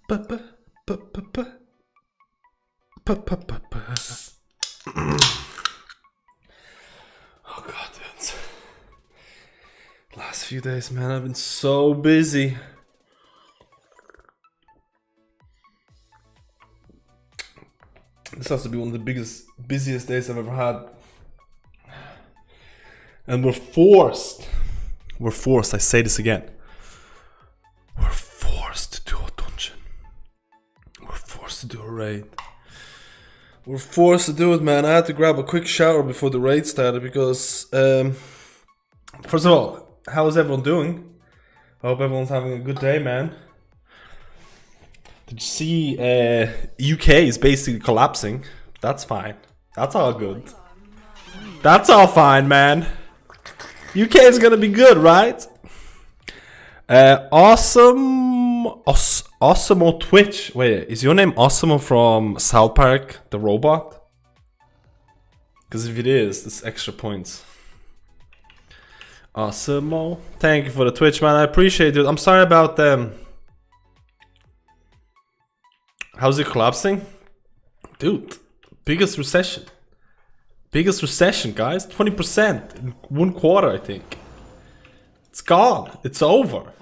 Oh god, dude. Last few days, man, I've been so busy. This has to be one of the busiest days I've ever had. And we're forced, I say this again. We're forced to do a dungeon. We're forced to do a raid. We're forced to do it, man. I had to grab a quick shower before the raid started because, first of all, how is everyone doing? I hope everyone's having a good day, man. Did you see UK is basically collapsing? That's fine. That's all good. That's all fine, man. UK is gonna be good, right? Awesome Twitch. Wait, is your name Awesome from South Park, the robot? Because if it is, that's extra points. Awesome. Thank you for the Twitch, man. I appreciate it. I'm sorry about them. How's it collapsing? Dude, biggest recession. Biggest recession, guys. 20% in 1 quarter, I think. It's gone. It's over.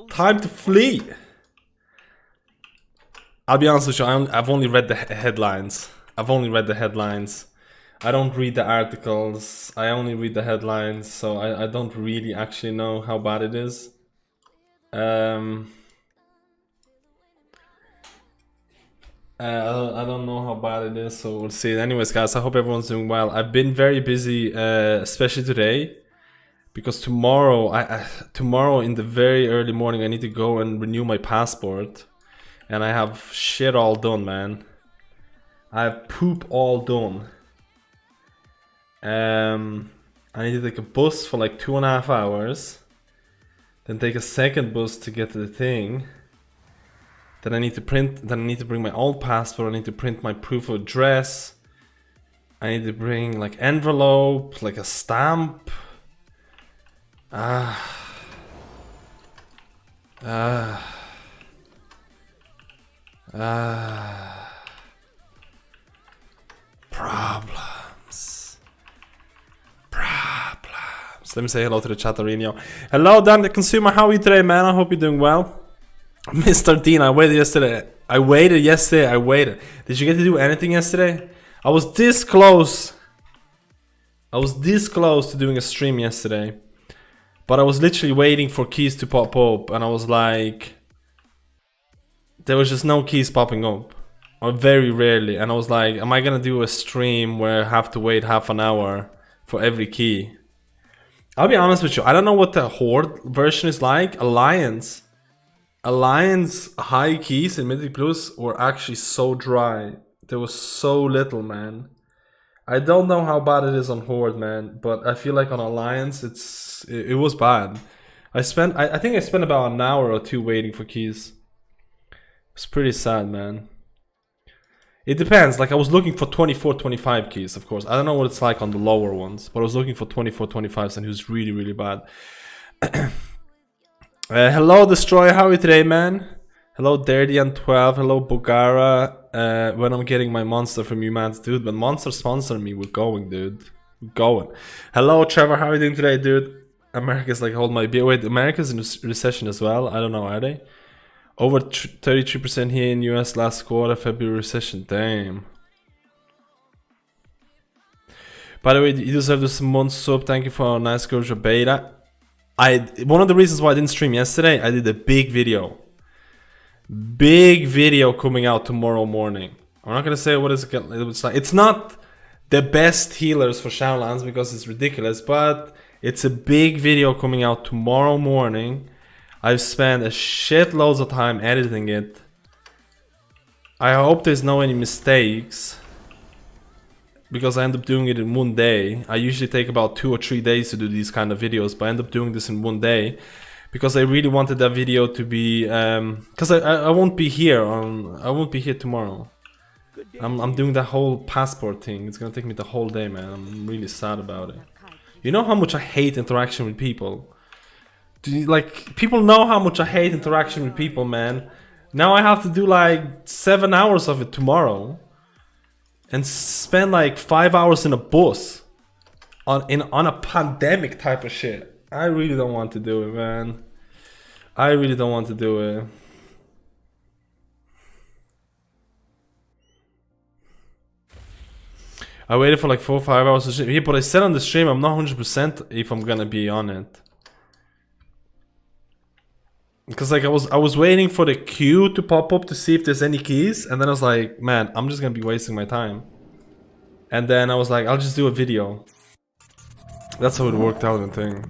Time to flee. I'll be honest with you, I've only read the headlines. I don't read the articles. I only read the headlines, so I don't really actually know how bad it is. I don't know how bad it is, so we'll see. Anyways, guys, I hope everyone's doing well. I've been very busy, especially today, because tomorrow in the very early morning, I need to go and renew my passport, and I have shit all done, man. I have poop all done. I need to take a bus for like 2.5 hours, then take a second bus to get to the thing. Then I need to bring my old passport, I need to print my proof of address. I need to bring like envelope, like a stamp. Problems. Let me say hello to the chat, Arenio. Hello, Dan the Consumer. How are you today, man? I hope you're doing well. Mr. Dean, I waited yesterday. I waited. Did you get to do anything yesterday? I was this close to doing a stream yesterday. But I was literally waiting for keys to pop up. And I was like... There was just no keys popping up. Or very rarely. And I was like, am I gonna do a stream where I have to wait half an hour for every key? I'll be honest with you. I don't know what the Horde version is like. Alliance high keys in Mythic Plus were actually so dry. There was so little, man. I don't know how bad it is on Horde, man, but I feel like on Alliance it was bad. I think I spent about an hour or 2 waiting for keys. It's pretty sad, man. It depends. Like I was looking for 24, 25 keys, of course. I don't know what it's like on the lower ones, but I was looking for 24, 25s, and it was really, really bad. Hello Destroyer, how are you today, man? Hello Dardian12, hello Bogara. When I'm getting my monster from you, man, dude. When Monster sponsor me, we're going, dude. We're going. Hello Trevor, how are you doing today, dude? America's like, hold my beer. Wait, America's in recession as well? I don't know, are they? Over 33% here in US last quarter, February recession. Damn. By the way, you deserve this month sub. Thank you for a nice Gurja beta. One of the reasons why I didn't stream yesterday, I did a big video coming out tomorrow morning. I'm not gonna say what it's like. It's not the best healers for Shadowlands because it's ridiculous, but it's a big video coming out tomorrow morning. I've spent a shitloads of time editing it. I hope there's no any mistakes, because I end up doing it in 1 day. I usually take about 2 or 3 days to do these kind of videos, but I end up doing this in 1 day because I really wanted that video to be because I won't be here tomorrow. I'm doing that whole passport thing. It's gonna take me the whole day, man. I'm really sad about it. You know how much I hate interaction with people? People know how much I hate interaction with people, man. Now I have to do like 7 hours of it tomorrow. And spend like 5 hours in a bus. On a pandemic type of shit. I really don't want to do it, man. I really don't want to do it. I waited for like 4 or 5 hours to stream. Yeah, but I said on the stream I'm not 100% if I'm gonna be on it. Because like I was waiting for the queue to pop up to see if there's any keys, and then I was like, man, I'm just gonna be wasting my time. And then I was like, I'll just do a video. That's how it worked out, I think.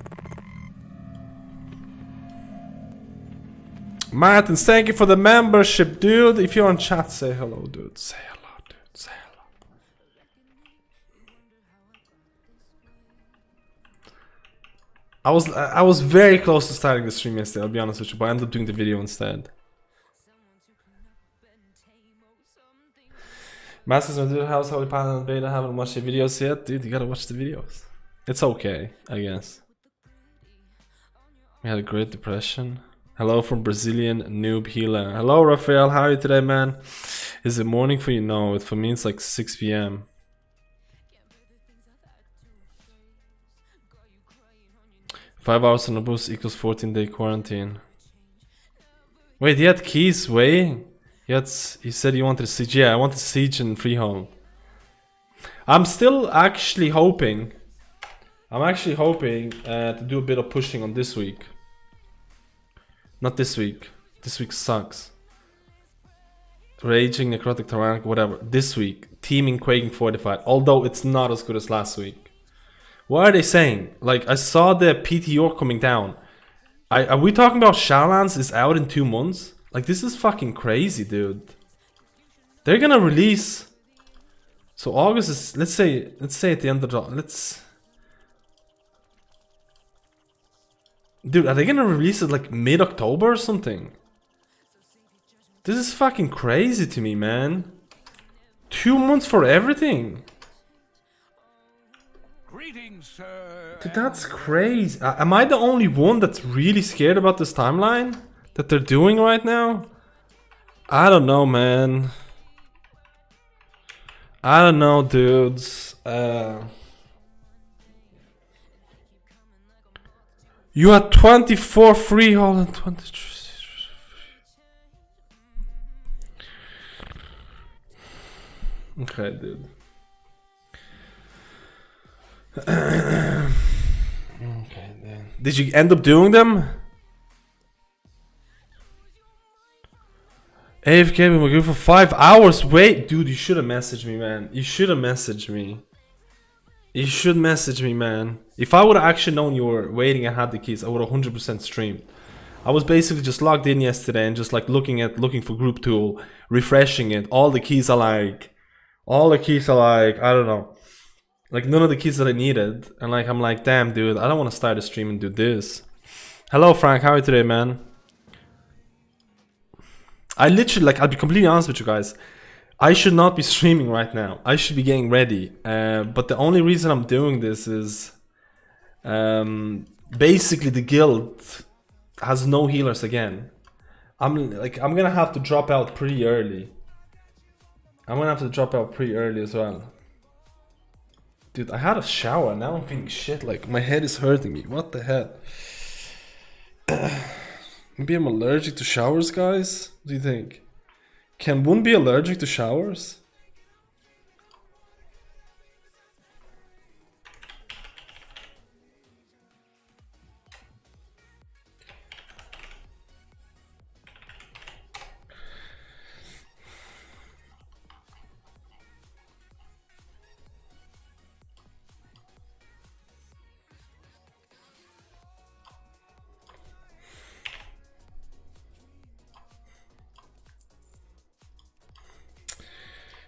Martin, thank you for the membership, dude. If you're on chat, say hello, dude. Say hello, dude. Say hello. I was very close to starting the stream yesterday, I'll be honest with you, but I ended up doing the video instead. Masters of the house, Holy Paladin beta, haven't watched the videos yet. Dude, you gotta watch the videos. It's okay, I guess. We had a great depression. Hello from Brazilian noob healer. Hello Raphael, how are you today, man? Is it morning for you? No, for me it's like 6 PM. Five hours on a bus equals 14-day quarantine. Wait, he had keys, Way? He said he wanted siege. Yeah, I wanted siege and freehold. I'm still actually hoping. I'm actually hoping to do a bit of pushing on this week. Not this week. This week sucks. Raging, Necrotic, Tyrannic, whatever. This week, teaming, Quaking, Fortified. Although it's not as good as last week. What are they saying? Like, I saw the PTO coming down. Are we talking about Shadowlands is out in 2 months? Like, this is fucking crazy, dude. They're gonna release. So August is, let's say at the end of the, dude, are they gonna release it like mid-October or something? This is fucking crazy to me, man. 2 months for everything. Dude, that's crazy. Am I the only one that's really scared about this timeline that they're doing right now? I don't know, man. I don't know, dudes. You had 24 freehold and 23. Okay, dude. Okay, then. Did you end up doing them? AFK with my group for 5 hours. Wait, dude, you should have messaged me, man. You should have messaged me. You should message me, man. If I would have actually known you were waiting and had the keys, I would have 100% streamed. I was basically just logged in yesterday and just like looking for group tool, refreshing it. All the keys are like, I don't know. Like none of the keys that I needed. And like, I'm like, damn, dude, I don't want to start a stream and do this. Hello, Frank. How are you today, man? I literally, like, I'll be completely honest with you guys. I should not be streaming right now. I should be getting ready. But the only reason I'm doing this is basically the guild has no healers again. I'm gonna have to drop out pretty early. I'm gonna have to drop out pretty early as well. Dude, I had a shower. Now I'm feeling shit. Like my head is hurting me. What the hell? Maybe I'm allergic to showers, guys. What do you think? Can one be allergic to showers?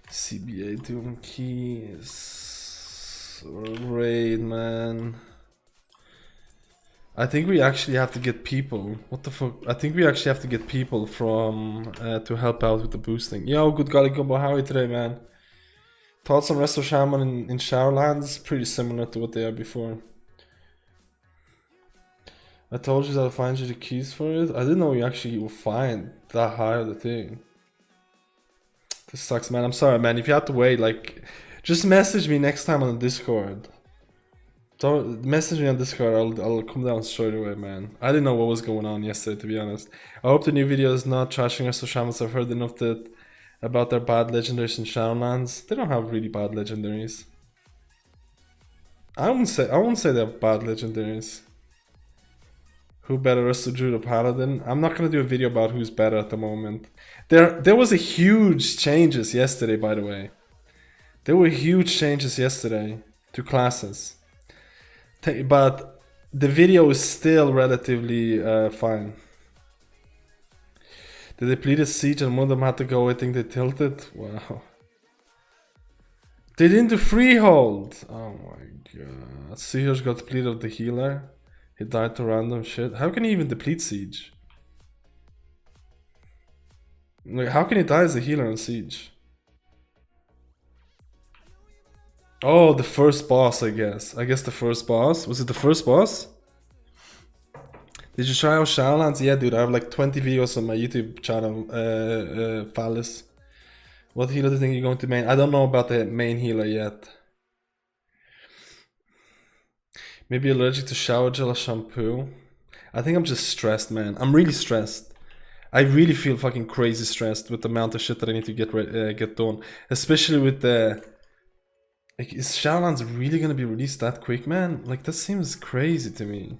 CBA doing keys. Raid, man. I think we actually have to get people. What the fuck? I think we actually have to get people from to help out with the boosting. Yo, good golly gumbo, how are you today, man? Thoughts on rest of Shaman in Shadowlands? Pretty similar to what they are before. I told you that I'll find you the keys for it. I didn't know you actually would find that high of the thing. This sucks, man. I'm sorry, man. If you have to wait, like, just message me next time on the Discord. Don't message me on Discord. I'll come down straight away, man. I didn't know what was going on yesterday, to be honest. I hope the new video is not trashing us or Shamans. I've heard enough that about their bad legendaries in Shadowlands. They don't have really bad legendaries. I wouldn't say they have bad legendaries. Who better, us to Druid or Paladin? I'm not gonna do a video about who's better at the moment. There was a huge changes yesterday, by the way. There were huge changes yesterday to classes. But the video is still relatively fine. The depleted siege and one of them had to go, I think they tilted. Wow. They didn't do freehold! Oh my god. Siege got depleted of the healer. He died to random shit. How can he even deplete siege? Like, how can he die as a healer on siege? Oh, the first boss, I guess. I guess the first boss. Was it the first boss? Did you try out Shadowlands? Yeah, dude, I have like 20 videos on my YouTube channel, Phallus. What healer do you think you're going to main? I don't know about the main healer yet. Maybe allergic to shower gel or shampoo. I think I'm just stressed, man. I'm really stressed. I really feel fucking crazy stressed with the amount of shit that I need to get done. Especially with the... Like, is Shadowlands really gonna be released that quick, man? Like, that seems crazy to me.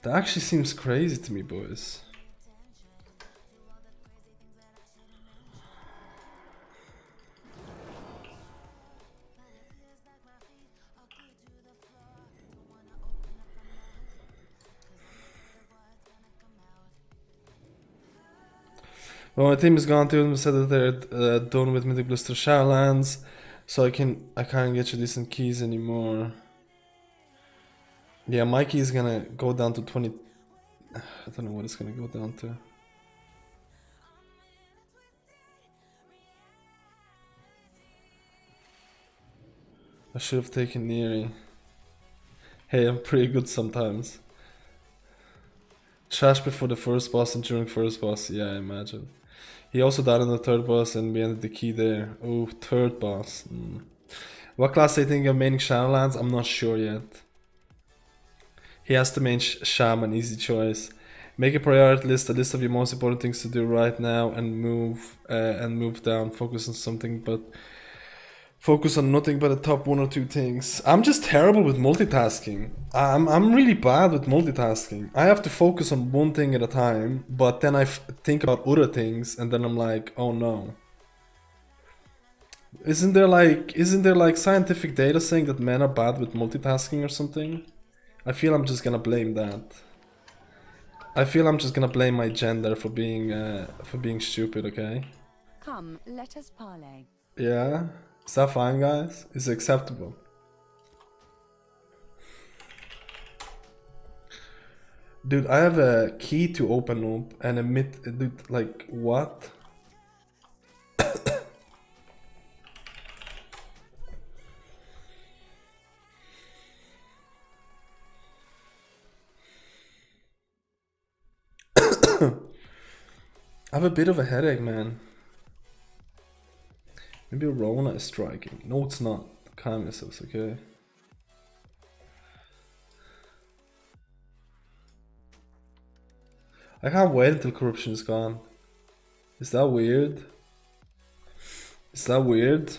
That actually seems crazy to me, boys. Well, my team is gone too, and said that they're done with Mythic Blister Shadowlands, so I can't get you decent keys anymore. Yeah, my key is gonna go down to 20. I don't know what it's gonna go down to. I should have taken Neary. Hey, I'm pretty good sometimes. Trash before the first boss and during first boss, yeah, I imagine. He also died on the third boss and we ended the key there. Oh, third boss. What class do you think of maining Shadowlands? I'm not sure yet. He has to main Shaman, easy choice. Make a priority list, a list of your most important things to do right now, and move down. Focus on nothing but the top 1 or 2 things. I'm just terrible with multitasking. I'm really bad with multitasking. I have to focus on one thing at a time, but then I think about other things, and then I'm like, oh no. Isn't there like scientific data saying that men are bad with multitasking or something? I feel I'm just gonna blame that. I feel I'm just gonna blame my gender for being stupid, okay? Come, let us parley. Yeah? Is that fine, guys? Is it acceptable? Dude, I have a key to open up and a dude, like, what? I have a bit of a headache, man. Maybe Rona is striking. No, it's not. Calm yourselves, okay? I can't wait until corruption is gone. Is that weird? Is that weird?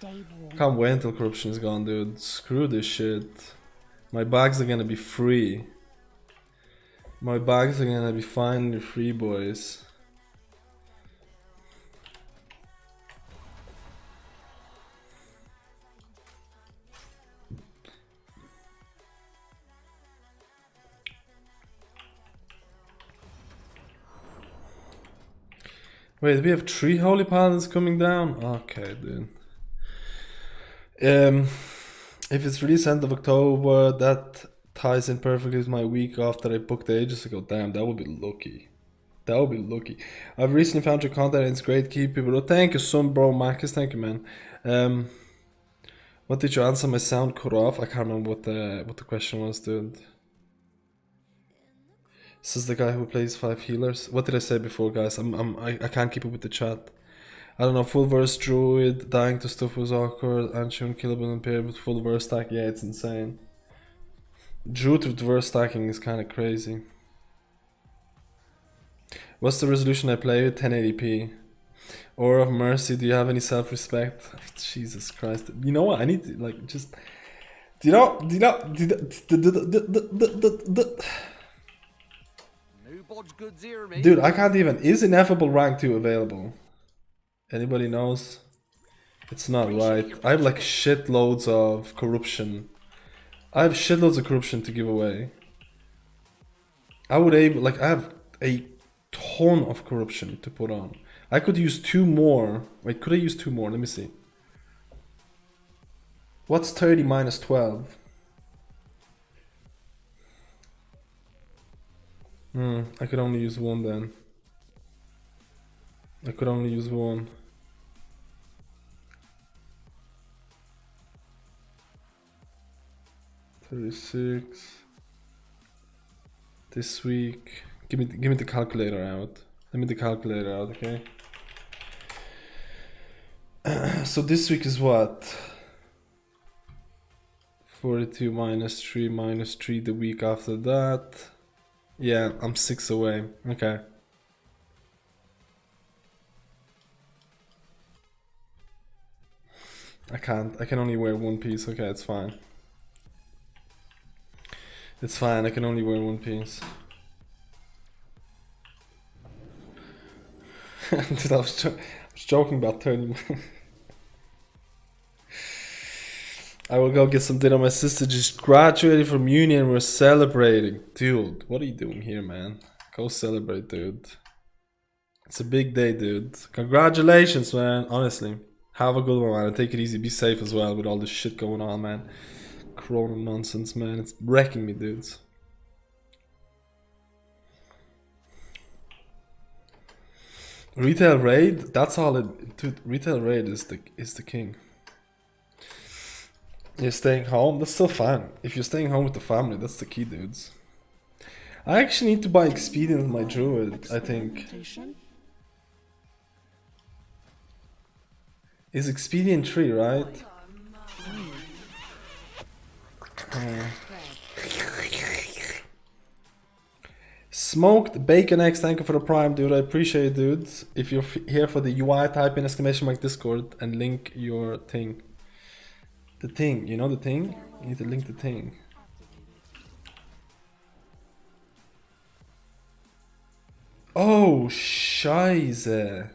I can't wait until corruption is gone, dude. Screw this shit. My bags are gonna be free. My bags are gonna be finally free, boys. Wait, we have 3 Holy Paladins coming down? Okay, dude. If it's released end of October, that ties in perfectly with my week after I booked ages ago. Damn, that would be lucky. That would be lucky. I've recently found your content and it's great. Keep people up. Thank you so much, bro. Marcus, thank you, man. What did you answer? My sound cut off. I can't remember what the question was, dude. This is the guy who plays 5 healers. What did I say before, guys? I can't keep up with the chat. I don't know. Full verse druid, dying to stuff was awkward. Ancient killable and paired with full verse stack. Yeah, it's insane. Druid with verse stacking is kind of crazy. What's the resolution I play with? 1080p. Or of mercy, do you have any self-respect? Jesus Christ. You know what? I need to, like, just... Dude, I can't even... Is Ineffable Rank 2 available? Anybody knows? It's not right. I have, like, shitloads of corruption. I have shitloads of corruption to give away. I have a ton of corruption to put on. I could use 2 more. Wait, could I use 2 more? Let me see. What's 30 minus 12? I could only use 1 then. I could only use 1. $36. This week. Give me the calculator out. Let me the calculator out, okay? So this week is what? 42 minus 3 minus 3 the week after that. Yeah, I'm 6 away. Okay. I can't. I can only wear 1 piece. Okay, it's fine. It's fine. I can only wear 1 piece. Dude, I was joking about 30. I will go get some dinner. My sister just graduated from uni and we're celebrating. Dude, what are you doing here, man? Go celebrate, dude. It's a big day, dude. Congratulations, man. Honestly. Have a good one, man. And take it easy. Be safe as well with all this shit going on, man. Corona nonsense, man. It's wrecking me, dudes. Retail raid, that's all it. Dude, retail raid is the king. You're staying home, that's still fine. If you're staying home with the family, that's the key, dudes. I actually need to buy expedient with my druid, I think. Is expedient 3, right? Smoked bacon eggs, thank you for the prime, dude. I appreciate it, dude. If you're here for the UI, type in ! Discord and link your thing. The thing, you know the thing? You need to link the thing. Oh, scheiße.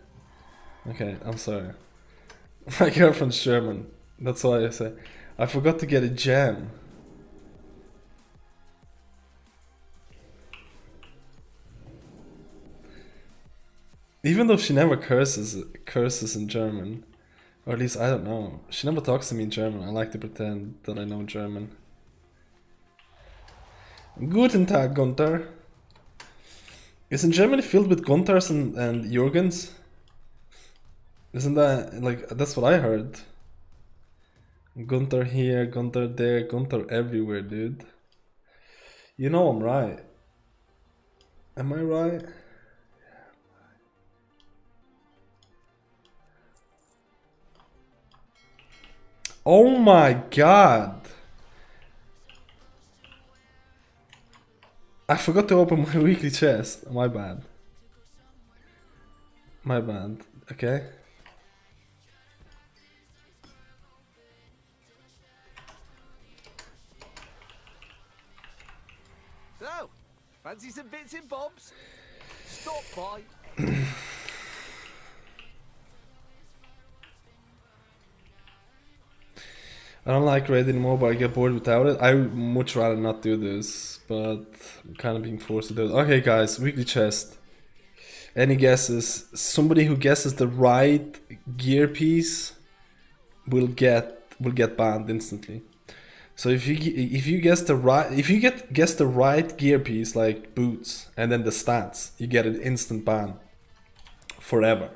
Okay, I'm sorry. My girlfriend's German. That's why I say. I forgot to get a gem. Even though she never curses in German. Or at least, I don't know. She never talks to me in German. I like to pretend that I know German. Guten Tag, Gunther. Isn't Germany filled with Gunthers and Jürgens? Isn't that, like, that's what I heard. Gunther here, Gunther there, Gunther everywhere, dude. You know I'm right. Am I right? Oh my god! I forgot to open my weekly chest. My bad. My bad. Okay. So, fancy some bits and bobs? Stop by. I don't like Raid anymore, but I get bored without it. I would much rather not do this, but I'm kind of being forced to do it. Okay, guys, weekly chest. Any guesses? Somebody who guesses the right gear piece will get banned instantly. So if you guess the right gear piece, like boots and then the stats, you get an instant ban forever.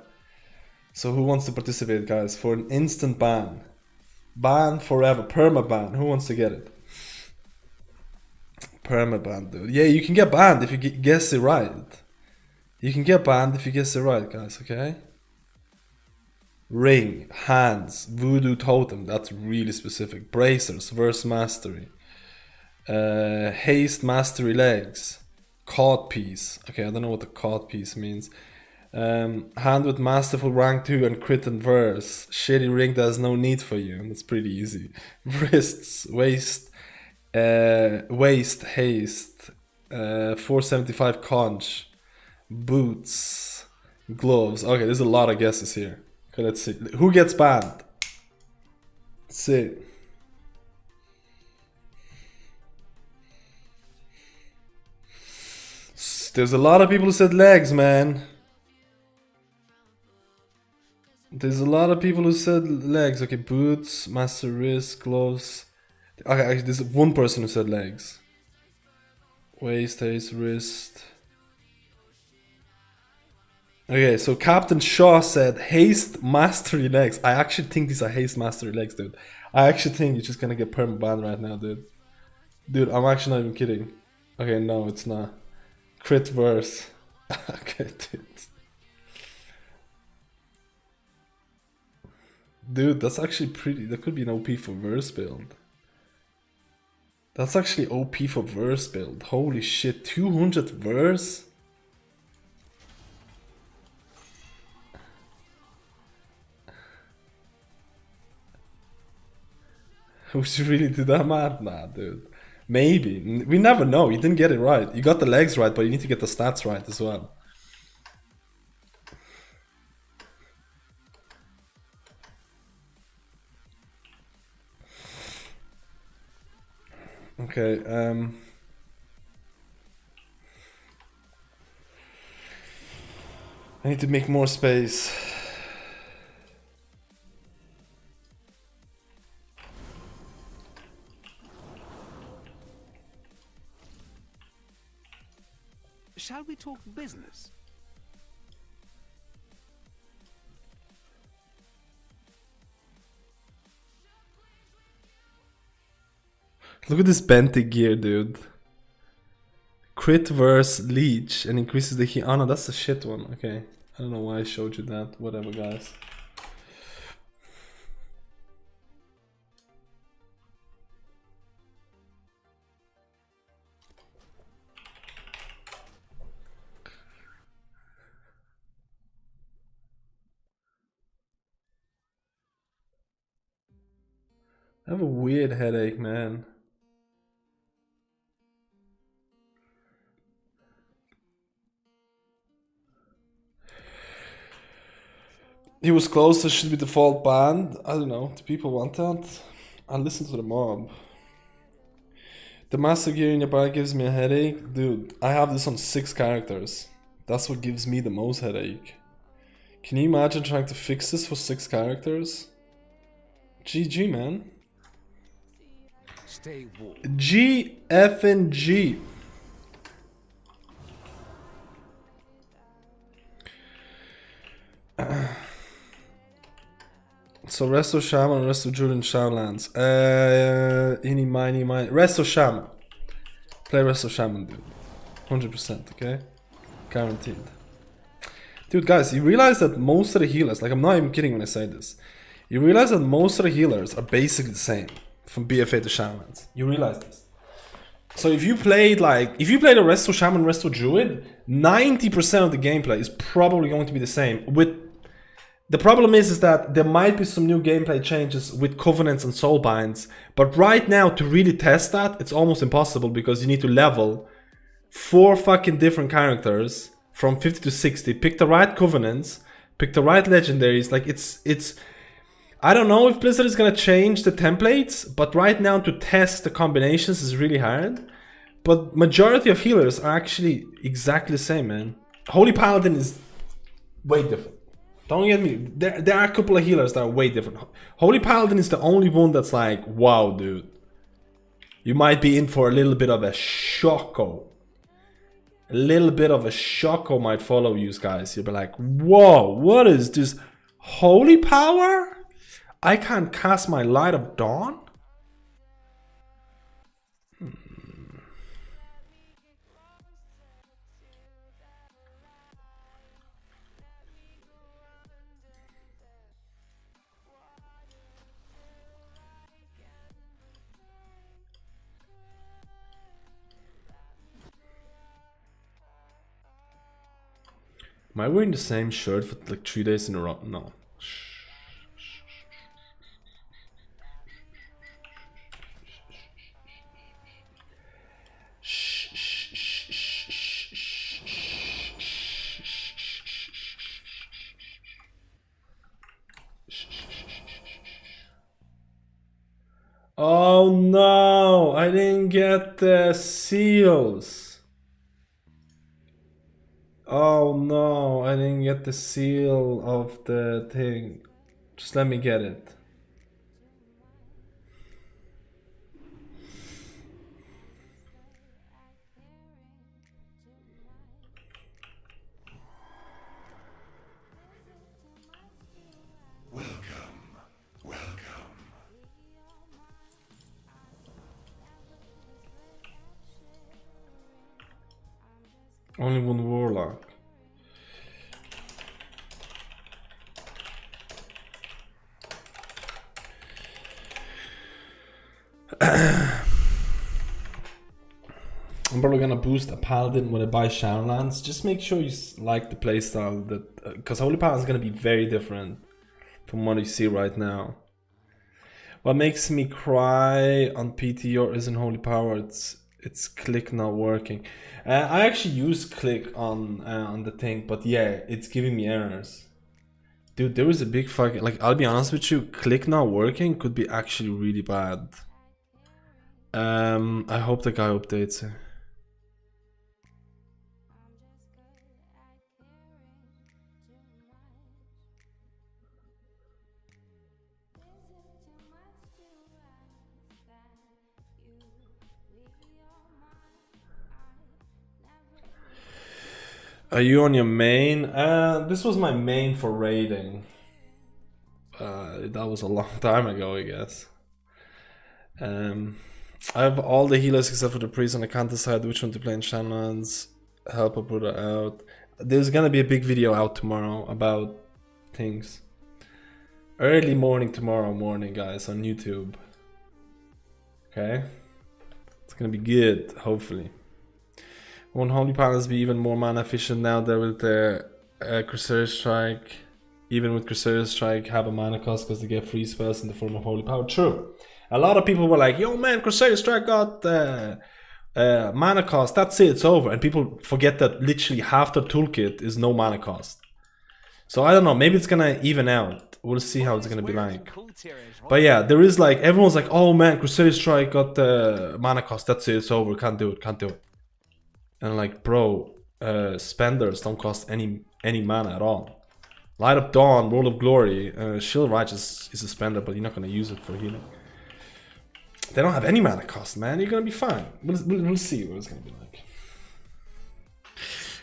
So who wants to participate, guys, for an instant ban? Ban forever. Permaban. Who wants to get it? Permaban, dude. Yeah, you can get banned if you guess it right. You can get banned if you guess it right, guys, okay? Ring, hands, voodoo totem, that's really specific. Bracers, verse mastery. Haste, mastery legs. Caught piece. Okay, I don't know what the caught piece means. Hand with masterful rank 2 and crit and verse. Shitty ring that has no need for you. That's pretty easy. Wrists, waist, haste. 475 conch. Boots, gloves. Okay, there's a lot of guesses here. Okay, let's see. Who gets banned? Let's see. There's a lot of people who said legs, man. There's a lot of people who said legs. Okay, boots, master wrist, gloves. Okay, actually, there's one person who said legs. Waist, haste, wrist. Okay, so Captain Shaw said haste mastery legs. I actually think these are haste mastery legs, dude. I actually think you're just gonna get perma banned right now, dude. Dude, I'm actually not even kidding. Okay, no, it's not. Crit verse. Okay, dude. Dude, that's actually pretty. That could be an OP for verse build. That's actually OP for verse build. Holy shit, 200 verse? Would you really do that, man? Nah, dude. Maybe. We never know. You didn't get it right. You got the legs right, but you need to get the stats right as well. Okay, I need to make more space. Shall we talk business? Look at this Bente gear, dude. Crit verse leech and increases the heat. Oh no, that's the shit one. Okay. I don't know why I showed you that. Whatever, guys. I have a weird headache, man. He was close, so should be default banned. I don't know. Do people want that? I'll listen to the mob. The master gear in your bag gives me a headache. Dude, I have this on 6 characters. That's what gives me the most headache. Can you imagine trying to fix this for 6 characters? GG, man. Stay warm. G, F, and G. So Resto Shaman, Resto Druid, and Shoutlands. Any, miny, miny. Resto Shaman. Play Resto Shaman, dude. 100%, okay? Guaranteed. Dude, guys, you realize that most of the healers, like I'm not even kidding when I say this, you realize that most of the healers are basically the same from BfA to Shamans. You realize this. So if you played a Resto Shaman, Resto Druid, 90% of the gameplay is probably going to be the same. The problem is that there might be some new gameplay changes with Covenants and Soulbinds, but right now to really test that, it's almost impossible because you need to level 4 fucking different characters from 50 to 60, pick the right Covenants, pick the right Legendaries. Like it's I don't know if Blizzard is gonna change the templates, but right now to test the combinations is really hard. But majority of healers are actually exactly the same, man. Holy Paladin is way different. Don't get me, there are a couple of healers that are way different. Holy Paladin is the only one that's like, wow, dude. You might be in for a little bit of a shocko. A little bit of a shocko might follow you guys. You'll be like, whoa, what is this? Holy power? I can't cast my Light of Dawn? Am I wearing the same shirt for like 3 days in a row? No. Oh no, I didn't get the seals. Oh no, I didn't get the seal of the thing. Just let me get it. Only one warlock. I'm probably gonna boost a Paladin when I buy Shaman lands. Just make sure you like the playstyle, that because Holy Paladin is gonna be very different from what you see right now. What makes me cry on PTR isn't Holy Power. It's click not working. I actually use click on the thing, but yeah, it's giving me errors. Dude, there is a big fucking, like, I'll be honest with you, click not working could be actually really bad. I hope the guy updates it. Are you on your main? This was my main for raiding. That was a long time ago, I guess. I have all the healers except for the priest, and I can't decide which one to play in Shaman's. Help a brother out. There's gonna be a big video out tomorrow about things. Early morning tomorrow morning, guys, on YouTube. Okay? It's gonna be good, hopefully. Won't Holy Palace be even more mana efficient now that with the Crusader Strike? Even with Crusader Strike have a mana cost because they get free spells in the form of Holy Power. True. A lot of people were like, yo man, Crusader Strike got mana cost, that's it, it's over. And people forget that literally half the toolkit is no mana cost. So I don't know, maybe it's gonna even out. We'll see how it's gonna be like. But yeah, there is like, everyone's like, oh man, Crusader Strike got the mana cost, that's it, it's over, can't do it, can't do it. And like, bro, spenders don't cost any mana at all. Light of Dawn, World of Glory, Shield Righteous is a spender, but you're not gonna use it for healing. They don't have any mana cost, man. You're gonna be fine. We'll see what it's gonna be like.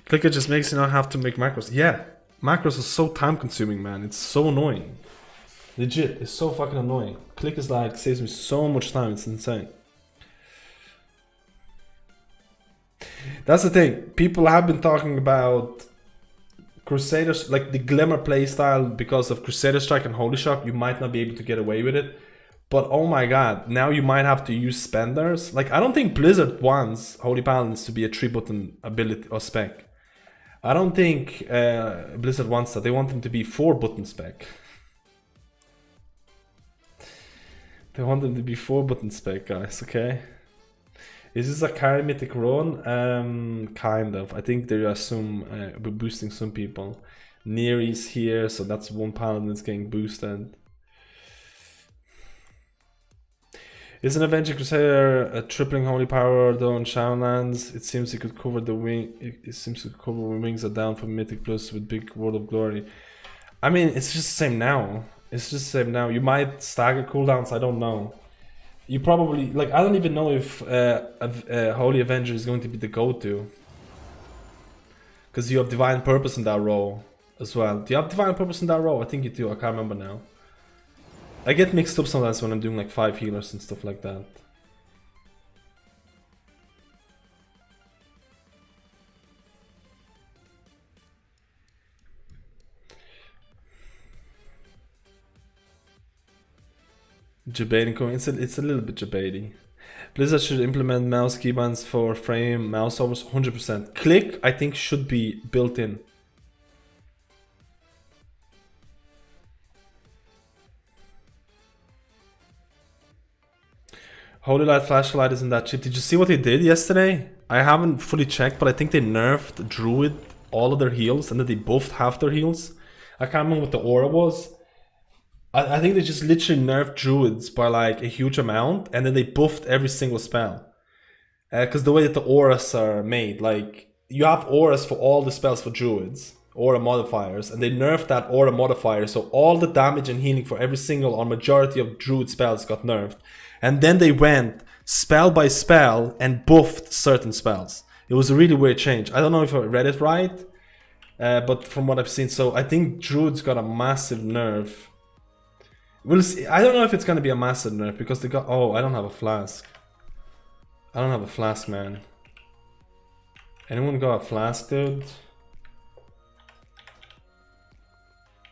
Clicker just makes you not have to make macros. Yeah, macros are so time consuming, man. It's so annoying. Legit, it's so fucking annoying. Click is like, saves me so much time, it's insane. That's the thing. People have been talking about Crusaders, like the Glimmer playstyle, because of Crusader Strike and Holy Shock, you might not be able to get away with it. But oh my god, now you might have to use spenders. Like, I don't think Blizzard wants Holy Paladins to be a 3-button ability or spec. I don't think Blizzard wants that. They want them to be 4-button spec. They want them to be 4-button spec, guys, okay? Is this a carry mythic run? Kind of. I think they assume we're boosting some people. Nere's here, so that's one paladin that's getting boosted. Is an Avenger Crusader tripling Holy Power though on Shamanlands? It seems it could cover the wing. It seems to cover when wings are down from Mythic Plus with big World of Glory. I mean, it's just the same now. It's just the same now. You might stagger cooldowns. I don't know. You probably, like, I don't even know if Holy Avenger is going to be the go-to. Because you have Divine Purpose in that role as well. Do you have Divine Purpose in that role? I think you do. I can't remember now. I get mixed up sometimes when I'm doing like 5 healers and stuff like that. Debating coming. It's a little bit debating. Blizzard should implement mouse keybinds for frame mouse overs 100%. Click, I think, should be built in. Holy Light Flashlight isn't that cheap. Did you see what they did yesterday? I haven't fully checked, but I think they nerfed Druid all of their heals and then they buffed half their heals. I can't remember what the aura was. I think they just literally nerfed Druids by like a huge amount and then they buffed every single spell. Because the way that the auras are made, like you have auras for all the spells for Druids, aura modifiers, and they nerfed that aura modifier, so all the damage and healing for every single or majority of Druid spells got nerfed. And then they went spell by spell and buffed certain spells. It was a really weird change. I don't know if I read it right, but from what I've seen, so I think Druid's got a massive nerf. We'll see. I don't know if it's gonna be a massive nerf because they got. Oh, I don't have a flask. I don't have a flask, man. Anyone got a flask, dude?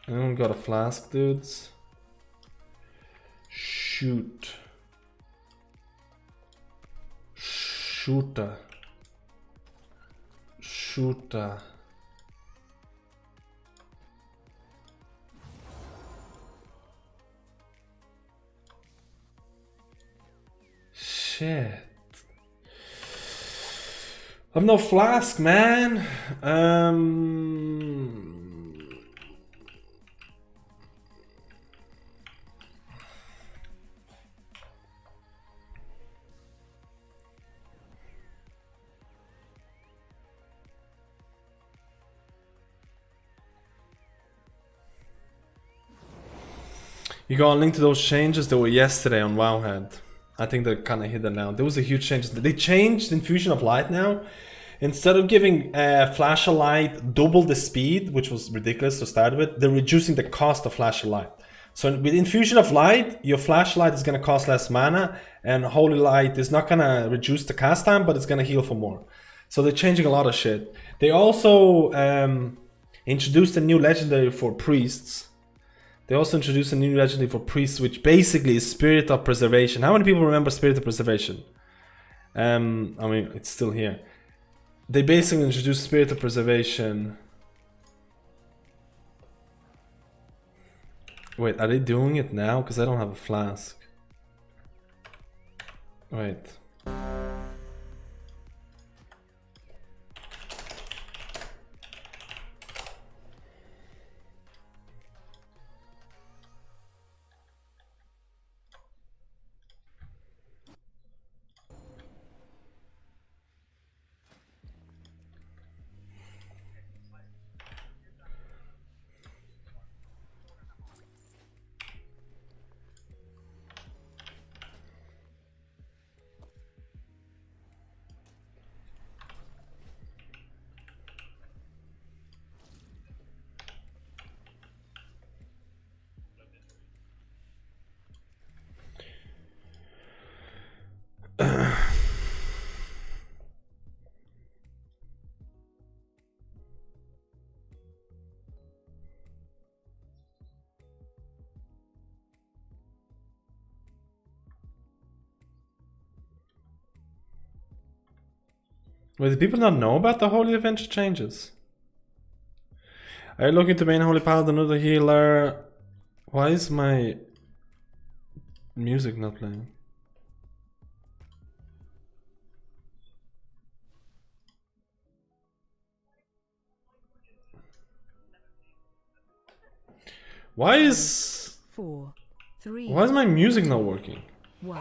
Anyone got a flask, dudes? Shoot. Shooter. Shooter. Shit. I've no flask, man. You got a link to those changes that were yesterday on Wowhead. I think they're kind of hidden now. There was a huge change. They changed Infusion of Light now. Instead of giving Flash of Light double the speed, which was ridiculous to start with, they're reducing the cost of Flash of Light. So with Infusion of Light, your Flashlight is going to cost less mana, and Holy Light is not going to reduce the cast time, but it's going to heal for more. So they're changing a lot of shit. They also introduced a new legendary for priests. They also introduced a new legendary for priests, which basically is Spirit of Preservation. How many people remember Spirit of Preservation? I mean, it's still here. They basically introduced Spirit of Preservation. Wait, are they doing it now? Because I don't have a flask. Wait. Wait, do people not know about the Holy Adventure changes? Are you looking to main Holy Paladin, another healer? Why is my music not playing? Why is... 4, 3, Why is my music not working? 1.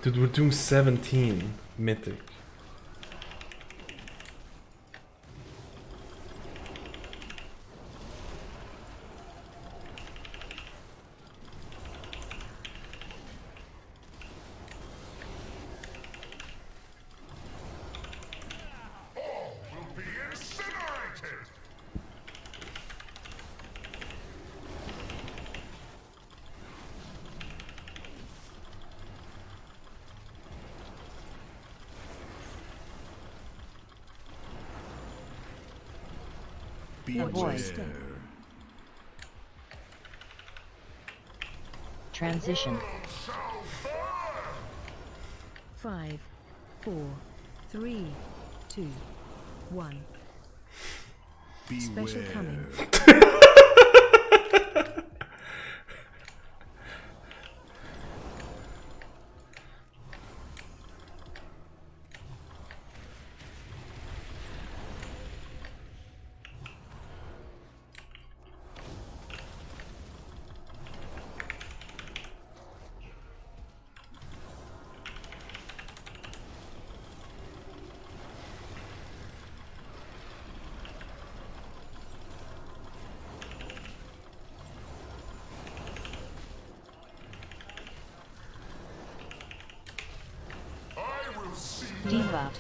Dude, we're doing 17 Mythic. Avoid. Transition. 5, 4, 3, 2, 1. Special coming. Debuff.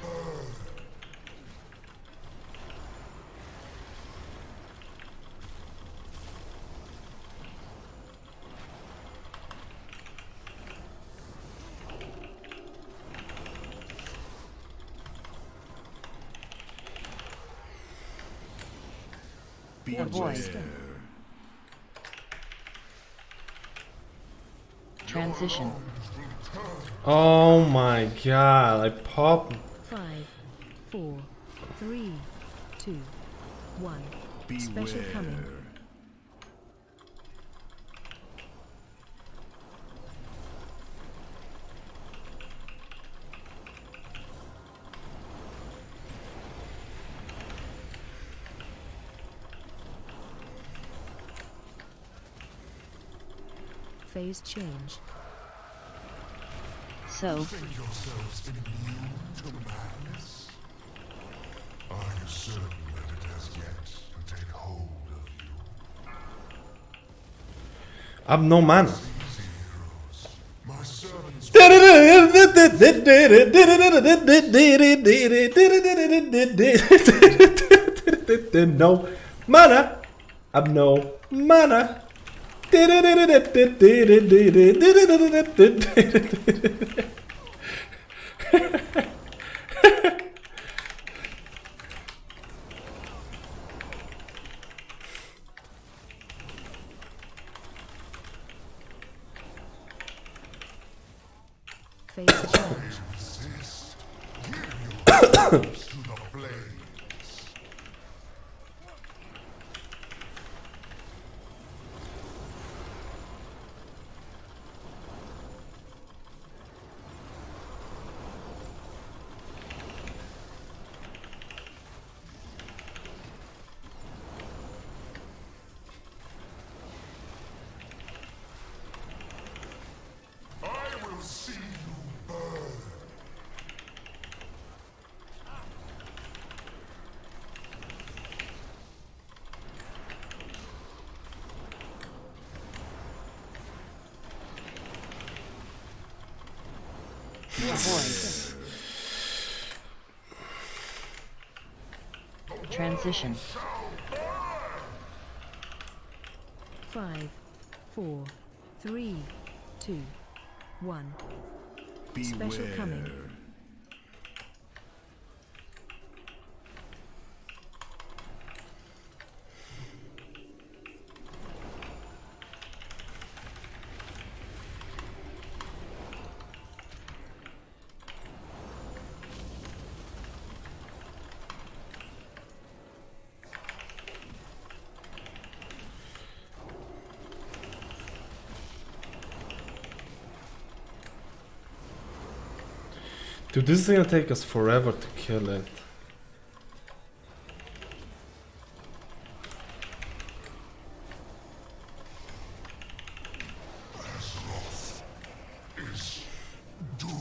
Avoid. Transition. Oh my god, I popped. 5, 4, 3, 2, 1. Special coming. Phase change. So. Think yourselves immune to madness? Are you certain that it has yet to take hold of you? I've no mana. Easy heroes, my servants No mana. I've no mana. Phase change. resist. Give yourselves to the flames. I will see you burn. Avoid. Transition. 5, 4, 3, 2, 1. Special coming. Dude, this is gonna take us forever to kill it. Azeroth is doomed.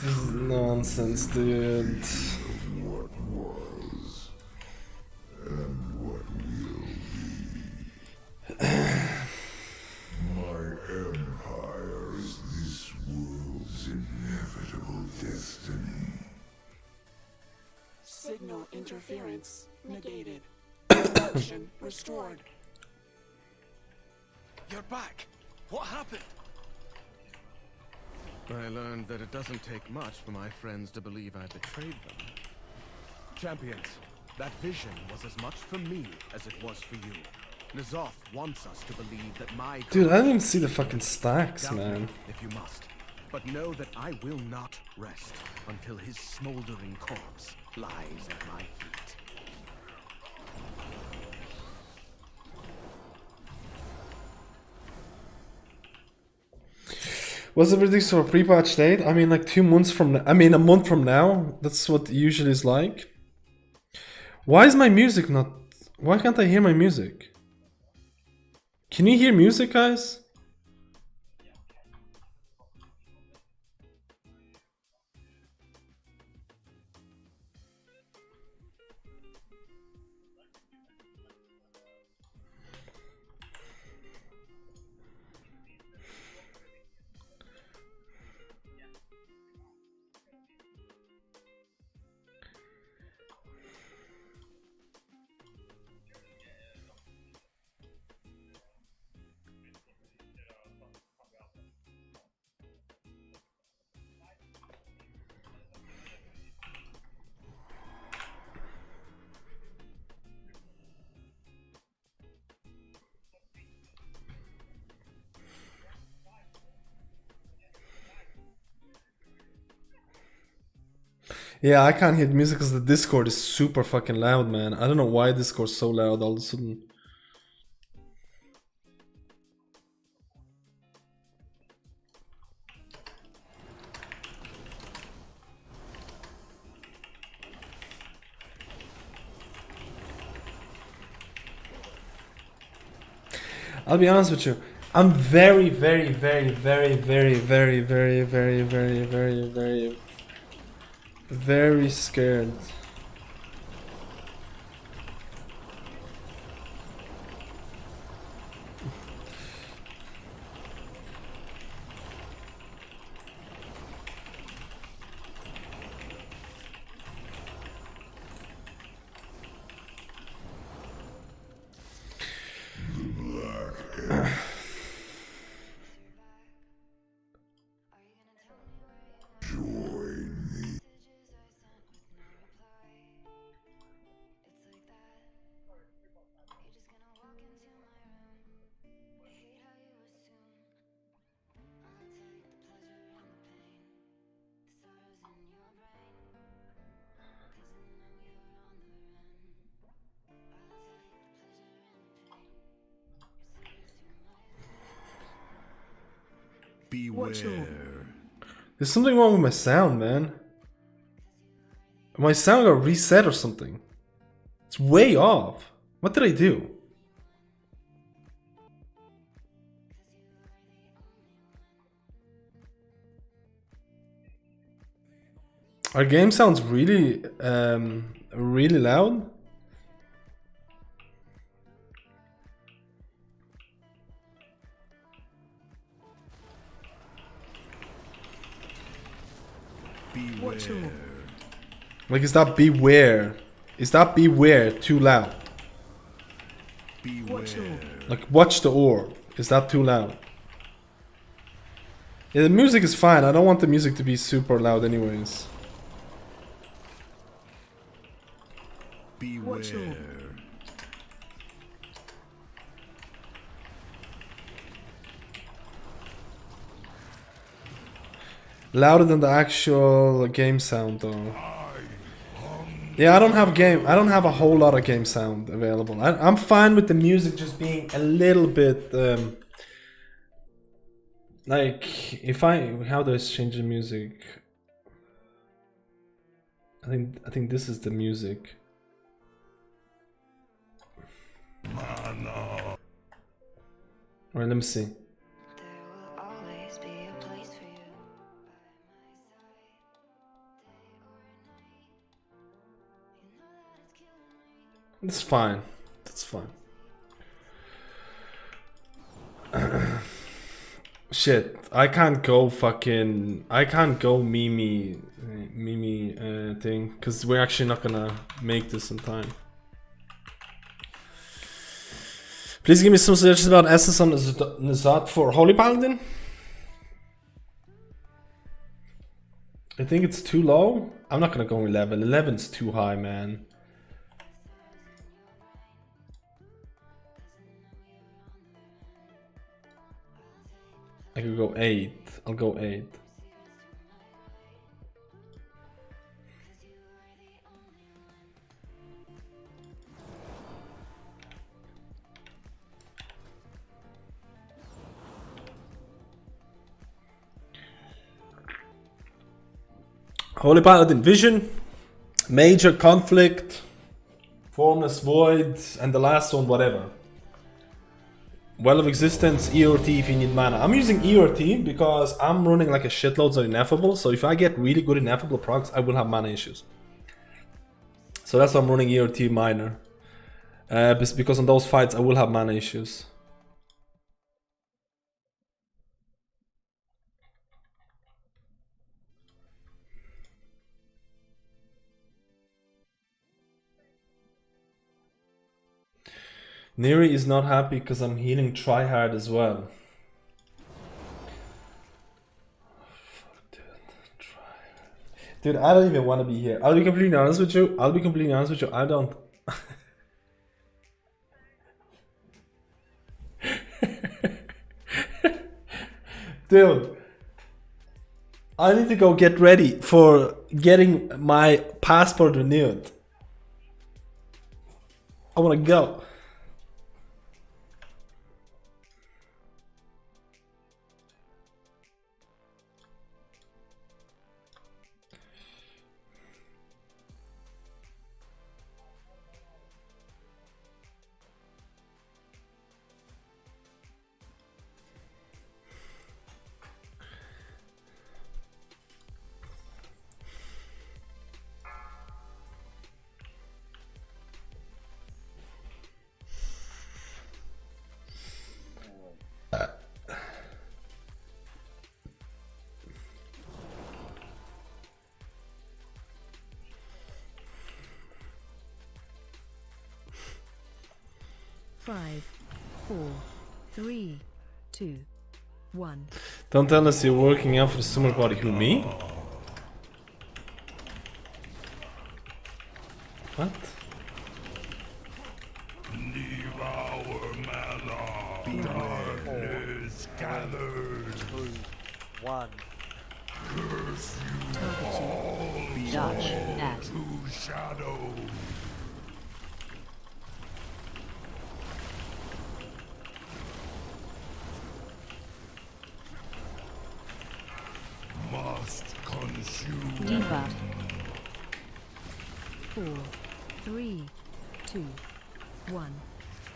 This is nonsense, dude. What was and what will be. My empire is this world's inevitable destiny. Signal interference negated. Connection restored. You're back. What happened? I learned that it doesn't take much for my friends to believe I betrayed them. Champions, That vision was as much for me as it was for you. N'Zoth wants us to believe that my Dude, I didn't even see the fucking stacks, doubt me man. if you must, but know that I will not rest until his smoldering corpse lies at my feet. What's the prediction for pre-patch date? I mean, like 2 months from I mean, a month from now. That's what it usually is like. Why is my music not... Why can't I hear my music? Can you hear music, guys? Yeah, I can't hear the music because the Discord is super fucking loud, man. I don't know why Discord's so loud all of a sudden. I'll be honest with you. I'm very, very, very, very, very, very, very, very, very, very, very, very scared. Beware. There's something wrong with my sound, man. My sound got reset or something. It's way off. What did I do? Our game sounds really, really loud. Beware. Like, is that beware? Is that beware too loud? Beware. Like, watch the orb. Is that too loud? Yeah, the music is fine. I don't want the music to be super loud anyways. Beware. Louder than the actual game sound though. Yeah, I don't have a whole lot of game sound available. I'm fine with the music just being a little bit like how do I change the music? I think this is the music. Alright, let me see. It's fine. That's fine. Shit, I can't go Mimi thing because we're actually not gonna make this in time. Please give me some suggestions about essence on N'Zoth for Holy Paladin. I think it's too low. I'm not gonna go 11. 11's too high, man. could go 8. I'll go 8. Holy Paladin Vision, Major Conflict, Formless Void, and the last one, whatever. Well of Existence, EOT if you need mana. I'm using EOT because I'm running like a shitloads of ineffable, so if I get really good ineffable procs, I will have mana issues. So that's why I'm running EOT minor. Because on those fights I will have mana issues. Neri is not happy because I'm healing tryhard as well. Fuck, dude, I don't even want to be here. I'll be completely honest with you. I don't. Dude, I need to go get ready for getting my passport renewed. I want to go. Five, 4, 3, 2, 1. Don't tell us you're working out for the summer body. Who, me? What? Devour mana. Darkness gathered. 2, 1. Curse you all. Dodge. Add. To shadow. Must consume. Debuff. 4, 3, 2, 1.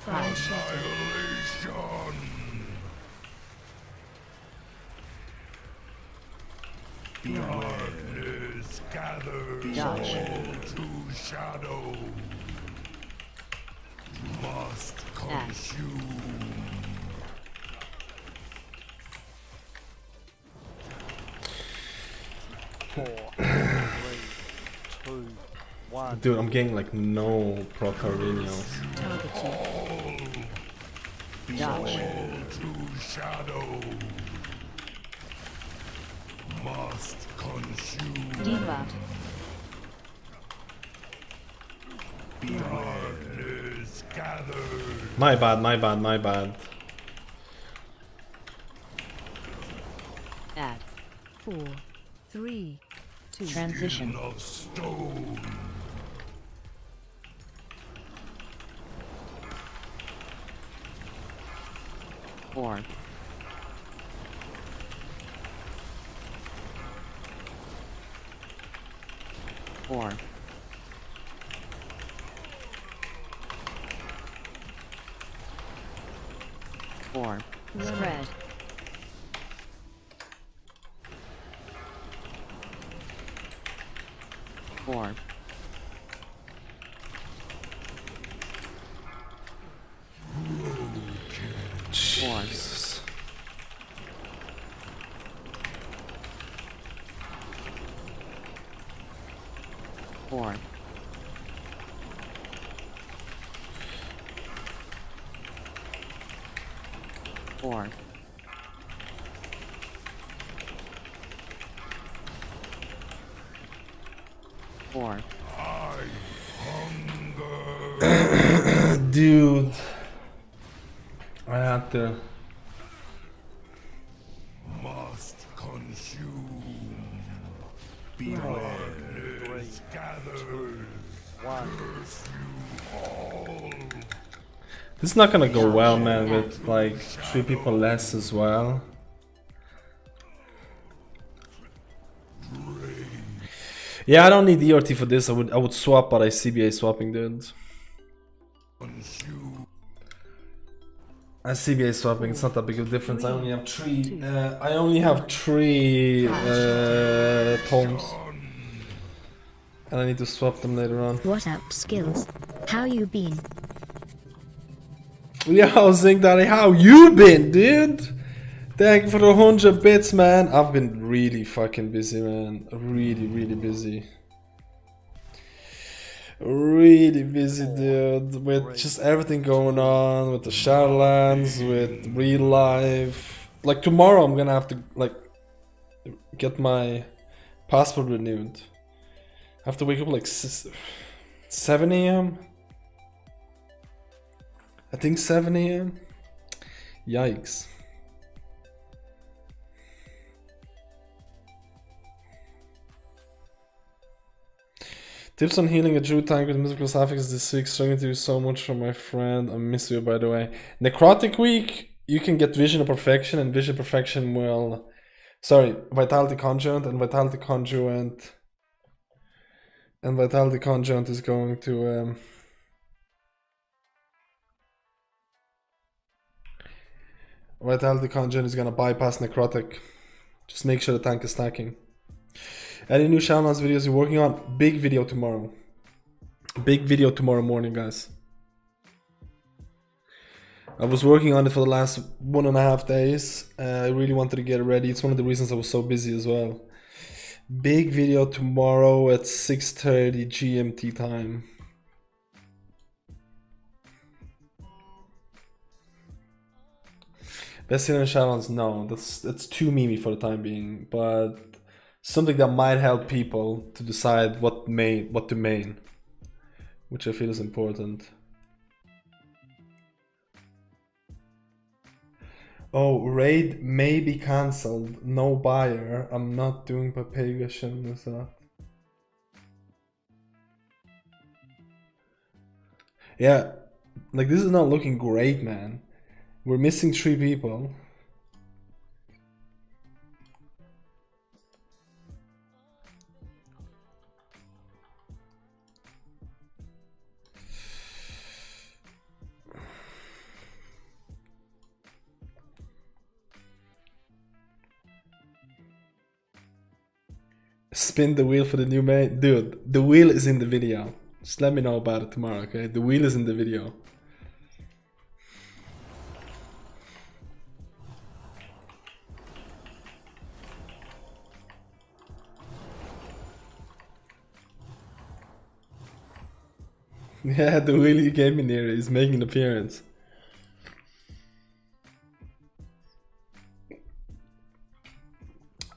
Fire shatter. Annihilation. Darkness gathers Dodge. all to shadow. Must consume. Four, 3, 2, 1. Dude, I'm getting like no pro Carvinios. Dodge. To shadow. Must consume. Debuff. Darkness gathered. My bad. Add. 4, 3, 2. Transition. Of stone. 4. 4. 4. Spread. 4. 4. Jesus. 4. 4. 4. Dude. I had to. Darkness gathers. This is not gonna go well, man, with like 3 people less as well. Yeah, I don't need ERT for this. I would swap, but I CBA swapping, dude. I CBA swapping. It's not that big of a difference. I only have 3. I only have 3 tomes, and I need to swap them later on. What up, Skills? How you been? Yo, Zing Daddy, how you been, dude? Thank you for the 100 bits, man. I've been really fucking busy, man. Really busy. Really busy, dude. With just everything going on, with the Shadowlands, with real life. Like tomorrow, I'm gonna have to like get my passport renewed. I have to wake up like 7 AM. I think 7 AM. Yikes. Tips on healing a Druid tank with mythical suffix this week. Struggling to do so much from my friend. I miss you, by the way. Necrotic week, you can get Vision of Perfection, and Vision of Perfection will... Sorry, Vitality Conjurant, and Vitality Conjurant... And Vitality Conjurant is going to... Vitality Conjurant is gonna bypass Necrotic. Just make sure the tank is stacking. Any new Shaman videos you're working on? Big video tomorrow. Big video tomorrow morning, guys. I was working on it for the last 1.5 days. I really wanted to get it ready. It's one of the reasons I was so busy as well. Big video tomorrow at 6:30 GMT time. Best healer in Shadowlands? No, that's too memey for the time being, but something that might help people to decide what to main, which I feel is important. Oh, raid may be cancelled. No buyer. I'm not doing propagation. Is that? Yeah, like this is not looking great, man. We're missing 3 people. Spin the wheel for the new main. Dude, the wheel is in the video. Just let me know about it tomorrow, okay? The wheel is in the video. Yeah, the wheel you gave me near is making an appearance.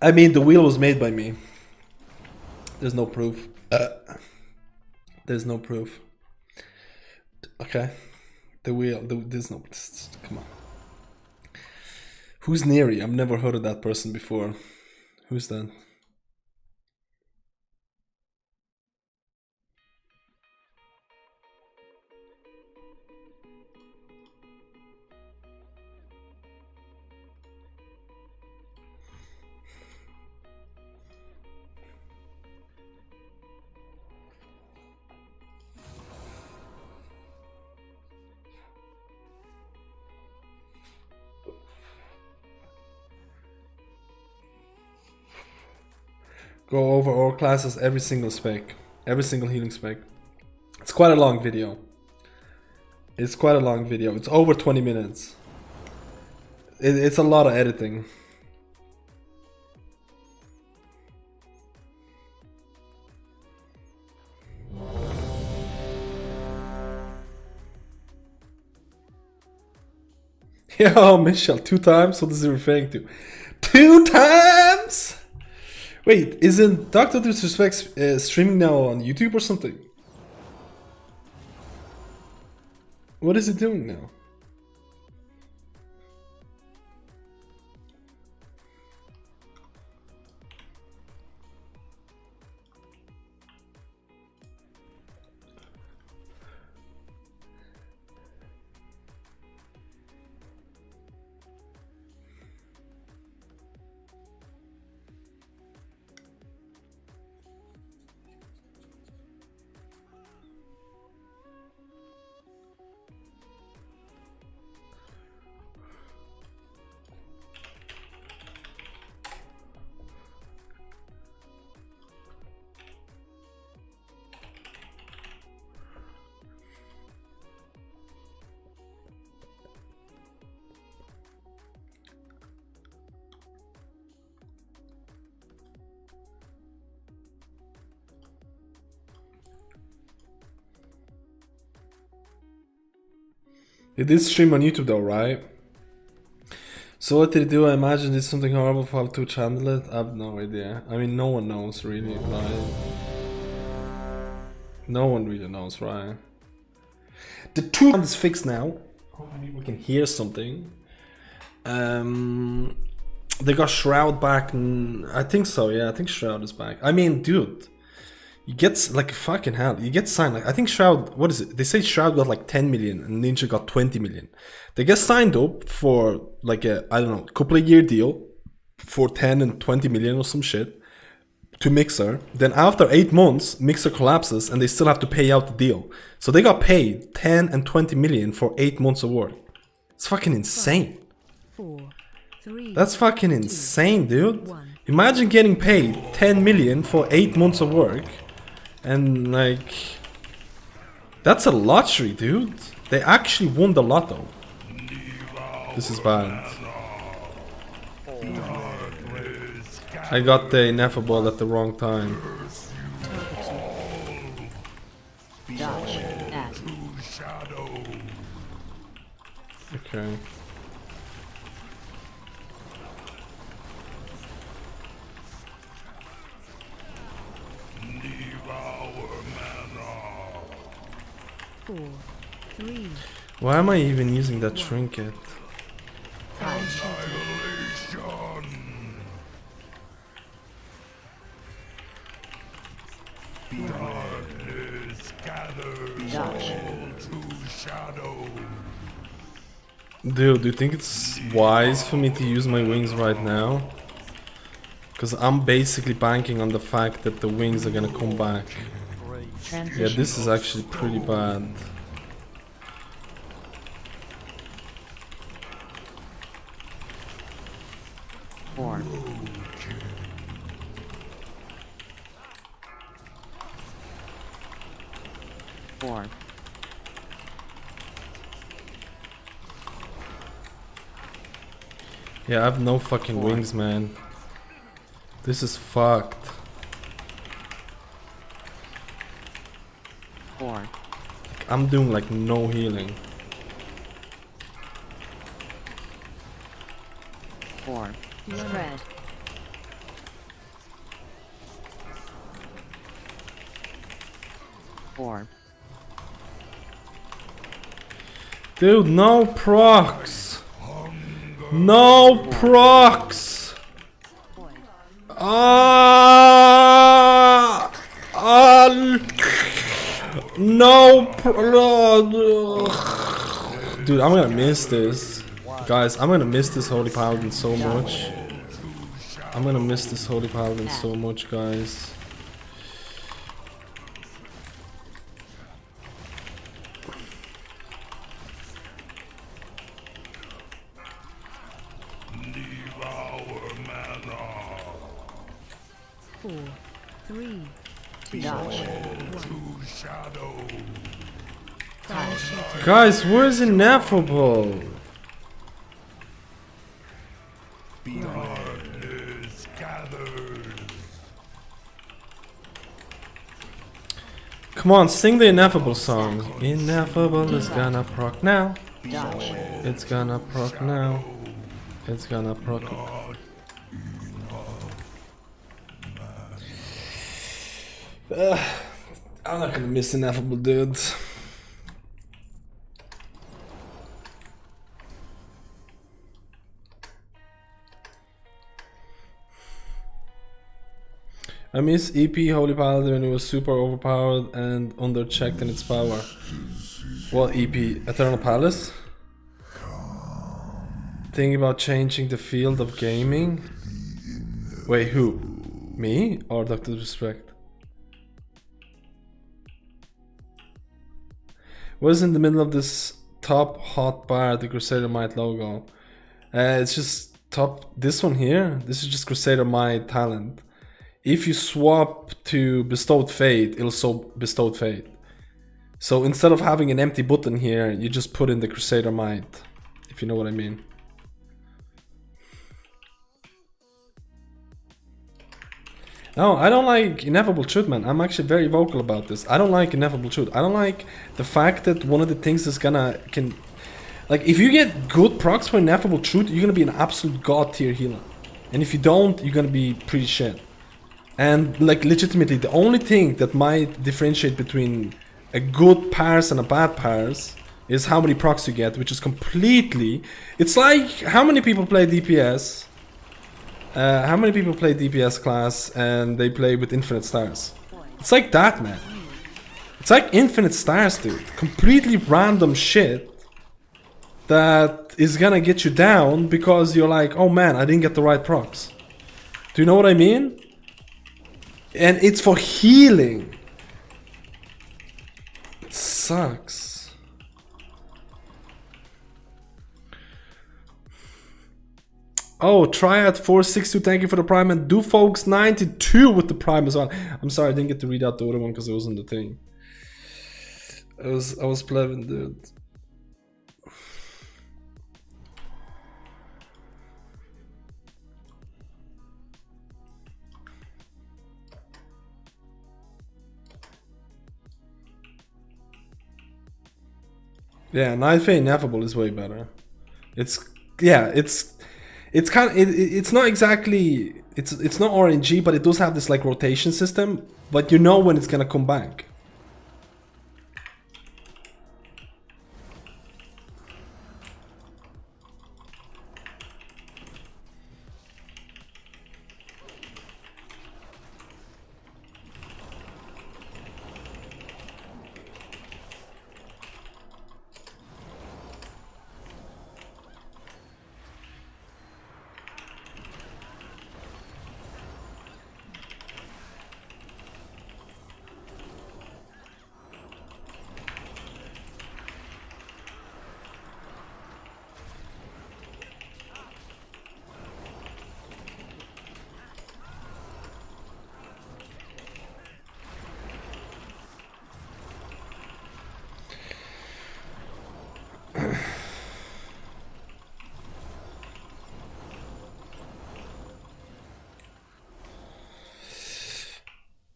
I mean, the wheel was made by me. There's no proof. There's no proof. Okay. The wheel, there's no, come on. Who's Neri? I've never heard of that person before. Who's that? Go over all classes, every single spec, every single healing spec. It's quite a long video. It's quite a long video. It's over 20 minutes. It's a lot of editing. Yo, Michelle, 2 times? What is he referring to? 2 times? Wait, isn't Dr. Disrespect streaming now on YouTube or something? What is he doing now? It did stream on YouTube though, right? So what did it do? I imagine it's something horrible for how to handle it. I have no idea. I mean, no one knows really, right? No one really knows, right? The 2 is fixed now. Hopefully we can hear something. They got Shroud back. I think so, yeah. I think Shroud is back. I mean, dude, you get like fucking hell. You get signed. Like I think Shroud. What is it? They say Shroud got like 10 million and Ninja got 20 million. They get signed up for like a, I don't know, couple of year deal for 10 and 20 million or some shit to Mixer. Then after 8 months, Mixer collapses and they still have to pay out the deal. So they got paid 10 and 20 million for 8 months of work. It's fucking insane. 4, 3, That's fucking insane, dude. 1. Imagine getting paid 10 million for 8 months of work. And like, that's a lottery, dude. They actually won the lotto. This is bad. I got the ineffable at the wrong time. Dodge. At. Okay. Four, 3, Why am I even using that trinket? fire shelter. Dodge. Dude, do you think it's wise for me to use my wings right now? Because I'm basically banking on the fact that the wings are gonna come back. Yeah, Transition. this is actually pretty bad. Four. Four. Yeah, I have no fucking Four. wings, man. This is fucked. Four. I'm doing like no healing. Four. Spread. Four. Dude, no procs! No procs! No Dude, I'm gonna miss this. Guys, I'm gonna miss this Holy Paladin so much. I'm gonna miss this Holy Paladin so much, guys. Four, 3, 2, Dodge. 1. Fire shelter. Guys, where's Ineffable? Come on, sing the Ineffable song. Ineffable is gonna proc now. Dodge. It's gonna proc now. It's gonna proc. I'm not gonna miss Ineffable, dude. I miss EP Holy Paladin when it was super overpowered and underchecked in its power. What EP? Eternal Palace? Thinking about changing the field of gaming? Wait, who? Me? Or Dr. Respect? What is in the middle of this top hot bar, the Crusader Might logo? It's just top, this one here. This is just Crusader Might talent. If you swap to Bestowed Fate, it'll show Bestowed Fate. So instead of having an empty button here, you just put in the Crusader Might, if you know what I mean. No, I don't like Ineffable Truth, man. I'm actually very vocal about this. I don't like Ineffable Truth. I don't like the fact that one of the things is gonna Like, if you get good procs for Ineffable Truth, you're gonna be an absolute god tier healer. And if you don't, you're gonna be pretty shit. And, like, legitimately, the only thing that might differentiate between a good Pars and a bad Pars is how many procs you get, which is completely... It's like, how many people play DPS? How many people play DPS class and they play with infinite stars? It's like that, man. It's like infinite stars, dude. Completely random shit that is gonna get you down because you're like, oh man, I didn't get the right procs. Do you know what I mean? And it's for healing. It sucks. Oh, Triad 462, thank you for the Prime, and Do Folks 92 with the Prime as well. I'm sorry, I didn't get to read out the other one because it wasn't the thing. I was pleasant, dude. Yeah, BfA Ineffable is way better. It's kind of it's not exactly it's not RNG, but it does have this like rotation system, but you know when it's gonna come back.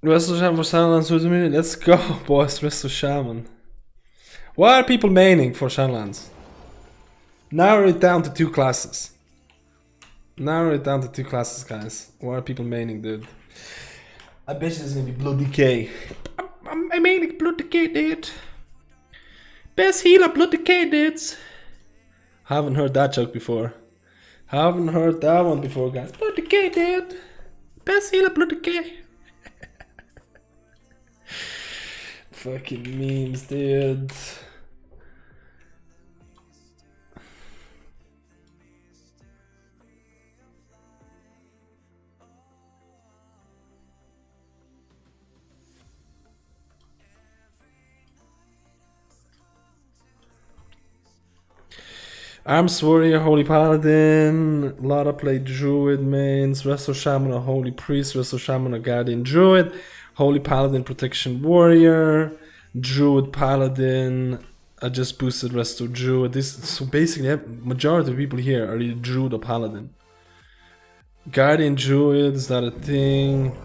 Rest of Shaman for Shadowlands with me. Let's go, boys. Rest of Shaman. Why are people maining for Shadowlands? Narrow it down to 2 classes. Narrow it down to 2 classes, guys. Why are people maining, dude? I bet you there's gonna be Blood Decay. I'm maining Blood Decay, dude. Best healer, Blood Decay, dudes. Haven't heard that joke before. Haven't heard that one before, guys. Blood Decay, dude. Best healer, Blood Decay. Fucking memes, dude. Arms Warrior, Holy Paladin, Lara played Druid mains, Resto Shaman, a Holy Priest, Resto Shaman, a Guardian Druid, Holy Paladin, Protection Warrior, Druid Paladin. I just boosted Resto Druid. So basically, majority of people here are either Druid or Paladin. Guardian Druid, is that a thing?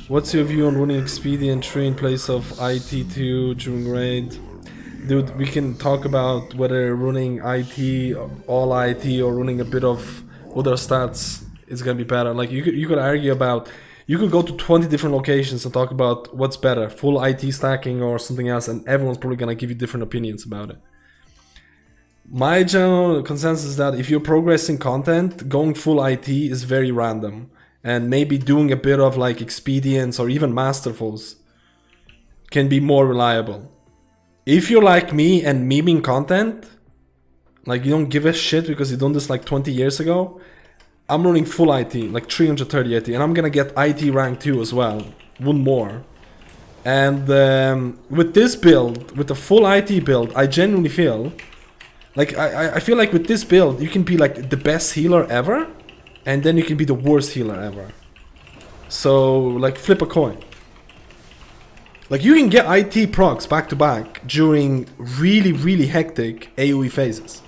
What's your view on running Expedient 3 in place of IT2 during raid? Dude, we can talk about whether running IT, all IT, or running a bit of other stats is gonna be better. Like you could argue about, you could go to 20 different locations and talk about what's better, full IT stacking or something else, and everyone's probably gonna give you different opinions about it. My general consensus is that if you're progressing content, going full IT is very random, and maybe doing a bit of like expedients or even masterfuls can be more reliable. If you're like me and memeing content, like you don't give a shit because you done this like 20 years ago, I'm running full IT, like 330 IT, and I'm gonna get IT rank 2 as well, one more. And with this build, with the full IT build, I genuinely feel like I feel like with this build you can be like the best healer ever, and then you can be the worst healer ever. So like flip a coin. Like you can get IT procs back to back during really hectic AoE phases.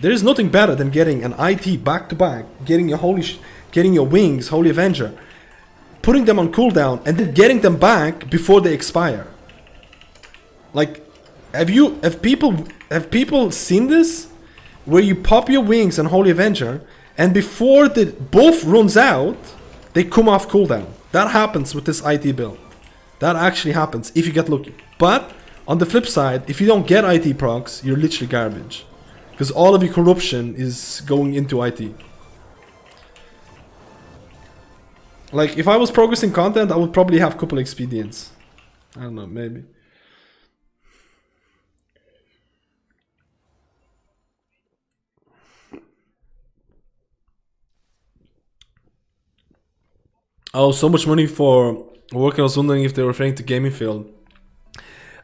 There is nothing better than getting an IT back to back, getting your wings, Holy Avenger, putting them on cooldown, and then getting them back before they expire. Like, have people seen this? where you pop your wings and Holy Avenger, and before the buff runs out, they come off cooldown. That happens with this IT build. That actually happens if you get lucky. But on the flip side, if you don't get IT procs, you're literally garbage. Because all of your corruption is going into IT. Like, if I was progressing content, I would probably have a couple expedients. I don't know, maybe. Oh, so much money for working. I was wondering if they were referring to gaming field.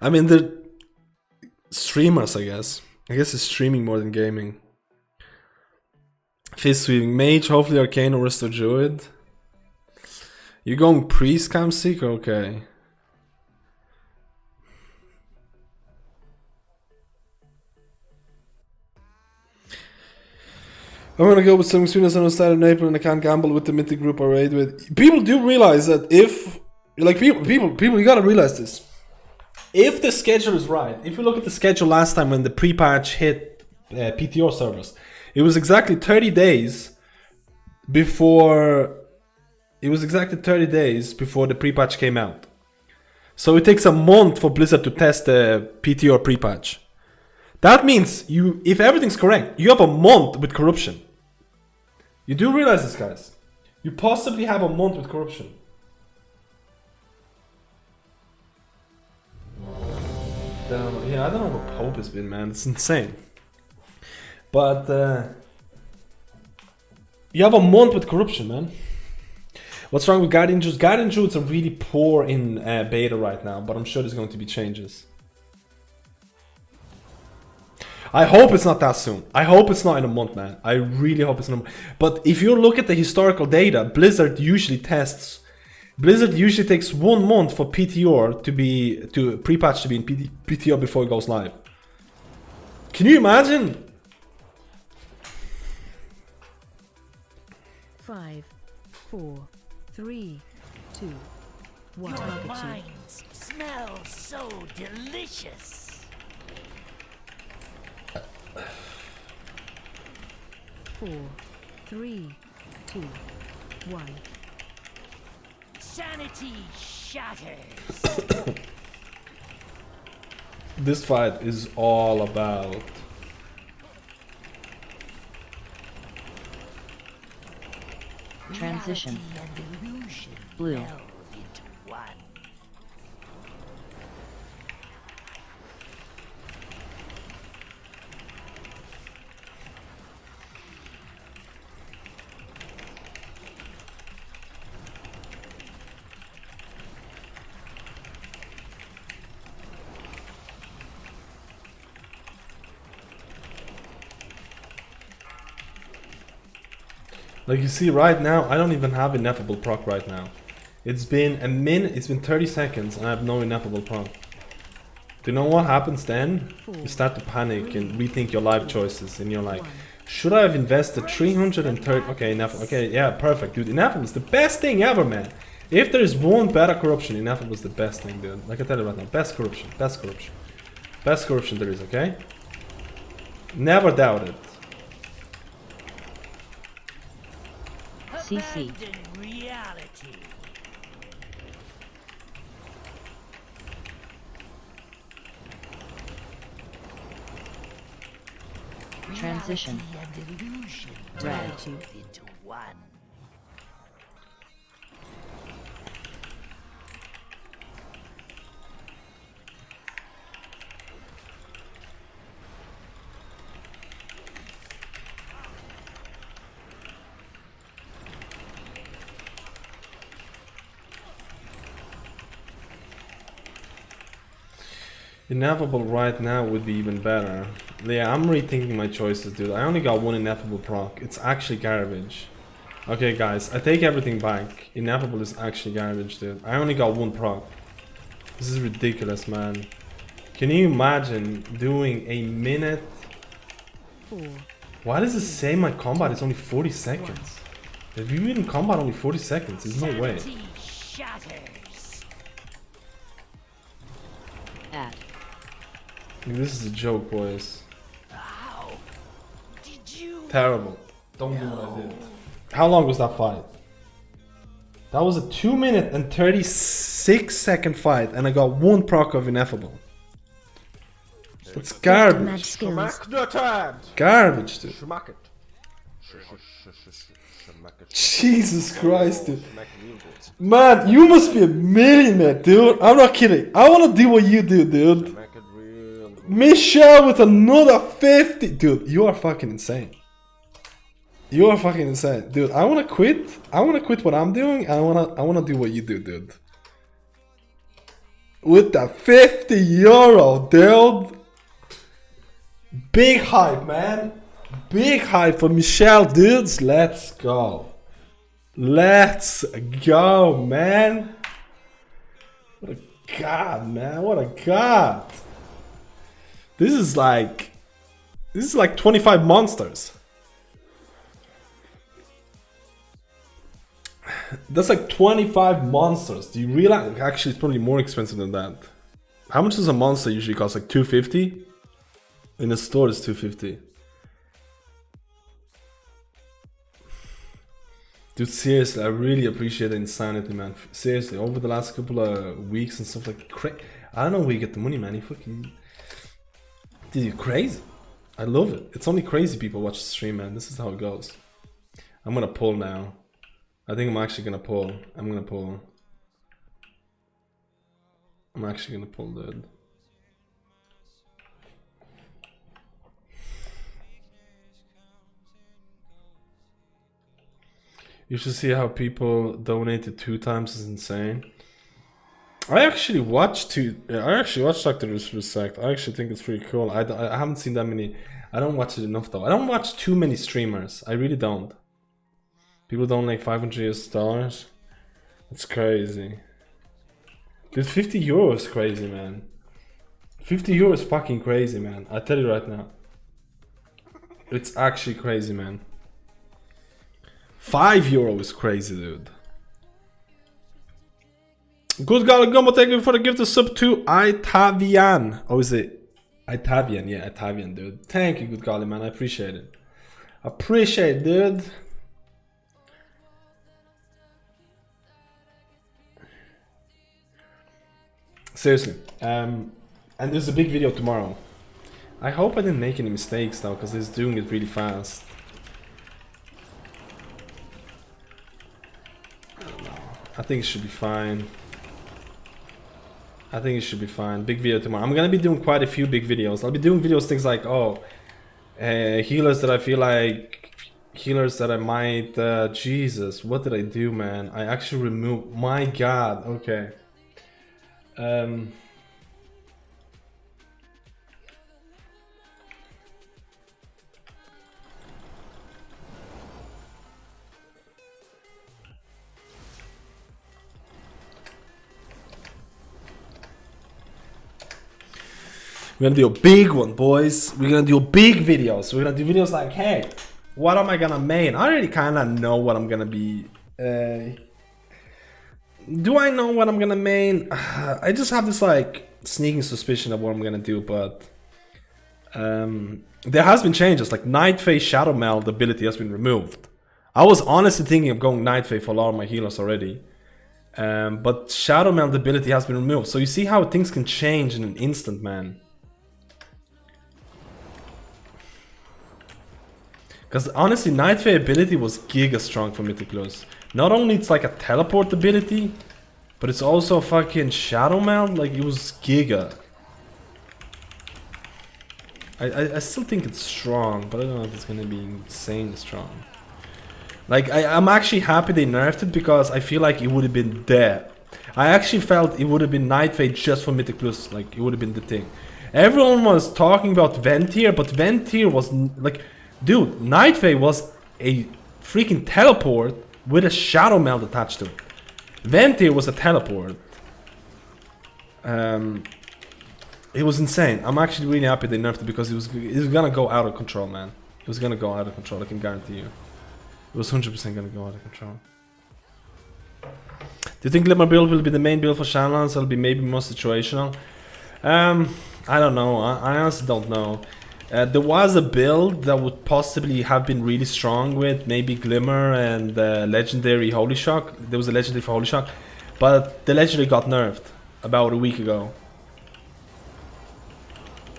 I mean, they're streamers, I guess. I guess it's streaming more than gaming. Fist sweeping. Mage, hopefully Arcane or Restore Druid. You're going Priest, Cam Seeker? Okay. I'm gonna go with some experience on the start in April, and I can't gamble with the Mythic group I raid with. People do realize that if, like, people, you gotta realize this. If the schedule is right, if you look at the schedule last time when the pre-patch hit PTO servers, it was exactly 30 days before. It was exactly 30 days before the pre-patch came out. So it takes a month for Blizzard to test the PTO pre-patch. That means you, if everything's correct, you have a month with corruption. You do realize this, guys. You possibly have a month with corruption. Yeah, I don't know what Pope has been, man. It's insane. But you have a month with corruption, man. What's wrong with Guardian Druids? Guardian Druids are really poor in beta right now, but I'm sure there's going to be changes. I hope it's not that soon. I hope it's not in a month, man. I really hope it's not. But if you look at the historical data, Blizzard usually takes 1 month for PTO to pre-patch to be in PTO before it goes live. Can you imagine? 5, 4, 3, 2, 1. Target you. Smells so delicious. 4, 3, 2, 1. Sanity shatters. This fight is all about Transition. Blue. Like you see right now, I don't even have ineffable proc right now. It's been a minute, it's been 30 seconds and I have no ineffable proc. Do you know what happens then? You start to panic and rethink your life choices and you're like, should I have invested 330? Okay, ineffable, okay, yeah, perfect, dude. Ineffable is the best thing ever, man. If there is one better corruption, ineffable is the best thing, dude. Like I tell you right now, best corruption, best corruption. Best corruption there is, okay? Never doubt it. CC. Reality. Transition. Red. Into one. Ineffable right now would be even better. Yeah, I'm rethinking my choices, dude. I only got one ineffable proc. It's actually garbage. Okay, guys, I take everything back. Ineffable is actually garbage, dude. I only got one proc. This is ridiculous, man. Can you imagine doing a minute? 4. Why does it say my combat is only 40 seconds? If you in combat only 40 seconds, there's no way. Sanity shatters. Add. This is a joke, boys. Terrible. Don't do what I did. How long was that fight? That was a 2-minute and 36-second fight, and I got 1 proc of ineffable. That's garbage. Mad skills. Garbage, dude. Jesus Christ, dude. Man, you must be a millionaire, dude. I'm not kidding. I wanna do what you do, dude. Michelle with another 50. Dude, you are fucking insane. You are fucking insane. Dude, I wanna quit. I wanna quit what I'm doing. I wanna do what you do, dude. With that 50 euro, dude. Big hype, man. Big hype for Michelle, dudes. Let's go. Let's go, man. What a god, man. What a god. This is like 25 monsters. That's like 25 monsters. Do you realize? Actually, it's probably more expensive than that. How much does a monster usually cost? Like 250? In the store, it's 250. Dude, seriously, I really appreciate the insanity, man. Seriously, over the last couple of weeks and stuff like I don't know where you get the money, man. You fucking... Dude, you're crazy. I love it. It's only crazy people watch the stream, man. This is how it goes. I'm gonna pull now. I think I'm actually gonna pull. I'm gonna pull. I'm actually gonna pull, dude. You should see how people donated 2 times is insane. I actually watched Dr. Respect. I actually think it's pretty cool. I haven't seen that many. I don't watch it enough though. I don't watch too many streamers. I really don't. People donate $500. That's crazy. Dude, 50 euro is crazy, man. 50 euro is fucking crazy, man. I tell you right now. It's actually crazy, man. 5 euro is crazy, dude. Good God, Gumbo, thank you for the gift of sub to Itavian. Oh, is it Itavian? Yeah, Itavian, dude. Thank you, good golly, man. I appreciate it. Appreciate it, dude. Seriously. And there's a big video tomorrow. I hope I didn't make any mistakes though, because he's doing it really fast. I don't know. I think it should be fine. I think it should be fine. Big video tomorrow. I'm gonna be doing quite a few big videos. I'll be doing videos, things like, oh, healers that I feel like, healers that I might, Jesus, what did I do, man? I actually removed, my God, okay. We're gonna do a big one, boys. We're gonna do big videos. We're gonna do videos like, hey, what am I gonna main? I already kinda know what I'm gonna be. Do I know what I'm gonna main? I just have this like sneaking suspicion of what I'm gonna do, but there has been changes. Like Night Phase Shadow Meld ability has been removed. I was honestly thinking of going Night Phase for a lot of my healers already. But Shadow Meld ability has been removed. So you see how things can change in an instant, man. Because honestly, Night Phase ability was giga strong for Mythic Plus. Not only it's like a teleport ability, but it's also a fucking Shadow Meld. Like it was giga. I still think it's strong, but I don't know if it's gonna be insanely strong. Like I'm actually happy they nerfed it because I feel like it would have been there. I actually felt it would have been Night Phase just for Mythic Plus. Like it would have been the thing. Everyone was talking about Ventir, but Ventir was like, dude, Night Phase was a freaking teleport with a Shadow Meld attached to it. Ventir was a teleport. It was insane. I'm actually really happy they nerfed it because it was gonna go out of control, man. It was gonna go out of control, I can guarantee you. It was 100% gonna go out of control. Do you think Glimmer build will be the main build for Shaman? It'll be maybe more situational. I don't know. I honestly don't know. There was a build that would possibly have been really strong with maybe Glimmer and legendary Holy Shock. There was a legendary for Holy Shock, but the legendary got nerfed about a week ago.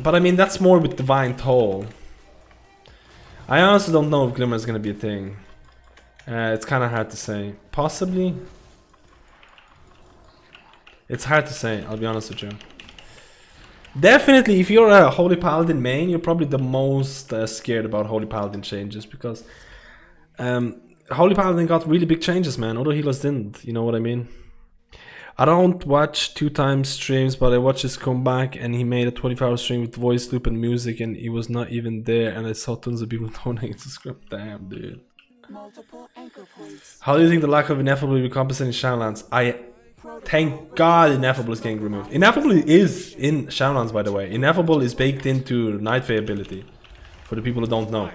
But I mean, that's more with Divine Toll. I honestly don't know if Glimmer is gonna be a thing. It's kind of hard to say. Possibly. It's hard to say, I'll be honest with you. Definitely, if you're a Holy Paladin main, you're probably the most scared about Holy Paladin changes, because Holy Paladin got really big changes, man. Other healers didn't, you know what I mean? I don't watch 2x streams, but I watched his comeback, and he made a 24-hour stream with voice loop and music, and he was not even there, and I saw tons of people donating to script. Damn, dude. Multiple anchor points. How do you think the lack of Ineffable will be compensating Shadowlands? Thank God Ineffable is getting removed. Ineffable is in Shadowlands, by the way. Ineffable is baked into Night Fae ability, for the people who don't know.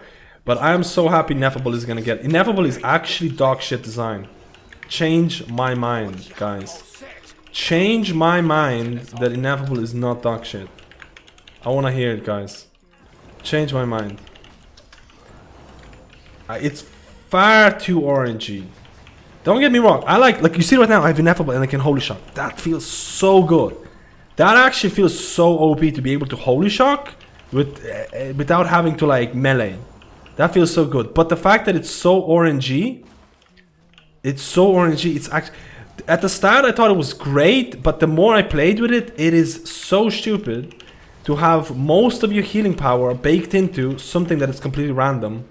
But I am so happy Ineffable is gonna get... Ineffable is actually dog shit design. Change my mind, guys. Change my mind that Ineffable is not dog shit. I wanna hear it, guys. Change my mind. It's far too orangey. Don't get me wrong, I like you see right now, I have Ineffable and I can Holy Shock. That feels so good. That actually feels so OP to be able to Holy Shock without having to like melee. That feels so good. But the fact that it's so orangey, it's actually... At the start I thought it was great, but the more I played with it, it is so stupid to have most of your healing power baked into something that is completely random.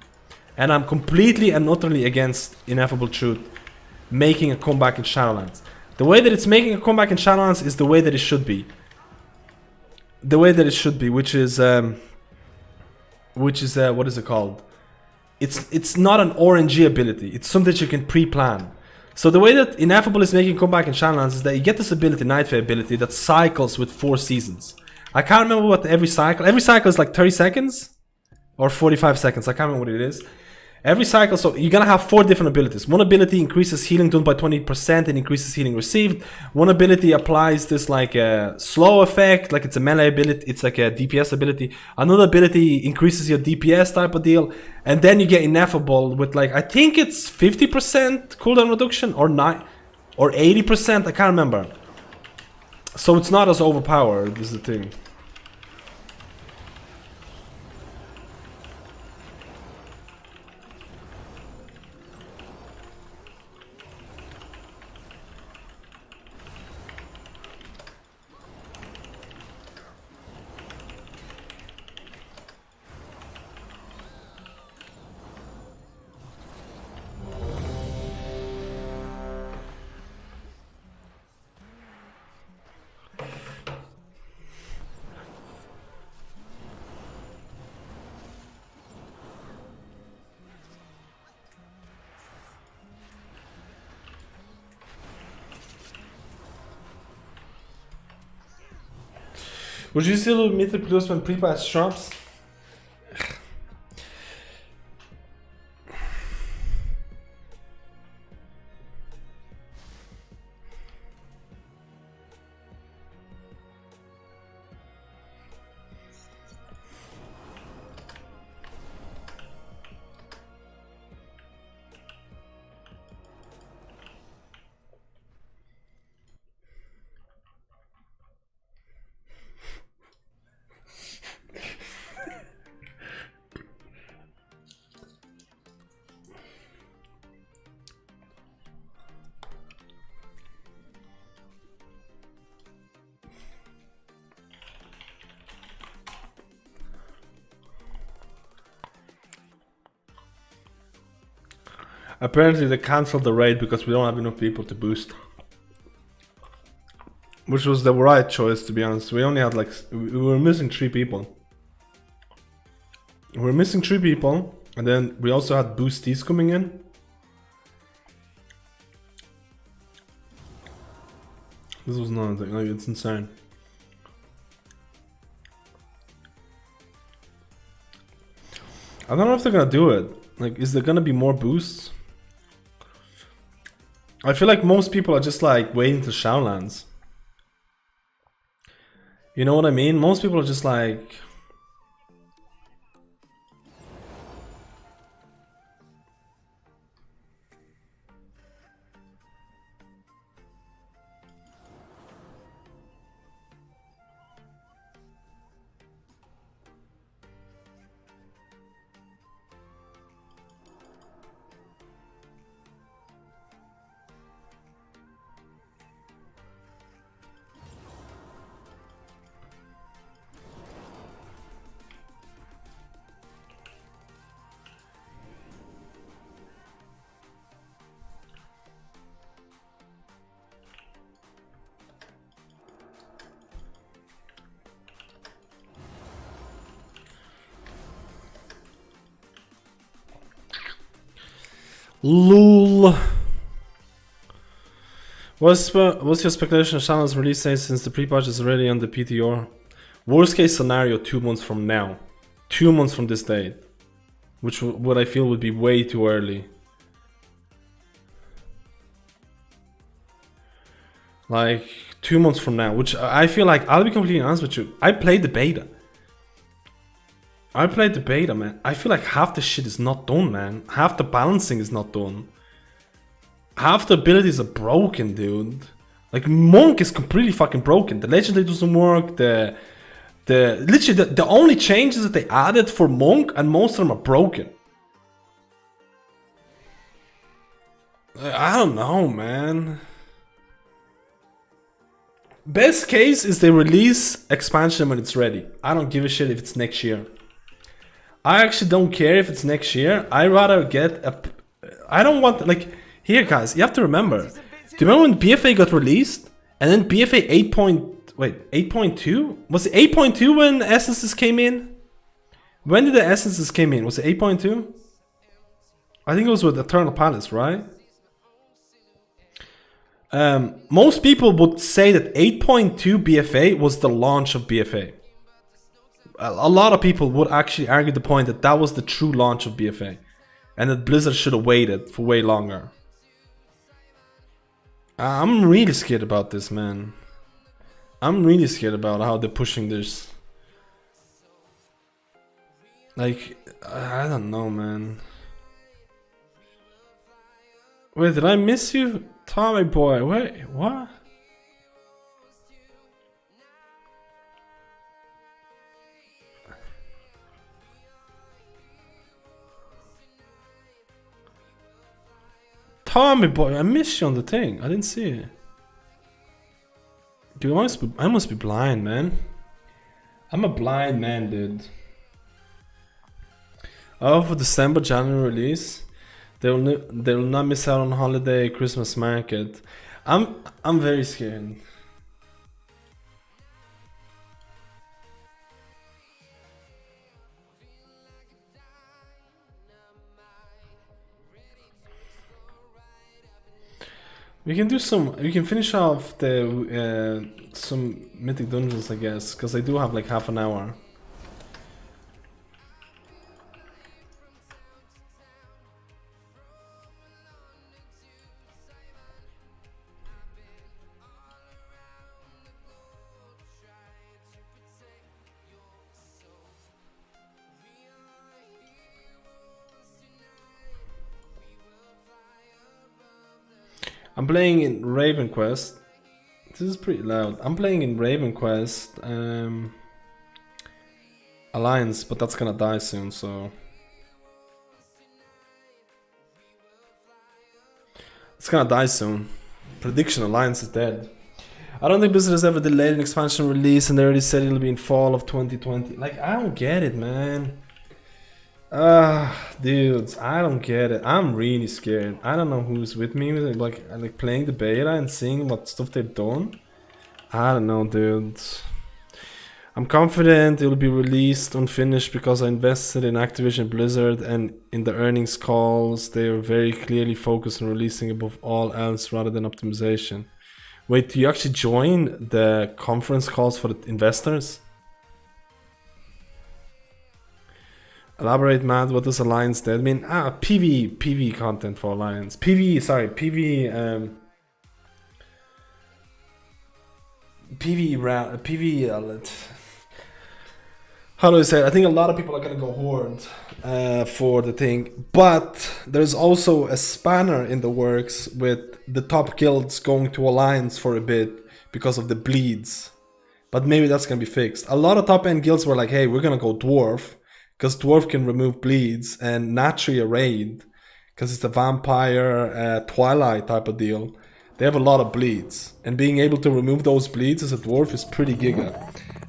And I'm completely and utterly against Ineffable Truth making a comeback in Shadowlands. The way that it's making a comeback in Shadowlands is the way that it should be. The way that it should be, which is what is it called? It's not an RNG ability. It's something that you can pre-plan. So the way that Ineffable is making a comeback in Shadowlands is that you get this ability, Night Fae ability, that cycles with 4 seasons. I can't remember what every cycle is like 30 seconds or 45 seconds. I can't remember what it is. Every cycle, so you're gonna have 4 different abilities. One ability increases healing done by 20% and increases healing received. One ability applies this like a slow effect, like it's a melee ability, it's like a DPS ability. Another ability increases your DPS type of deal. And then you get Ineffable with like, I think it's 50% cooldown reduction or 80%, I can't remember. So it's not as overpowered, is the thing. Would you still do Mythic Plus when pre-patch drops? Apparently they cancelled the raid because we don't have enough people to boost. Which was the right choice, to be honest. We only had like... we were missing 3 people. We were missing 3 people. And then we also had boosties coming in. This was nothing, like it's insane. I don't know if they're gonna do it. Like, is there gonna be more boosts? I feel like most people are just like waiting to Shadowlands. You know what I mean? Most people are just like... Lol. What's your speculation of Shaman's release date since the pre-patch is already on the PTR? Worst case scenario, 2 months from now. 2 months from this date. Which what I feel would be way too early. Like 2 months from now, which I feel like, I'll be completely honest with you, I played the beta. Man. I feel like half the shit is not done, man. Half the balancing is not done. Half the abilities are broken, dude. Like Monk is completely fucking broken. The legendary doesn't work. Literally the only changes that they added for Monk, and most of them are broken. I don't know, man. Best case is they release expansion when it's ready. I don't give a shit if it's next year. I actually don't care if it's next year. I rather get a... I don't want... Like, here guys, you have to remember. Do you remember when BfA got released? And then BfA 8.2? Was it 8.2 when essences came in? When did the essences came in? Was it 8.2? I think it was with Eternal Palace, right? Most people would say that 8.2 BfA was the launch of BfA. A lot of people would actually argue the point that that was the true launch of BfA. And that Blizzard should have waited for way longer. I'm really scared about this, man. I'm really scared about how they're pushing this. Like, I don't know, man. Wait, did I miss you? Tommy boy, wait, what? Tommy boy, I missed you on the thing. I didn't see it. Dude, I must be blind, man. I'm a blind man, dude. Oh, for December, January release. They will not miss out on holiday Christmas market. I'm very scared. We can do some. We can finish off the some mythic dungeons, I guess, because I do have like half an hour. I'm playing in Raven Quest. This is pretty loud. I'm playing in Raven Quest Alliance, but that's gonna die soon, so it's gonna die soon. Prediction: Alliance is dead. I don't think Blizzard has ever delayed an expansion release, and they already said it'll be in fall of 2020. Like, I don't get it, man. Dudes, I don't get it. I'm really scared. I don't know who's with me. Like playing the beta and seeing what stuff they've done. I don't know, dudes. I'm confident it will be released unfinished because I invested in Activision Blizzard, and in the earnings calls they are very clearly focused on releasing above all else rather than optimization. Wait, do you actually join the conference calls for the investors? Elaborate, Matt. What does Alliance dead mean? PV content for Alliance. PV. How do I say it? I think a lot of people are gonna go Horde for the thing, but there's also a spanner in the works with the top guilds going to Alliance for a bit because of the bleeds. But maybe that's gonna be fixed. A lot of top end guilds were like, "Hey, we're gonna go Dwarf." Because Dwarf can remove bleeds, and naturally a raid, because it's a vampire Twilight type of deal, they have a lot of bleeds. And being able to remove those bleeds as a Dwarf is pretty giga.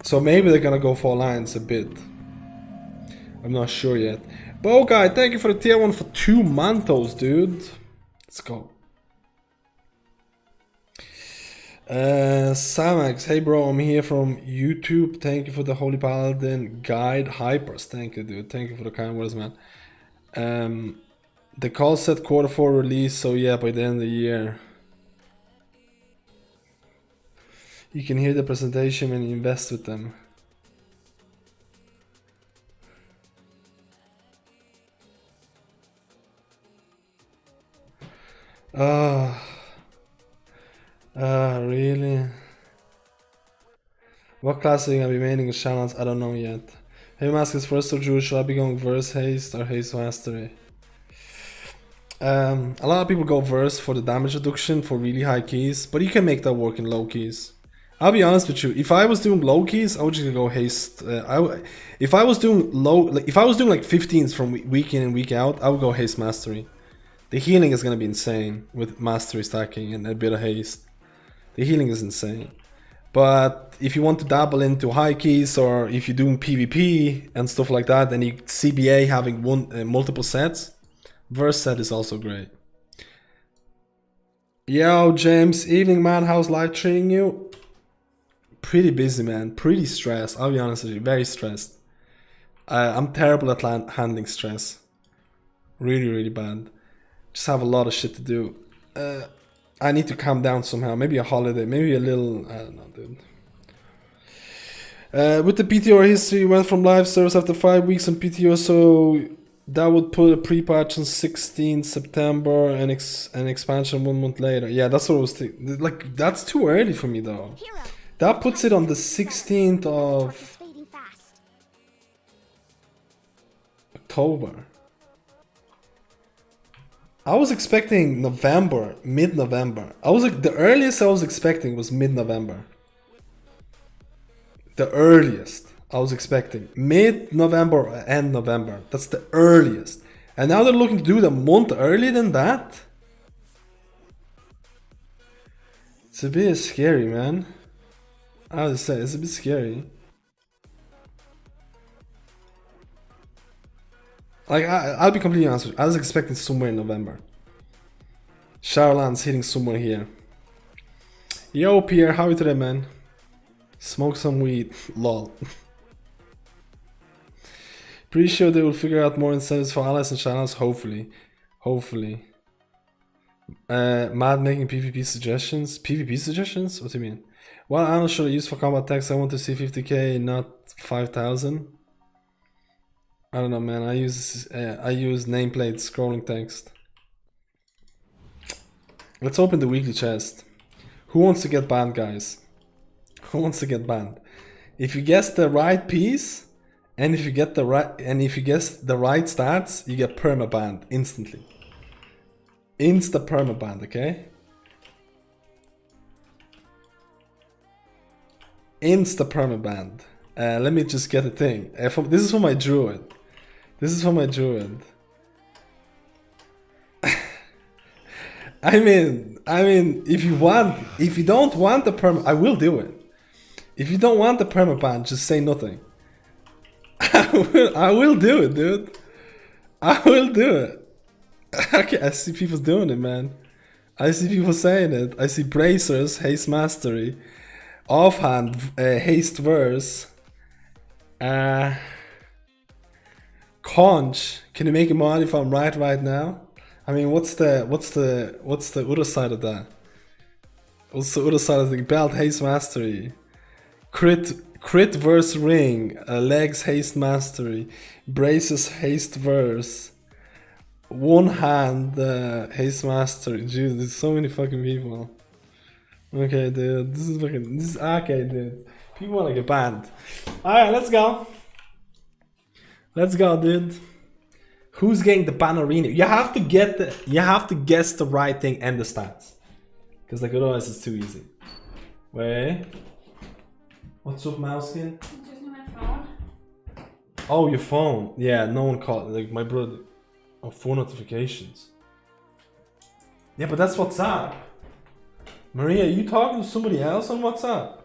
So maybe they're gonna go for Alliance a bit. I'm not sure yet. Bo guy, thank you for the tier 1 for 2 mantos, dude. Let's go. Samax, hey bro, I'm here from YouTube. Thank you for the Holy Paladin guide. Hypers, thank you, dude. Thank you for the kind words, man. The call set Q4 release, so yeah, by the end of the year. You can hear the presentation when you invest with them. Really? What class are you gonna be maining in Shamans? I don't know yet. Heavy Mask is first or Druid. Should I be going Verse Haste or Haste Mastery? A lot of people go Verse for the damage reduction for really high keys, but you can make that work in low keys. I'll be honest with you. If I was doing low keys, I would just go Haste. If I was doing if I was doing like 15s from week in and week out, I would go Haste Mastery. The healing is gonna be insane with Mastery stacking and a bit of Haste. The healing is insane. But if you want to dabble into high keys, or if you're doing PvP and stuff like that, then you CBA having multiple sets, Verse set is also great. Yo, James, evening man, how's life treating you? Pretty busy, man. Pretty stressed. I'll be honest with you, very stressed. I'm terrible at handling stress. Really, really bad. Just have a lot of shit to do. I need to calm down somehow. Maybe a holiday. Maybe a little... I don't know, dude. With the PTO history, went from live service after 5 weeks on PTO, so that would put a pre-patch on 16th September and an expansion 1 month later. Yeah, that's what I was thinking. Like, that's too early for me, though. That puts it on the 16th of October. I was expecting November, mid-November. I was like, the earliest I was expecting was mid-November. The earliest I was expecting. Mid-November, end November. That's the earliest. And now they're looking to do it a month earlier than that? It's a bit scary, man. I would say, it's a bit scary. Like, I'll be completely honest with you. I was expecting somewhere in November. Shadowlands hitting somewhere here. Yo, Pierre, how are you today, man? Smoke some weed. Lol. Pretty sure they will figure out more incentives for allies and Shadowlands. Hopefully. Hopefully. Mad making PvP suggestions? PvP suggestions? What do you mean? What animal should I use for combat text? I want to see 50k, not 5,000. I don't know, man. I use nameplate scrolling text. Let's open the weekly chest. Who wants to get banned, guys? Who wants to get banned? If you guess the right piece, and if you guess the right stats, you get perma banned instantly. Insta perma banned, okay? Insta perma banned. Let me just get a thing. This is for my Druid. This is for my Druid. I mean, if you don't want the perma, I will do it. If you don't want the perma ban, just say nothing. I will do it, dude. I will do it. Okay, I see people doing it, man. I see people saying it. I see bracers, haste mastery, offhand, haste verse. Conch, can you make a mod if I'm right now? I mean, what's the other side of that? What's the other side of the belt? Haste mastery, crit verse ring, legs haste mastery, braces haste verse, one hand haste mastery. Jeez, there's so many fucking people. Okay, dude, this is okay, dude. People wanna get banned. Alright, let's go. Let's go, dude. Who's getting the ban arena? You have to guess the right thing and the stats. Because like otherwise it's too easy. Wait. What's up, Mousekin? Just my phone. Oh, your phone. Yeah, no one called. Like my brother. Oh, phone notifications. Yeah, but that's WhatsApp. Maria, are you talking to somebody else on WhatsApp?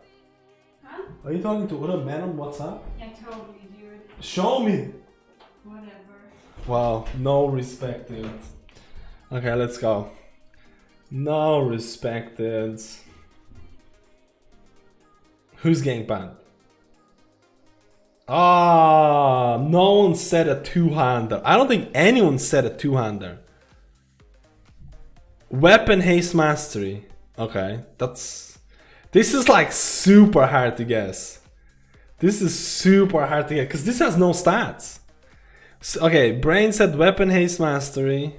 Huh? Are you talking to other men on WhatsApp? Yeah, totally, dude. Show me. Whatever. Wow, no respect, dude. Okay, let's go. No respect, dude. Who's getting banned? Ah, no one said a two-hander. I don't think anyone said a two-hander. Weapon haste mastery. Okay, this is like super hard to guess. This is super hard to get because this has no stats. So, okay, Brain said weapon haste mastery,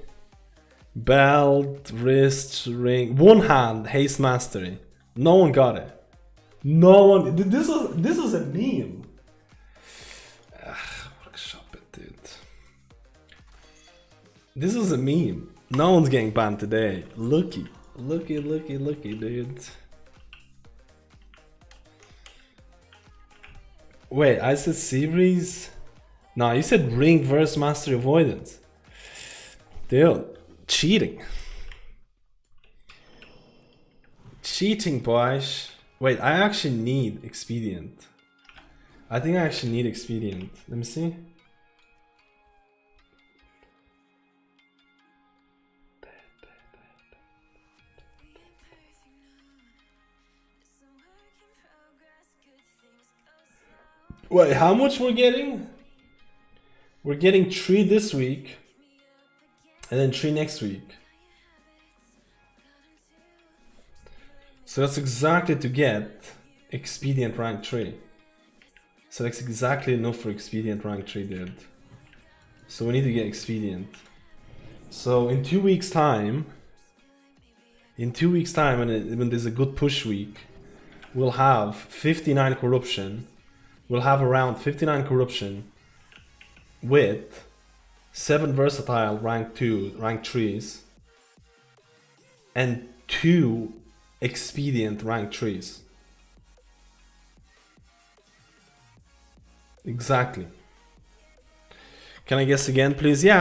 belt, wrist, ring, one hand haste mastery. No one got it. No one. This was a meme. Workshop it, dude. This was a meme. No one's getting banned today. Looky, dude. Wait, I said Seabreeze? No, you said ring versus mastery avoidance. Dude, cheating. Cheating, boys. Wait, I actually need expedient. I think I actually need expedient. Let me see. Wait, how much we're getting? We're getting 3 this week. And then 3 next week. So that's exactly to get expedient rank 3. So that's exactly enough for expedient rank 3, dude. So we need to get expedient. So in 2 weeks time, when there's a good push week, we'll have 59 corruption. We'll have around 59 corruption with 7 versatile rank 3s and 2 expedient rank 3s. Exactly. Can I guess again, please? Yeah,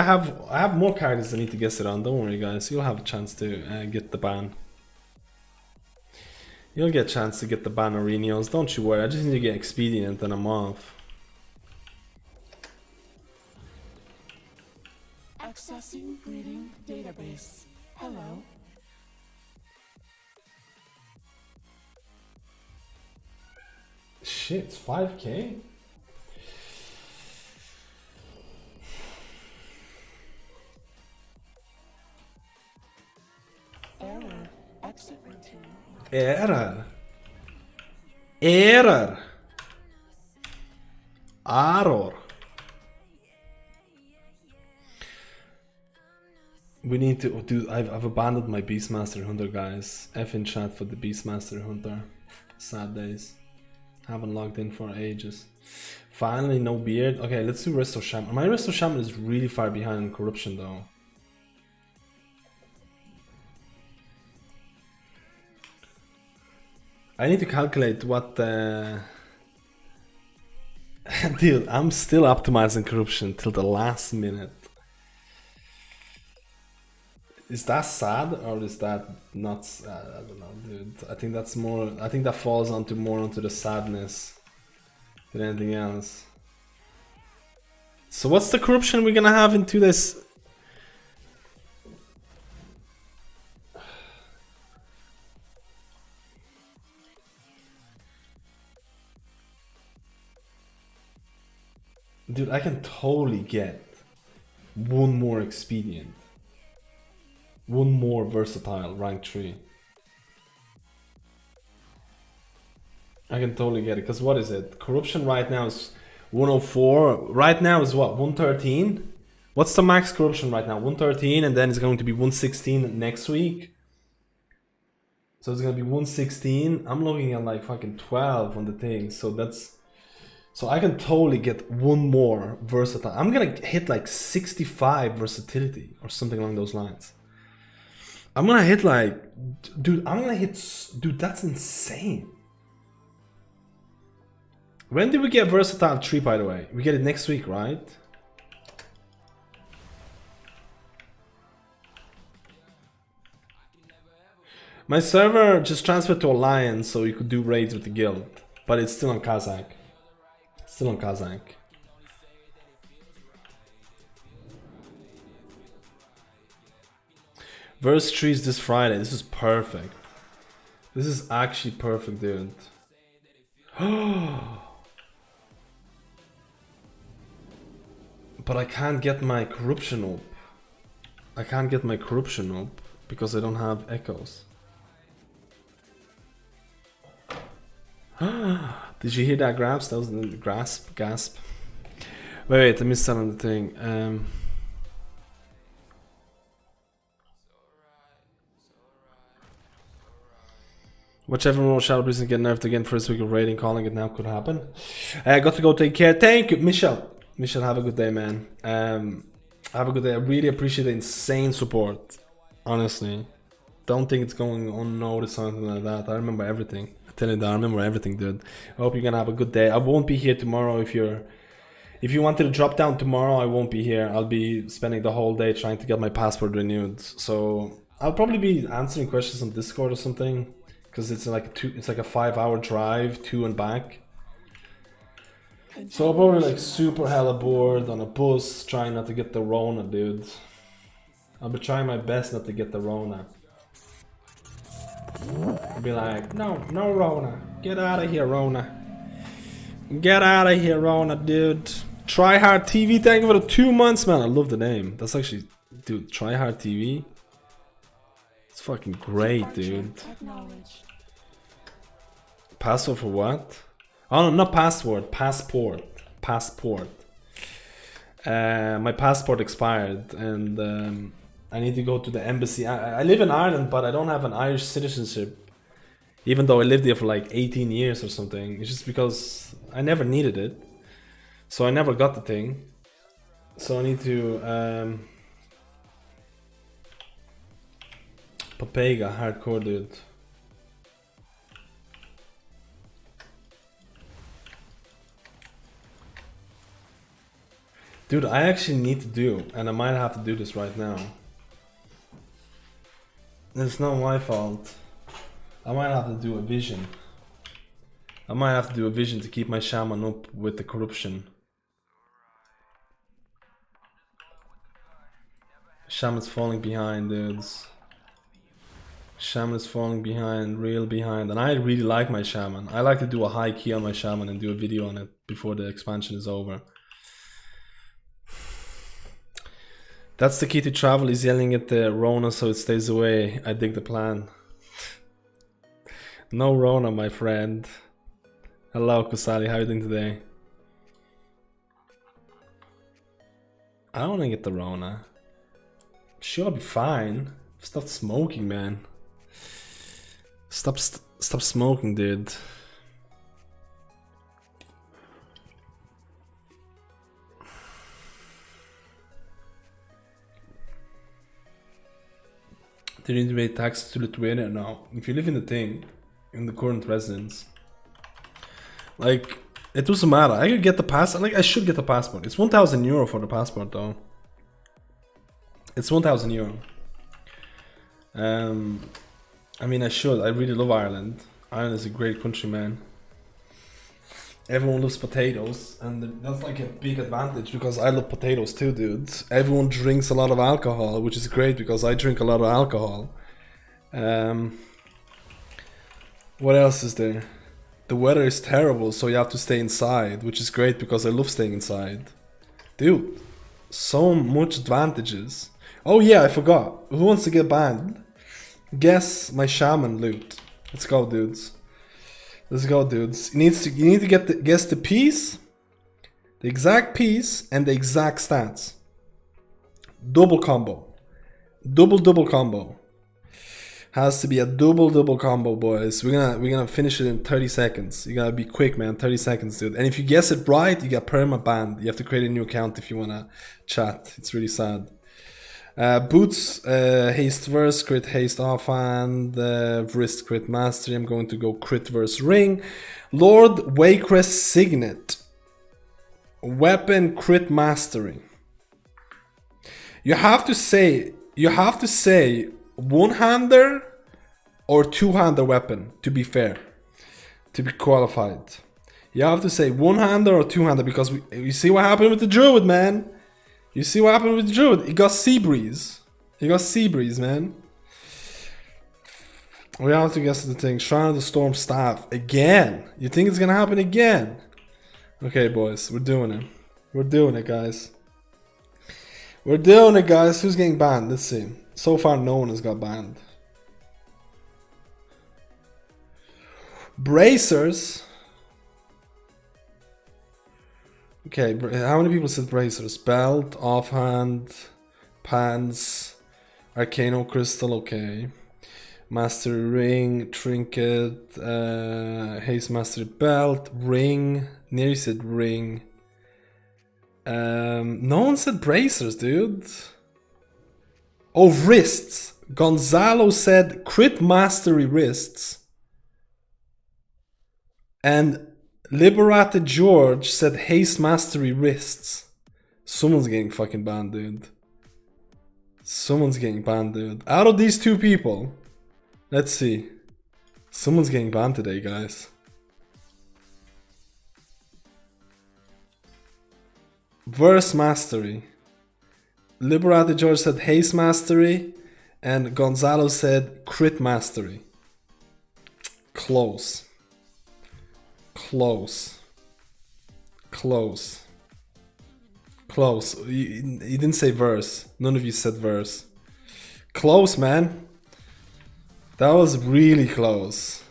I have more characters I need to guess it on. Don't worry, guys. You'll have a chance to get the ban. You'll get a chance to get the ban arenas. Don't you worry. I just need to get expedient and I'm off. Accessing breeding database. Hello. Shit, it's 5k? Error. Exit routine. Error. We need to do. I've abandoned my Beastmaster Hunter, guys. F in chat for the Beastmaster Hunter. Sad days. Haven't logged in for ages. Finally, no beard. Okay, let's do Resto Shaman. My Resto Shaman is really far behind in corruption, though. I need to calculate what Dude, I'm still optimizing corruption till the last minute. Is that sad or is that not sad? I don't know, dude. I think that's more. I think that falls more onto the sadness than anything else. So what's the corruption we're gonna have into this? Dude, I can totally get one more expedient. One more versatile rank 3. I can totally get it, because what is it? Corruption right now is 104. Right now is what? 113? What's the max corruption right now? 113, and then it's going to be 116 next week. So it's going to be 116. I'm looking at like fucking 12 on the thing, so that's... So I can totally get one more versatile. I'm gonna hit like 65 versatility or something along those lines. I'm gonna hit like, dude, dude, that's insane. When did we get versatile 3, by the way? We get it next week, right? My server just transferred to Alliance so you could do raids with the guild, but it's still on Kazakh. Still on Kazakh. Verse 3 is this Friday. This is perfect. This is actually perfect, dude. But I can't get my corruption up. I can't get my corruption up. because I don't have echoes. Did you hear that grasp? That was the gasp. Wait, I missed out on the thing. Whichever role Shadow Priest get nerfed again first week of raiding, calling it now could happen. I got to go take care. Thank you, Michelle. Michelle, have a good day, man. Have a good day. I really appreciate the insane support. Honestly. Don't think it's going unnoticed or something like that. I remember everything. I tell you that, I remember everything, dude. I hope you're gonna have a good day. I won't be here tomorrow if you wanted to drop down tomorrow, I won't be here. I'll be spending the whole day trying to get my passport renewed. So I'll probably be answering questions on Discord or something. Because it's like a 5-hour drive to and back. So I'm probably like super hella bored on a bus, trying not to get the Rona, dude. I'll be trying my best not to get the Rona. I'll be like, no Rona. Get out of here, Rona. Get out of here, Rona, dude. Tryhard TV, thank you for the 2 months, man. I love the name. That's actually, dude, Tryhard TV. It's fucking great, dude. Password for what? Oh no, not password. Passport. My passport expired, and I need to go to the embassy. I live in Ireland, but I don't have an Irish citizenship, even though I lived there for like 18 years or something. It's just because I never needed it, so I never got the thing. So I need to Papega, hardcore, dude. Dude, I actually need to do, and I might have to do this right now. It's not my fault. I might have to do a vision. I might have to do a vision to keep my shaman up with the corruption. Shaman's falling behind, dudes. Shaman is falling behind, real behind. And I really like my shaman. I like to do a high key on my shaman and do a video on it before the expansion is over. That's the key to travel, is yelling at the Rona so it stays away. I dig the plan. No Rona, my friend. Hello, Kusali, how are you doing today? I don't want to get the Rona. Sure, I'll be fine. Stop smoking, man. Stop smoking, dude. Do you need to pay taxes to Lithuania? No. If you live in the thing, in the current residence, like, it doesn't matter. I could get the passport. Like, I should get the passport. It's 1,000 euro for the passport, though. It's 1,000 euro. I mean, I should. I really love Ireland. Ireland is a great country, man. Everyone loves potatoes, and that's like a big advantage because I love potatoes too, dude. Everyone drinks a lot of alcohol, which is great because I drink a lot of alcohol. What else is there? The weather is terrible, so you have to stay inside, which is great because I love staying inside. Dude, so much advantages. Oh yeah, I forgot. Who wants to get banned? Guess my shaman loot. Let's go, dudes. Let's go, dudes. You need to guess the piece, the exact piece, and the exact stats. Double combo. Double combo. Has to be a double combo, boys. We're gonna finish it in 30 seconds. You gotta be quick, man. 30 seconds, dude. And if you guess it right, you get perma banned. You have to create a new account if you wanna chat. It's really sad. Boots, haste verse, crit haste offhand, wrist crit mastery. I'm going to go crit verse ring. Lord Waycrest signet. Weapon crit mastery. You have to say one-hander or two-hander weapon, to be fair, to be qualified. You have to say one-hander or two-hander because you see what happened with the Druid, man. You see what happened with the Druid? He got sea breeze. He got sea breeze, man. We have to guess the thing. Shrine of the Storm staff again. You think it's gonna happen again? Okay, boys, we're doing it. We're doing it, guys. We're doing it, guys. Who's getting banned? Let's see. So far, no one has got banned. Bracers. Okay, how many people said bracers? Belt, offhand, pants, Arcano Crystal, okay. Mastery Ring, Trinket, Haste Mastery Belt, Ring. Nearly said Ring. No one said bracers, dude. Oh, wrists. Gonzalo said Crit Mastery Wrists. And Liberated George said Haste Mastery Wrists. Someone's getting fucking banned, dude. Someone's getting banned, dude. Out of these two people, let's see. Someone's getting banned today, guys. Verse Mastery. Liberated George said Haste Mastery. And Gonzalo said Crit Mastery. Close. Close. Close. Close. You didn't say verse. None of you said verse. Close, man. That was really close.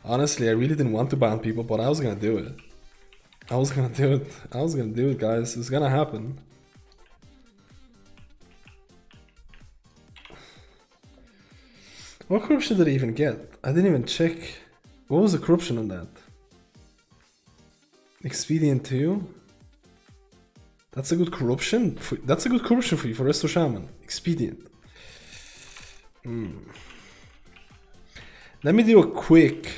Honestly, I really didn't want to ban people, but I was gonna do it. I was gonna do it. I was gonna do it, guys. It's gonna happen. What corruption did I even get? I didn't even check. What was the corruption on that? Expedient 2? That's a good corruption? That's a good corruption for you, for Resto Shaman. Expedient. Let me do a quick...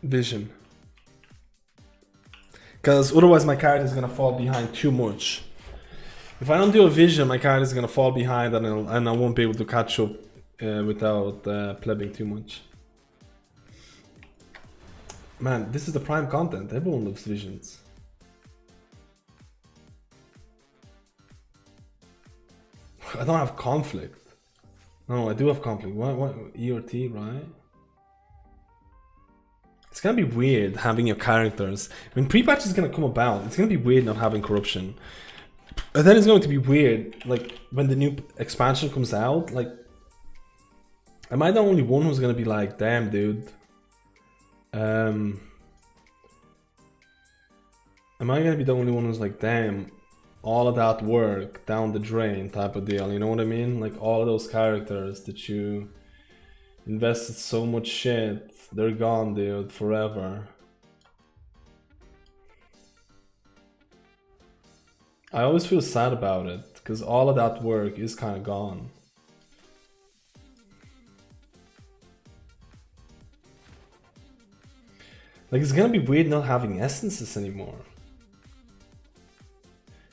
vision. Because otherwise my character is gonna fall behind too much. If I don't do a vision, my character is gonna fall behind and I won't be able to catch up without plebbing too much. Man, this is the prime content. Everyone loves visions. I don't have conflict. No, I do have conflict. What? E or T, right? It's gonna be weird having your characters. When pre-patch is gonna come about, it's gonna be weird not having corruption. And then it's going to be weird, like, when the new expansion comes out, like... Am I the only one who's gonna be like, damn, dude? Am I gonna be the only one who's like, damn, all of that work down the drain type of deal, you know what I mean? Like, all of those characters that you invested so much shit, they're gone, dude, forever. I always feel sad about it, because all of that work is kind of gone. Like, it's gonna be weird not having essences anymore.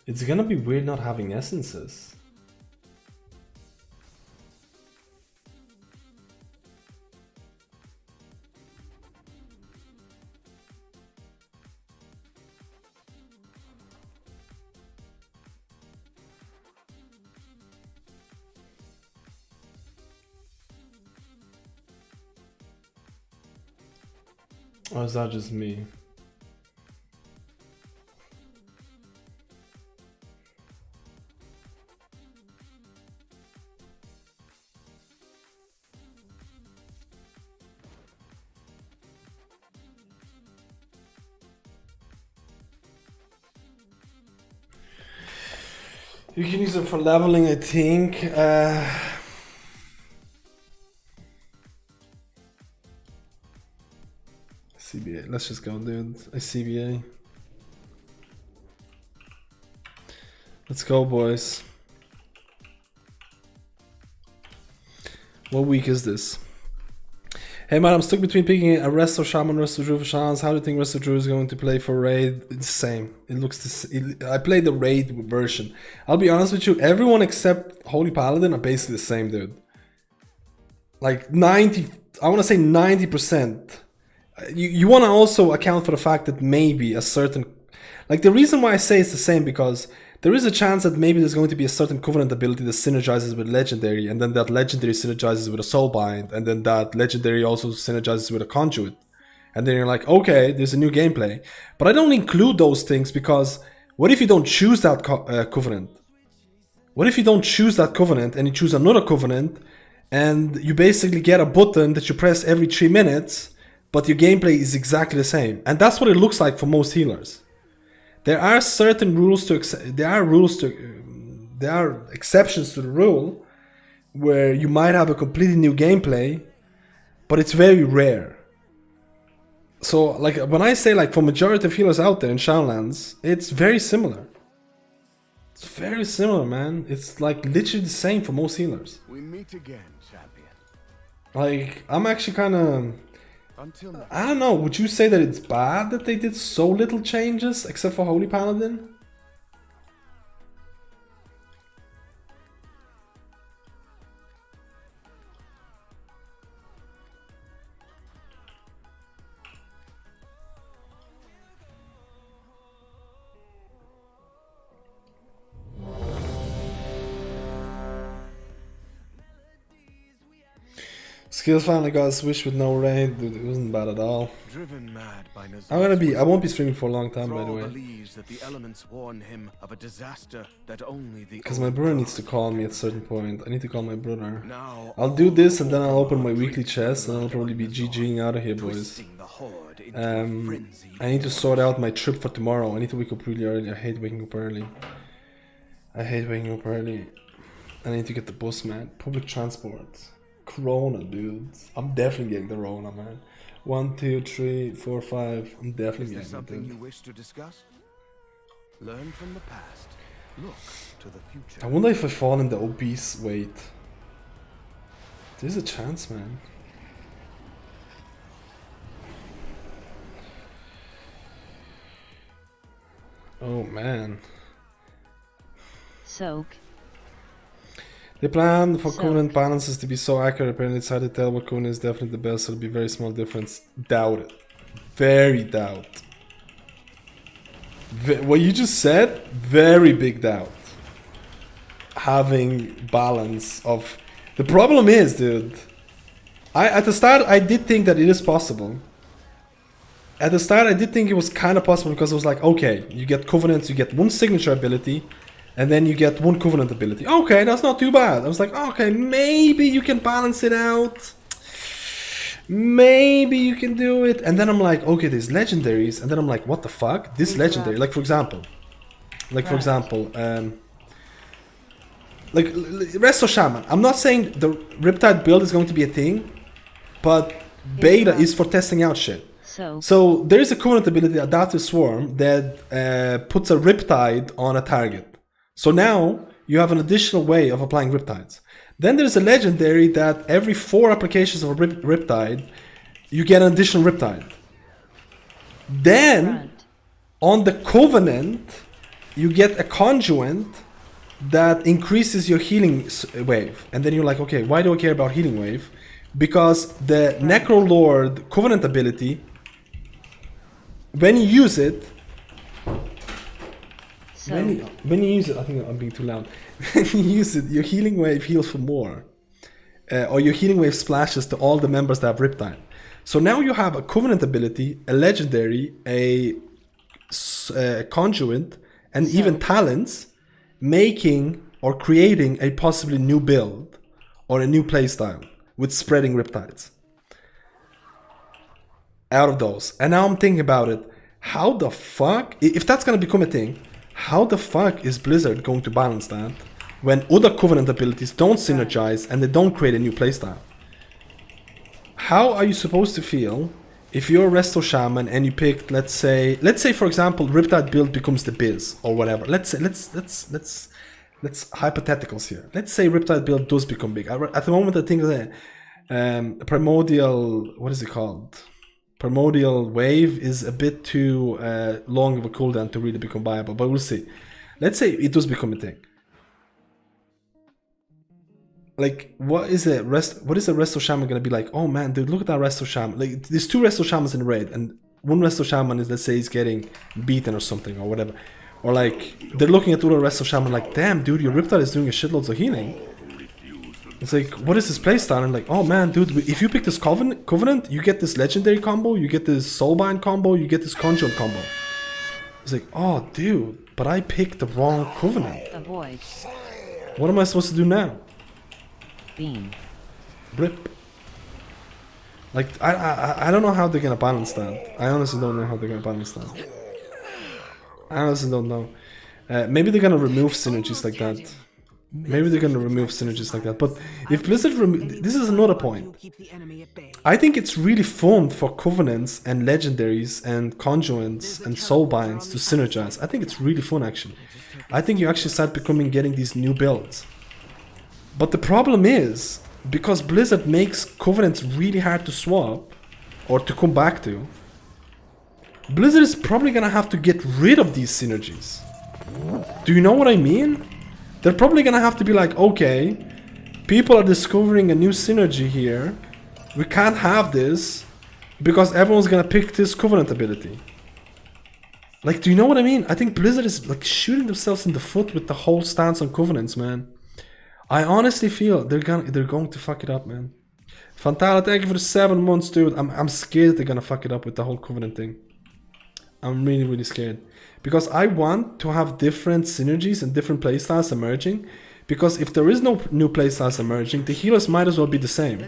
It's gonna be weird not having essences. Or is that just me? You can use them for leveling, I think. CBA, let's just go, dude. A CBA. Let's go, boys. What week is this? Hey man, I'm stuck between picking a Resto Shaman, Resto Druid for Shamans. How do you think Resto Druid is going to play for Raid? It's the same. It looks the same. I played the Raid version. I'll be honest with you, everyone except Holy Paladin are basically the same, dude. Like 90, I want to say 90%. You want to also account for the fact that maybe a certain... Like, the reason why I say it's the same, because there is a chance that maybe there's going to be a certain Covenant ability that synergizes with Legendary, and then that Legendary synergizes with a Soulbind, and then that Legendary also synergizes with a Conduit. And then you're like, okay, there's a new gameplay. But I don't include those things because what if you don't choose that covenant? What if you don't choose that covenant and you choose another covenant and you basically get a button that you press every 3 minutes, but your gameplay is exactly the same? And that's what it looks like for most healers. There are certain rules to there are exceptions to the rule where you might have a completely new gameplay, but it's very rare. So like when I say like for majority of healers out there in Shadowlands, it's very similar. It's very similar, man. It's like literally the same for most healers. We meet again, champion. Like I'm actually kind of, Until next. I don't know, would you say that it's bad that they did so little changes except for Holy Paladin? Skills finally got a switch with no raid. Dude, it wasn't bad at all. Driven mad by I won't be streaming for a long time, by the Thrall way. believes that the elements warn him of a disaster that only the Because my brother needs to call me at a certain point. I need to call my brother. Now I'll do this and then I'll open my weekly chest and I'll probably be GGing out of here, boys. twisting the horde into a frenzy. I need to sort out my trip for tomorrow. I need to wake up really early. I hate waking up early. I need to get the bus, man. Public transport. Corona, dude. I'm definitely getting the Rona, man. 1, 2, 3, 4, 5. I'm definitely Is there getting it, something you dude. wish to discuss? Learn from the past. Look to the future. I wonder if I fall in the obese weight. There's a chance, man. Oh, man. Soak. The plan for So- covenant balances to be so accurate, apparently it's hard to tell what covenant is definitely the best, so it'll be a very small difference. Doubt it. Very doubt. What you just said, very big doubt. Having balance of... The problem is, dude, at the start I did think that it is possible. At the start I did think it was kind of possible because it was like, okay, you get covenants, you get one signature ability, and then you get one covenant ability. Okay, that's not too bad. I was like, okay, maybe you can balance it out. Maybe you can do it. And then I'm like, okay, there's legendaries. And then I'm like, what the fuck? This legendary, like for example, like Resto Shaman. I'm not saying the Riptide build is going to be a thing, but beta is for testing out shit. So there is a covenant ability, Adaptive Swarm, that puts a Riptide on a target. So now you have an additional way of applying Riptides. Then there's a legendary that every 4 applications of a Riptide, you get an additional Riptide. Then on the Covenant, you get a Conduit that increases your healing wave. And then you're like, okay, why do I care about healing wave? Because the Necrolord Covenant ability, when you use it, when you use it, I think I'm being too loud. When you use it, your healing wave heals for more. Or your healing wave splashes to all the members that have Riptide. So now you have a Covenant ability, a Legendary, a Conduit, and even talents, making or creating a possibly new build or a new playstyle with spreading Riptides. Out of those. And now I'm thinking about it. How the fuck, if that's gonna become a thing, how the fuck is Blizzard going to balance that when other Covenant abilities don't synergize and they don't create a new playstyle? How are you supposed to feel if you're a Resto Shaman and you picked, let's say for example, Riptide build becomes the biz or whatever. Let's hypotheticals here. Let's say Riptide build does become big. At the moment, I think the primordial, what is it called? Primordial wave is a bit too long of a cooldown to really become viable, but we'll see. Let's say it does become a thing. Like, what is a Resto Shaman gonna be like? Oh man, dude, look at that Resto Shaman. Like, there's 2 Resto Shamans in the raid, and one Resto Shaman is, let's say, he's getting beaten or something or whatever. Or like, they're looking at other Resto Shaman like, damn, dude, your Riptide is doing a shitloads of healing. It's like, what is this playstyle? And like, oh man, dude, if you pick this Covenant, you get this Legendary combo, you get this Soulbind combo, you get this Conjure combo. It's like, oh dude, but I picked the wrong Covenant. Avoid. What am I supposed to do now? Beam. Rip. Like, I don't know how they're gonna balance that. I honestly don't know how they're gonna balance that. I honestly don't know. Maybe they're gonna remove synergies like that. Maybe they're gonna remove synergies like that. But if Blizzard this is another point. I think it's really fun for Covenants and Legendaries and Conjurants and Soulbinds to synergize. I think it's really fun actually. I think you actually start getting these new builds. But the problem is, because Blizzard makes Covenants really hard to swap or to come back to, Blizzard is probably gonna have to get rid of these synergies. Do you know what I mean? They're probably gonna have to be like, okay, people are discovering a new synergy here. We can't have this because everyone's gonna pick this Covenant ability. Like, do you know what I mean? I think Blizzard is like shooting themselves in the foot with the whole stance on Covenants, man. I honestly feel they're going to fuck it up, man. Fantala, thank you for the 7 months, dude. I'm scared they're gonna fuck it up with the whole Covenant thing. I'm really, really scared. Because I want to have different synergies and different playstyles emerging. Because if there is no new playstyles emerging, the healers might as well be the same.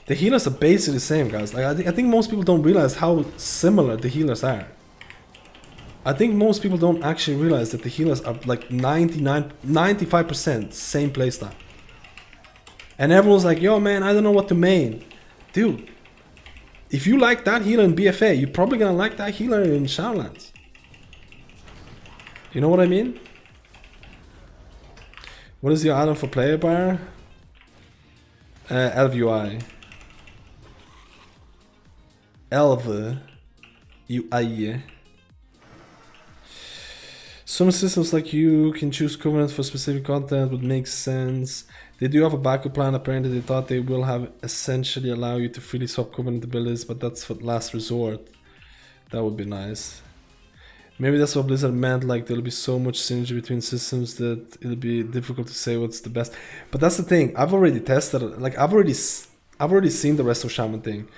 The healers are basically the same, guys. Like, I think most people don't realize how similar the healers are. I think most people don't actually realize that the healers are like 95% same playstyle. And everyone's like, yo man, I don't know what to main. Dude, if you like that healer in BfA, you're probably gonna like that healer in Shadowlands. You know what I mean? What is your item for player bar? LVUI. LVUI. Some systems like you can choose Covenant for specific content, would make sense. They do have a backup plan. Apparently they thought they will have essentially allow you to freely swap Covenant abilities, but that's for last resort. That would be nice. Maybe that's what Blizzard meant, like there'll be so much synergy between systems that it'll be difficult to say what's the best. But that's the thing, I've already tested it. Like I've already seen the rest of Shaman thing.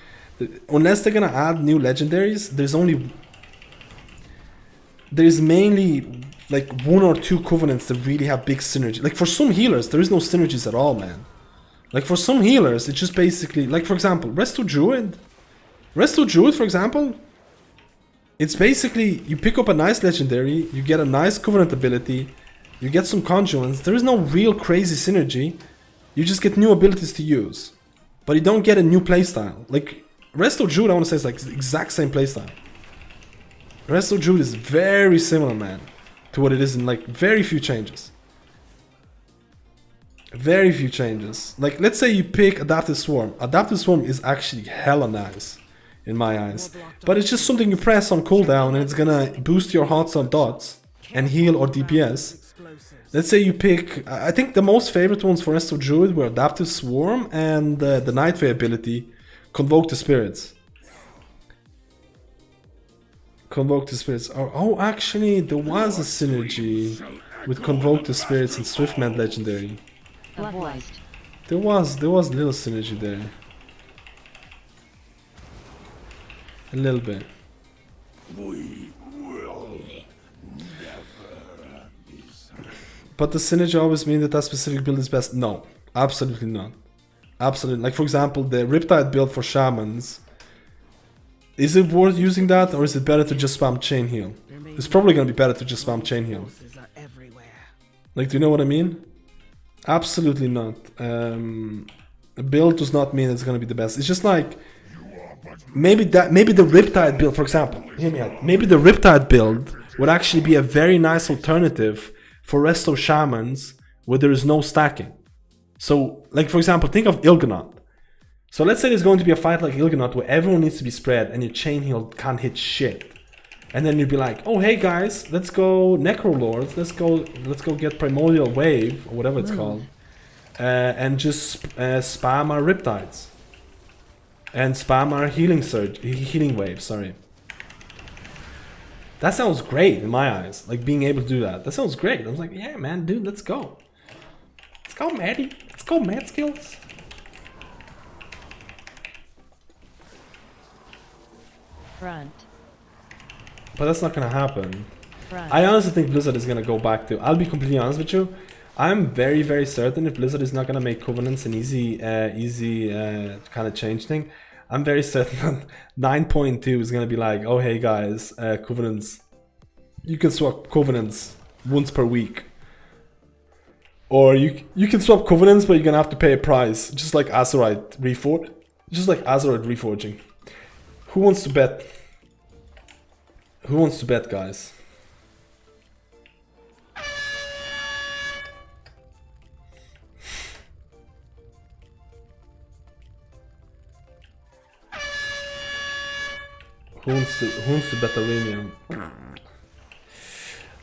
Unless they're gonna add new legendaries, there's mainly like 1 or 2 Covenants that really have big synergy. Like for some healers, there is no synergies at all, man. Like for some healers, it's just basically, like for example, Resto Druid, for example, it's basically, you pick up a nice legendary, you get a nice Covenant ability, you get some conjurants, there is no real crazy synergy, you just get new abilities to use. But you don't get a new playstyle. Like, Resto Druid, I want to say, is like the exact same playstyle. Resto Druid is very similar, man, to what it is in like very few changes. Very few changes. Like, let's say you pick Adaptive Swarm. Adaptive Swarm is actually hella nice, in my eyes. But it's just something you press on cooldown and it's gonna boost your hots on dots and heal or DPS. Let's say you pick, I think the most favorite ones for Resto Druid were Adaptive Swarm and the Nightfay ability, Convoke the Spirits. Convoke the Spirits. Oh, actually, there was a synergy with Convoke the Spirits and Swiftmend Legendary. There was a little synergy there. A little bit. But the synergy always mean that specific build is best? No, absolutely not. Absolutely. Like for example, the Riptide build for Shamans. Is it worth using that, or is it better to just spam Chain Heal? It's probably gonna be better to just spam Chain Heal. Like, do you know what I mean? Absolutely not. A build does not mean it's gonna be the best. It's just like maybe the Riptide build, for example. Hear me out. Maybe the Riptide build would actually be a very nice alternative for Resto Shamans where there is no stacking. So, like for example, think of Il'gynoth. So let's say there's going to be a fight like Il'gynoth where everyone needs to be spread and your Chain Heal can't hit shit. And then you'd be like, oh hey guys, let's go Necrolords, let's go get Primordial Wave, or whatever it's called. And just spam our Riptides. And spam our healing wave, sorry. That sounds great in my eyes, like being able to do that. That sounds great. I was like, yeah man, dude, let's go. Let's go, Maddie. Let's go MadSkillz. Front. But that's not gonna happen. Front. I honestly think Blizzard is gonna go back to. I'll be completely honest with you. I'm very, very certain if Blizzard is not gonna make covenants an easy kind of change thing. I'm very certain that 9.2 is gonna be like, oh hey guys, covenants. You can swap covenants once per week. Or you can swap covenants, but you're gonna have to pay a price, just like Azerite reforging. Who wants to bet? Who wants to bet, guys? Who wants to bet Arenium?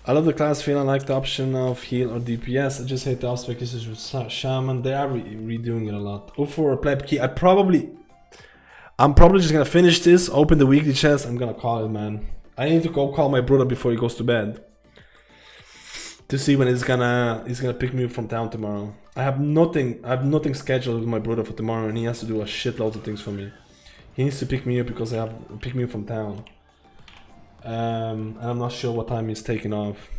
I love the class feel. I like the option of heal or DPS. I just hate the aspect usage with Shaman. They are redoing it a lot. Oh, for a pleb key. I'm probably just gonna finish this, open the weekly chest. I'm gonna call it, man. I need to go call my brother before he goes to bed to see when he's gonna pick me up from town tomorrow. I have nothing scheduled with my brother for tomorrow, and he has to do a shitload of things for me. He needs to pick me up because pick me up from town. And I'm not sure what time he's taking off.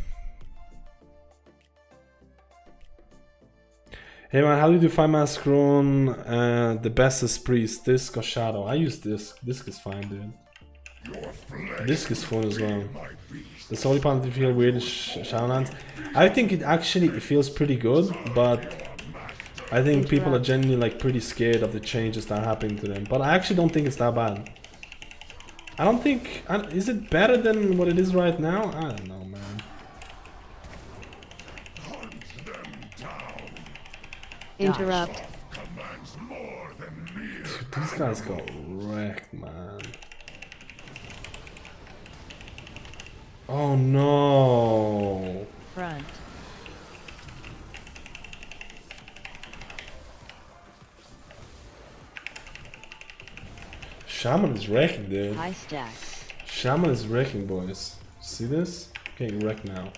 Hey man, how do you do 5 mask run? The best is priest, disc or shadow? I use disc. Disc is fine, dude. Disc is fun as well. Does Holy Paladin feel weird in Shadowlands? I think it feels pretty good, but I think people are genuinely like pretty scared of the changes that are happening to them. But I actually don't think it's that bad. I don't think... is it better than what it is right now? I don't know, man. Interrupt. Dude, these guys got wrecked, man. Oh no. Front. Shaman is wrecking, dude. High stack. Shaman is wrecking, boys. See this? Getting wrecked now.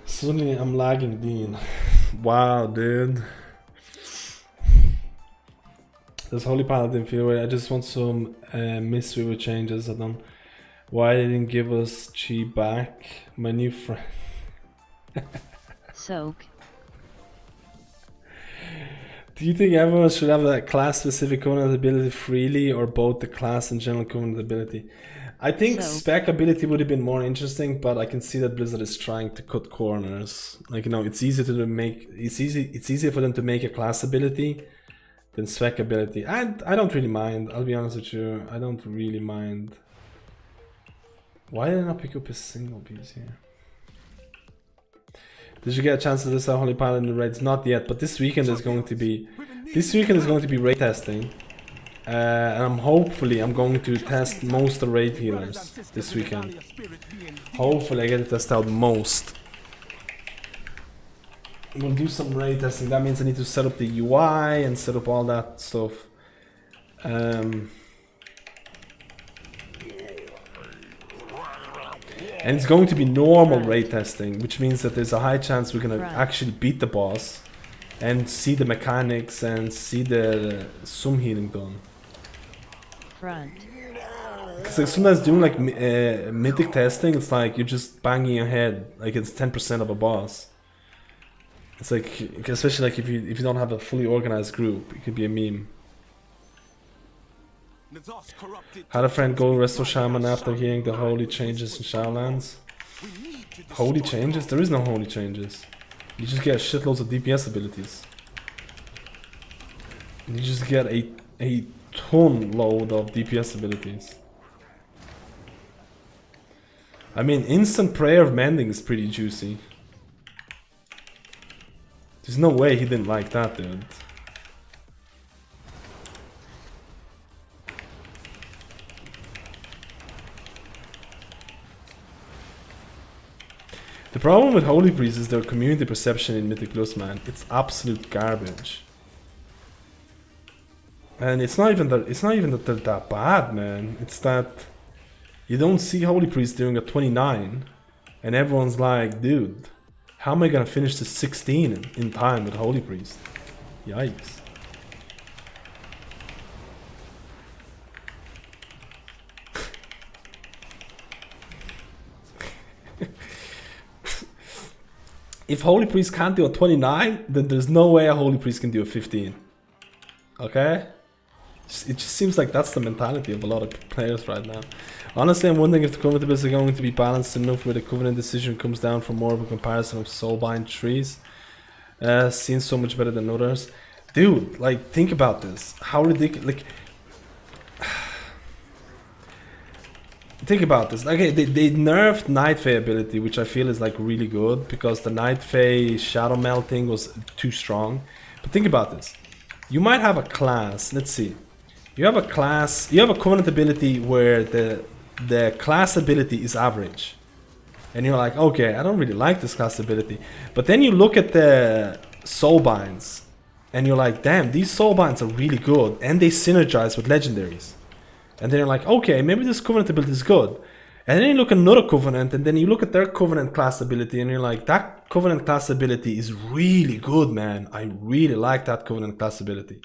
Suddenly I'm lagging, Dean. Wow, dude. Does Holy Paladin feel weird? I just want some Mistweaver changes. I don't. Why they didn't give us Chi back? My new friend. Soak. Do you think everyone should have that class-specific covenant ability freely, or both the class and general covenant ability? I think spec ability would have been more interesting, but I can see that Blizzard is trying to cut corners. Like, you know, it's easier for them to make a class ability than spec ability. I don't really mind. I'll be honest with you. I don't really mind. Why did I not pick up a single piece here? Did you get a chance to test out Holy Paladin in the raids? Not yet, but this weekend is going to be raid testing. And I'm going to test most of the raid healers this weekend. Hopefully I get to test out most. We'll do some raid testing. That means I need to set up the UI and set up all that stuff. And it's going to be normal raid testing, which means that there's a high chance we're gonna actually beat the boss and see the mechanics and see some healing done. Front. Because like, sometimes doing like mythic testing, it's like you're just banging your head like it's 10% of a boss. It's like, especially like if you don't have a fully organized group, it could be a meme. Had a friend go restore Shaman after hearing the holy changes in Shadowlands. Holy changes? There is no holy changes. You just get shitloads of DPS abilities. You just get a ton load of DPS abilities. I mean, instant prayer of mending is pretty juicy. There's no way he didn't like that, dude. The problem with Holy Priest is their community perception in Mythic Plus, man. It's absolute garbage. And it's not even that they're that bad, man. It's that You don't see Holy Priest doing a 29, and everyone's like, dude, how am I gonna finish the 16 in time with Holy Priest? Yikes. If Holy Priest can't do a 29, then there's no way a Holy Priest can do a 15. Okay? It just seems like that's the mentality of a lot of players right now. Honestly, I'm wondering if the Covenant abilities are going to be balanced enough where the Covenant decision comes down from more of a comparison of Soulbind trees. Seen so much better than others. Dude, like, think about this. How ridiculous. Like, think about this. Okay, they nerfed Night Fae ability, which I feel is like really good because the Night Fae shadow melting was too strong. But think about this. You might have a class. Let's see. You have a class. You have a Covenant ability where the class ability is average, and you're like, okay, I don't really like this class ability. But then you look at the Soulbinds, and you're like, damn, these Soulbinds are really good, and they synergize with legendaries. And then you're like, okay, maybe this Covenant ability is good. And then you look at another Covenant, and then you look at their Covenant class ability, and you're like, that Covenant class ability is really good, man. I really like that Covenant class ability.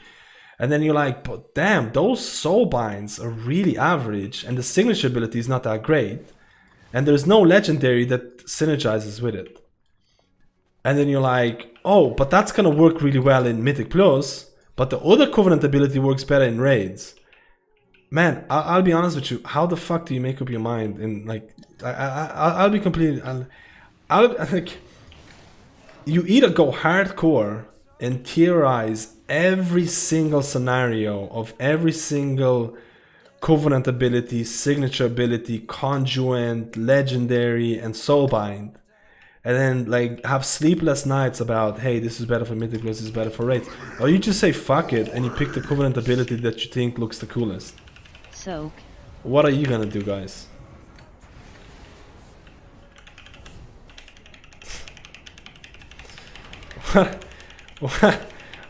And then you're like, but damn, those Soulbinds are really average, and the signature ability is not that great. And there's no legendary that synergizes with it. And then you're like, oh, but that's gonna work really well in Mythic Plus, but the other Covenant ability works better in raids. Man, I'll be honest with you. How the fuck do you make up your mind? And like, I'll be completely. I'll like, you either go hardcore and theorize every single scenario of every single Covenant ability, signature ability, conjurant, legendary, and soulbind, and then like have sleepless nights about, hey, this is better for Mythic, this is better for raids, or you just say fuck it and you pick the Covenant ability that you think looks the coolest. Soak. What are you gonna do, guys?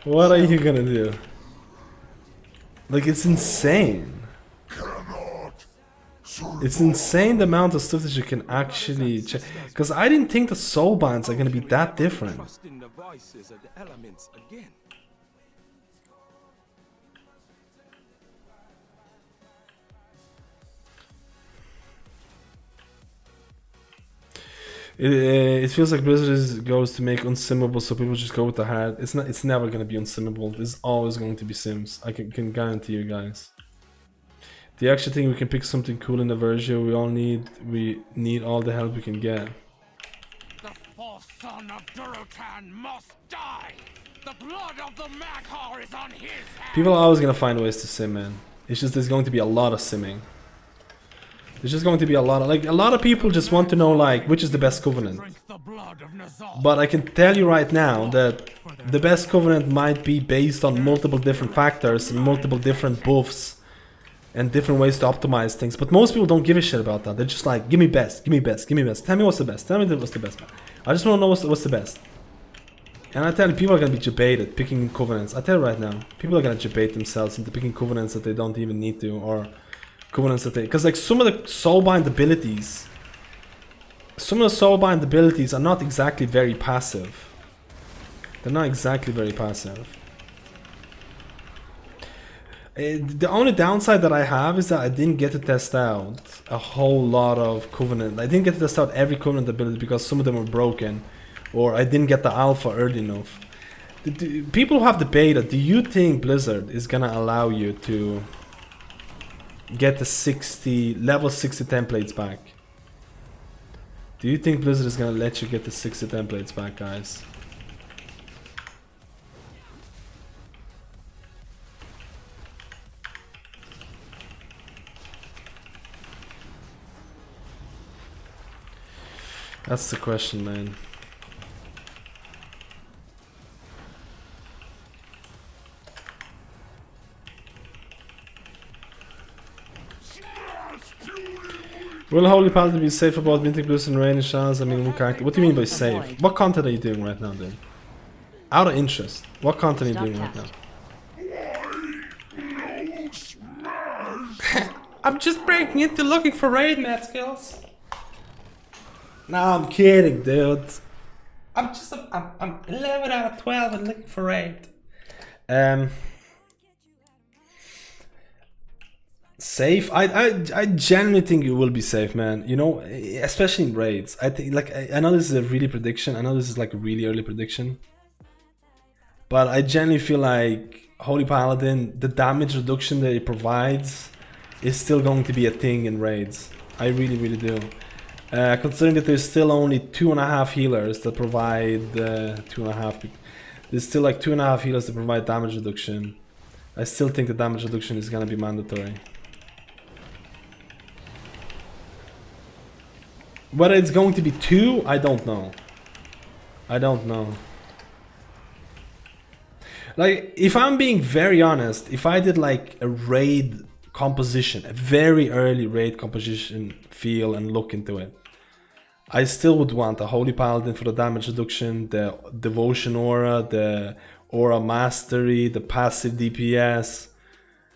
What are you gonna do? Like, it's insane. It's insane the amount of stuff that you can actually check. Because I didn't think the soulbinds are gonna be that different. It feels like Blizzard goes to make unsimmable, so people just go with the hard. It's not. It's never gonna be unsimmable. There's always going to be sims. I can guarantee you guys. The actual thing, we can pick something cool in the version. We need all the help we can get. The false son of Durotan must die. The blood of the Maghar is on his hands. People are always gonna find ways to sim, man. It's just there's going to be a lot of simming. There's just going to be a lot of people just want to know like which is the best covenant. But I can tell you right now that the best covenant might be based on multiple different factors and multiple different buffs and different ways to optimize things. But most people don't give a shit about that. They're just like, give me best, give me best, give me best. Tell me what's the best. Tell me what's the best. I just want to know what's the best. And I tell you, people are gonna be debated picking covenants. I tell you right now, people are gonna debate themselves into picking covenants that they don't even need to, or covenants that they, because like some of the soulbind abilities are not exactly very passive. They're not exactly very passive. The only downside that I have is that I didn't get to test out a whole lot of covenant. I didn't get to test out every covenant ability because some of them were broken, or I didn't get the alpha early enough. People who have debated, do you think Blizzard is gonna allow you to get the level 60 templates back? Do you think Blizzard is gonna let you get the 60 templates back, guys? That's the question, man. Will Holy Paladin be safe about Mythic Blues and Rain and Showers? I mean, what do you mean by safe? What content are you doing right now, then? Out of interest, what content are you doing right now? I'm just breaking into looking for raid MadSkills. No, I'm kidding, dude. I'm 11 out of 12 and looking for raid. Safe. I genuinely think it will be safe, man. You know, especially in raids. I think, like, I know this is a really prediction. I know this is like a really early prediction. But I genuinely feel like Holy Paladin, the damage reduction that it provides, is still going to be a thing in raids. I really, really do. Considering that there's still only 2.5 healers that provide 2.5. There's still like 2.5 healers that provide damage reduction. I still think the damage reduction is gonna be mandatory. Whether it's going to be 2, I don't know. I don't know. Like, if I'm being very honest, if I did like a raid composition, a very early raid composition feel and look into it, I still would want a Holy Paladin for the damage reduction, the Devotion Aura, the Aura Mastery, the passive DPS.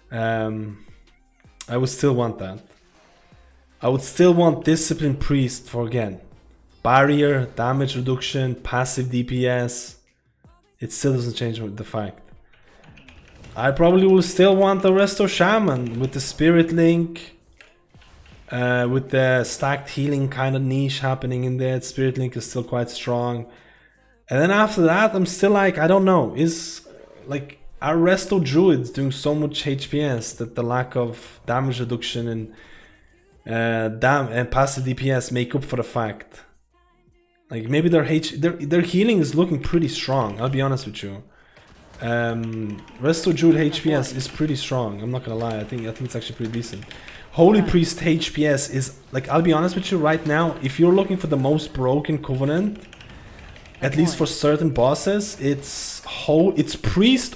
I would still want that. I would still want Discipline Priest for, again, barrier, damage reduction, passive DPS. It still doesn't change the fact. I probably will still want the Resto Shaman with the Spirit Link, with the stacked healing kind of niche happening in there. Spirit Link is still quite strong. And then after that, I'm still like, I don't know, is like, are Resto Druids doing so much HPS that the lack of damage reduction and passive DPS make up for the fact? Like, maybe their healing is looking pretty strong, I'll be honest with you. Resto Druid HPS is pretty strong, I'm not gonna lie, I think it's actually pretty decent. Holy Priest HPS is, like, I'll be honest with you right now, if you're looking for the most broken Covenant, at least for certain bosses, it's Priest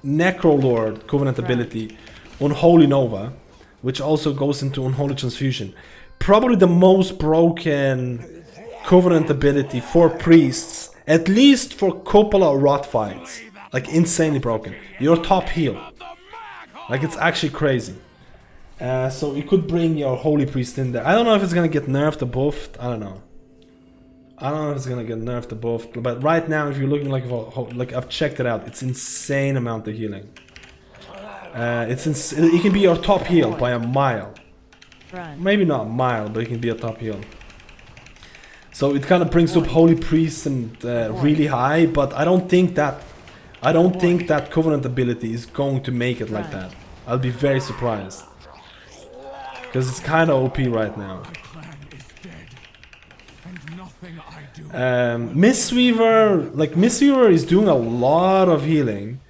Necrolord Covenant ability, Unholy Nova, which also goes into Unholy Transfusion. Probably the most broken Covenant ability for priests, at least for couple of rot fights. Like, insanely broken. Your top heal. Like, it's actually crazy. So you could bring your Holy Priest in there. I don't know if it's gonna get nerfed or buffed. I don't know. I don't know if it's gonna get nerfed or buffed. But right now, if you're looking like I've checked it out, it's insane amount of healing. It can be your top heal by a mile. Maybe not a mile, but it can be a top heal. So it kind of brings up Holy Priest and really high, but I don't think that Covenant ability is going to make it like that. I'll be very surprised, because it's kind of OP right now. Mistweaver is doing a lot of healing,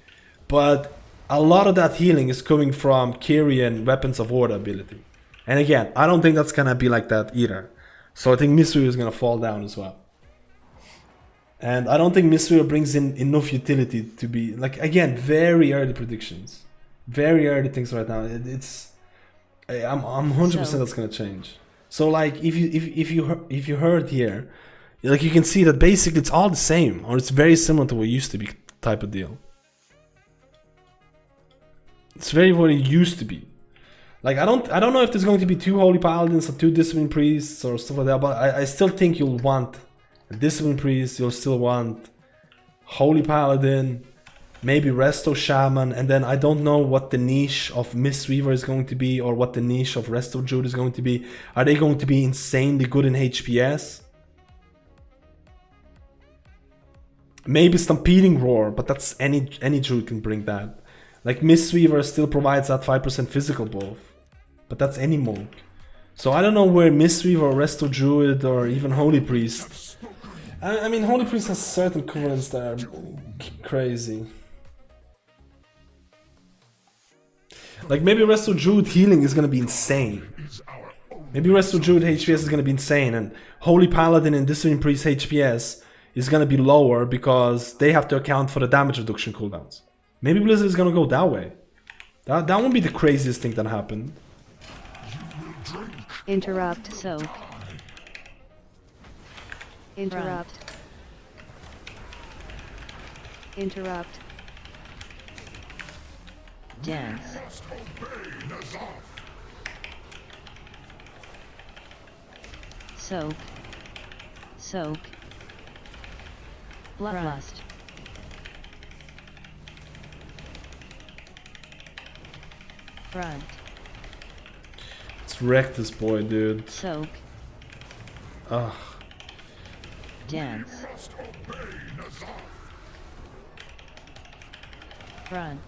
but a lot of that healing is coming from Kyrian Weapons of Order ability. And again, I don't think that's gonna be like that either. So I think Mistweaver is gonna fall down as well. And I don't think Mistweaver brings in enough utility to be, like, again, very early predictions. Very early things right now. I'm 100% that's gonna change. So like, if you heard here, like, you can see that basically it's all the same, or it's very similar to what it used to be, type of deal. It's very what it used to be. Like, I don't know if there's going to be 2 Holy Paladins or 2 Discipline Priests or stuff like that, but I still think you'll want a Discipline Priest, you'll still want Holy Paladin, maybe Resto Shaman, and then I don't know what the niche of Mistweaver is going to be, or what the niche of Resto Druid is going to be. Are they going to be insanely good in HPS? Maybe Stampeding Roar, but that's any Druid can bring that. Like, Mistweaver still provides that 5% physical buff, but that's any monk. So I don't know where Mistweaver or Resto Druid or even Holy Priest. I mean, Holy Priest has certain covenants that are crazy. Like, maybe Resto Druid healing is gonna be insane. Maybe Resto Druid HPS is gonna be insane, and Holy Paladin and Discipline Priest HPS is gonna be lower because they have to account for the damage reduction cooldowns. Maybe Blizzard is gonna go that way. That won't be the craziest thing that happened. Interrupt, soak. Interrupt. Interrupt. Dance. Soak. Soak. Bloodlust. Front. Let's wreck this boy, dude. Soak. Ugh. Dance. Front.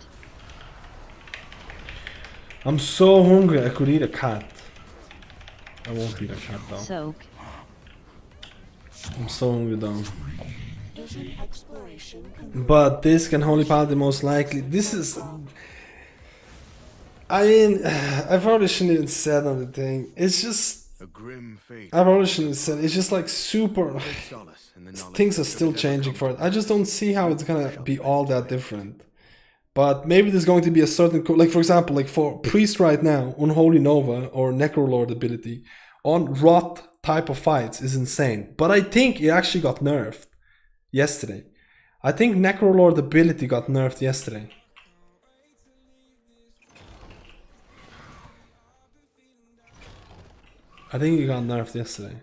I'm so hungry, I could eat a cat. I won't eat a cat though. Soak. I'm so hungry though. Vision exploration But this can only Paladin most likely. This is... I mean, I probably shouldn't even said on the thing. It's just... A grim fate. I probably shouldn't have said. It's just like super... Take solace in the knowledge Things are that still it will changing come for it. to I just don't see how it's gonna be all that different. But maybe there's going to be a certain... Like for example, like for Priest right now, Unholy Nova or Necrolord ability on Rot type of fights is insane. But I think it actually got nerfed yesterday. I think Necrolord ability got nerfed yesterday. I think it got nerfed yesterday.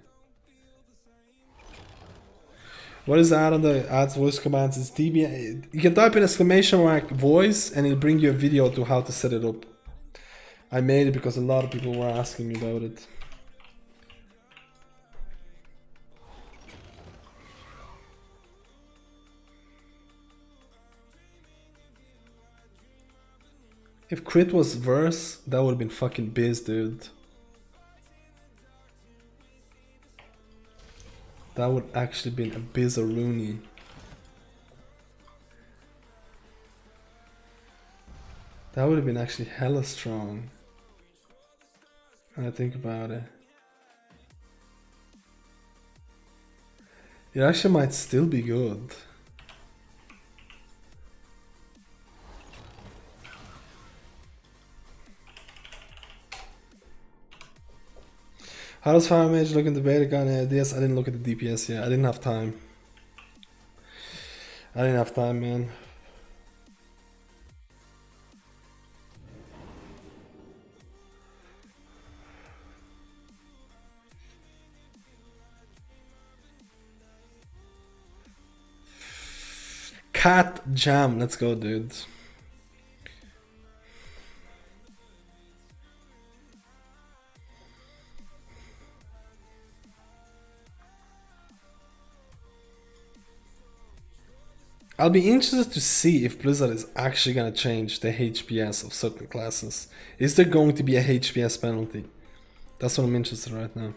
What is the add-on that adds voice commands? It's DB. You can type in ! voice and it'll bring you a video to how to set it up. I made it because a lot of people were asking me about it. If crit was verse, that would have been fucking biz, dude. That would actually been a bizarroony. That would have been actually hella strong. When I think about it. It actually might still be good. How does Fire Mage look in the beta gun ideas? I didn't look at the DPS yet. I didn't have time. I didn't have time, man. Cat Jam, let's go, dude. I'll be interested to see if Blizzard is actually gonna change the HPS of certain classes. Is there going to be a HPS penalty? That's what I'm interested in right now.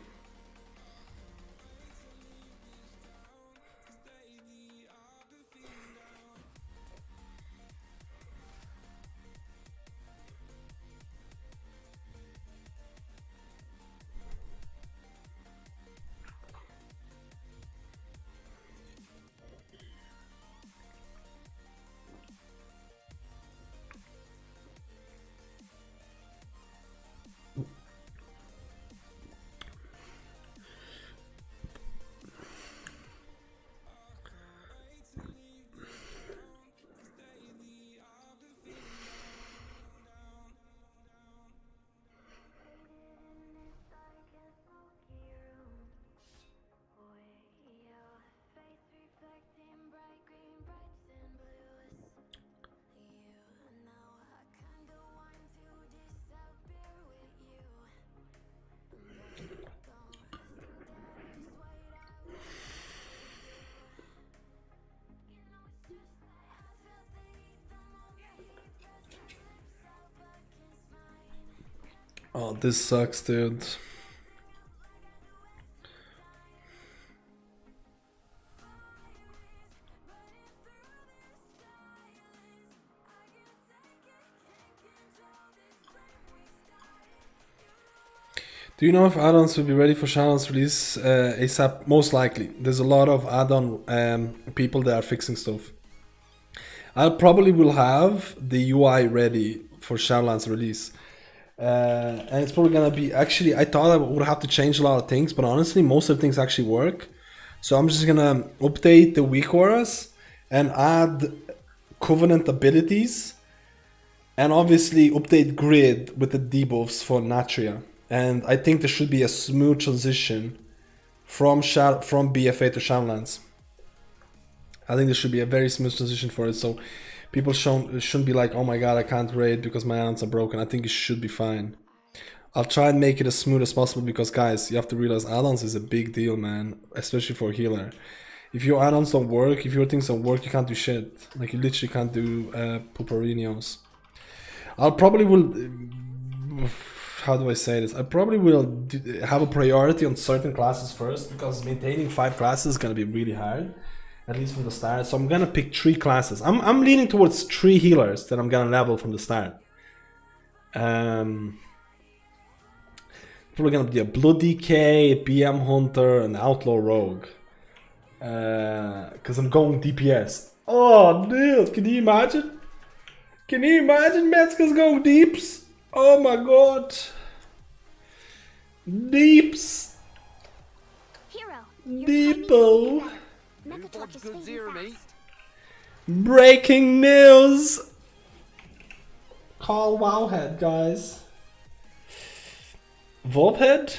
Oh, this sucks, dude. Do you know if add-ons will be ready for Shaman's release ASAP? Most likely. There's a lot of add-on people that are fixing stuff. I probably will have the UI ready for Shadowlands release. And it's probably gonna be, actually I thought I would have to change a lot of things, but honestly most of the things actually work. So I'm just gonna update the weak auras and add Covenant abilities, and obviously update Grid with the debuffs for Natria. And I think there should be a smooth transition from BfA to Shadowlands. I think there should be a very smooth transition for it, so people shouldn't be like, oh my god, I can't raid because my add-ons are broken. I think it should be fine. I'll try and make it as smooth as possible because, guys, you have to realize add-ons is a big deal, man, especially for a healer. If your add-ons don't work, if your things don't work, you can't do shit. Like, you literally can't do Puparinos. I'll probably will... How do I say this? I probably will have a priority on certain classes first, because maintaining 5 classes is going to be really hard, at least from the start. So I'm going to pick 3 classes. I'm leaning towards 3 healers that I'm going to level from the start. Probably going to be a Blood DK, a BM Hunter, and Outlaw Rogue. Because I'm going DPS. Oh, dude, can you imagine? Can you imagine Metzger's going deeps? Oh my god. Deeps. Hero, Deepo. Megatop is fading fast. Breaking news. Call Wowhead, guys. Volthead?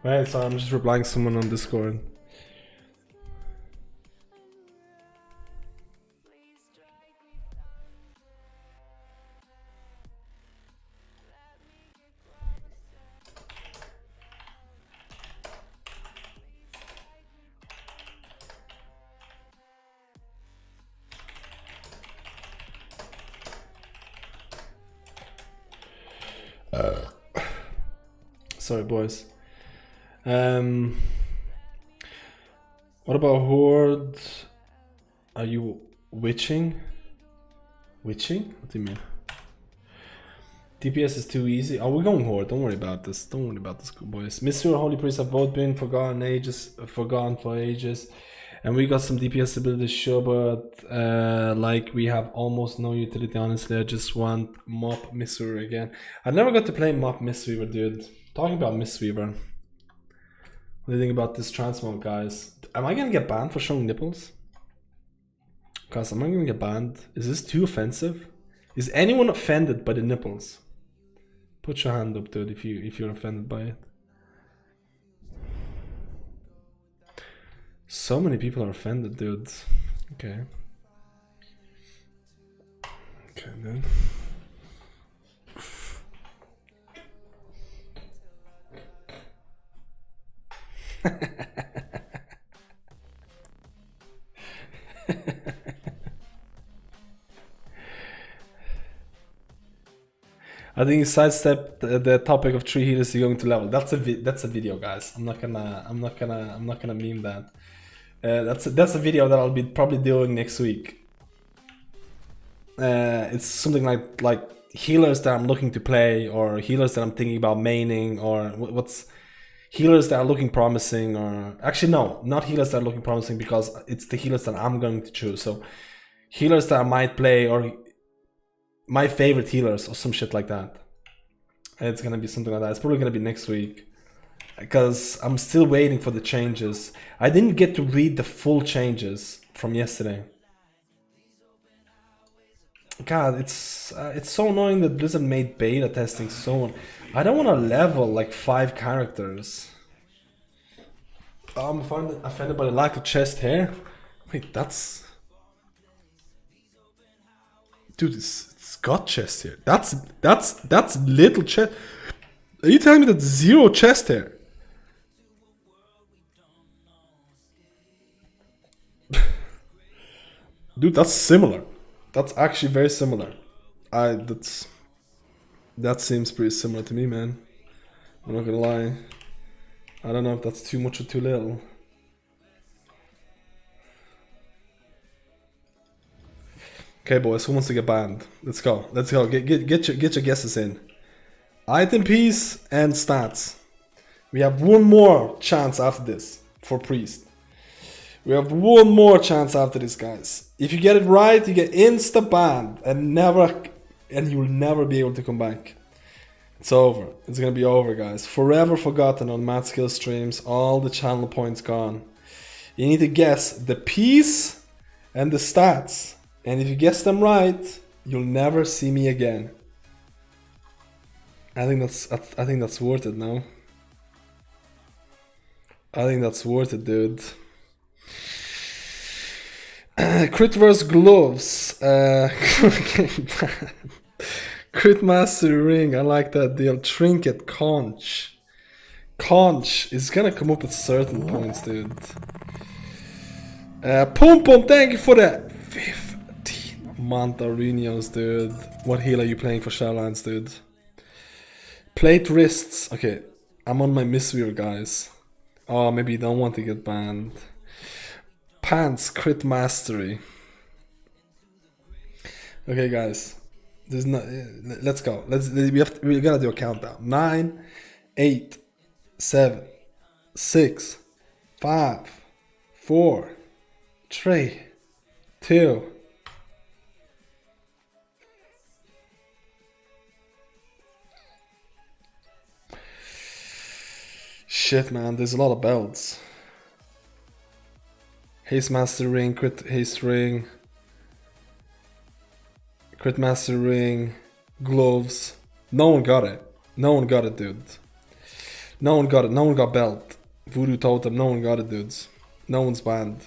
Right, so I'm just replying to someone on Discord. Sorry, boys. What about Horde? Are you witching? Witching? What do you mean? DPS is too easy. Oh, we're going Horde. Don't worry about this. Don't worry about this, boys. Mystery or Holy Priest have both been forgotten for ages. And we got some DPS abilities, sure, but like we have almost no utility, honestly. I just want Mop Mistweaver again. I never got to play Mop Mistweaver, dude. Talking about Mistweaver. What do you think about this transmog, guys? Am I gonna get banned for showing nipples? Guys, am I gonna get banned? Is this too offensive? Is anyone offended by the nipples? Put your hand up, dude, if you're offended by it. So many people are offended, dude. Okay. Okay, dude. I think you sidestepped the topic of 3 healers you're going to level. That's a video, guys. I'm not gonna meme that. That's a video that I'll be probably doing next week. It's something like healers that I'm looking to play, or healers that I'm thinking about maining, or what's healers that are looking promising, or actually no, not healers that are looking promising, because it's the healers that I'm going to choose. So healers that I might play, or my favorite healers, or some shit like that. It's gonna be something like that. It's probably gonna be next week. Because I'm still waiting for the changes. I didn't get to read the full changes from yesterday. God, it's so annoying that Blizzard made beta testing so... I don't want to level like 5 characters. I'm offended by the lack of chest hair. Wait, that's... Dude, it's got chest hair. That's little chest... Are you telling me that's 0 chest hair? Dude, that's similar. That's actually very similar. That seems pretty similar to me, man. I'm not gonna lie. I don't know if that's too much or too little. Okay, boys, who wants to get banned? Let's go. Let's go. Get your guesses in. Item piece and stats. We have one more chance after this for priest. We have one more chance after this, guys. If you get it right, you get insta banned and you will never be able to come back. It's over. It's gonna be over, guys. Forever forgotten on MadSkillz streams. All the channel points gone. You need to guess the piece and the stats. And if you guess them right, you'll never see me again. I think that's worth it now. I think that's worth it, dude. Crit versus gloves. Crit master ring. I like that deal. Trinket conch. Conch is gonna come up at certain points, dude. Pum Pum, thank you for the 15 month arenas, dude. What heal are you playing for Shadowlands, dude? Plate wrists. Okay, I'm on my Misweir, guys. Oh, maybe you don't want to get banned. Pants, crit mastery. Okay, guys. There's no. Let's go. We gotta do a countdown. 9, 8, 7, 6, 5, 4, 3, 2. Shit, man. There's a lot of belts. Haste Master Ring, Crit Haste Ring, Crit Master Ring, gloves. No one got it. No one got it, dude. No one got it. No one got belt. Voodoo Totem. No one got it, dudes. No one's banned.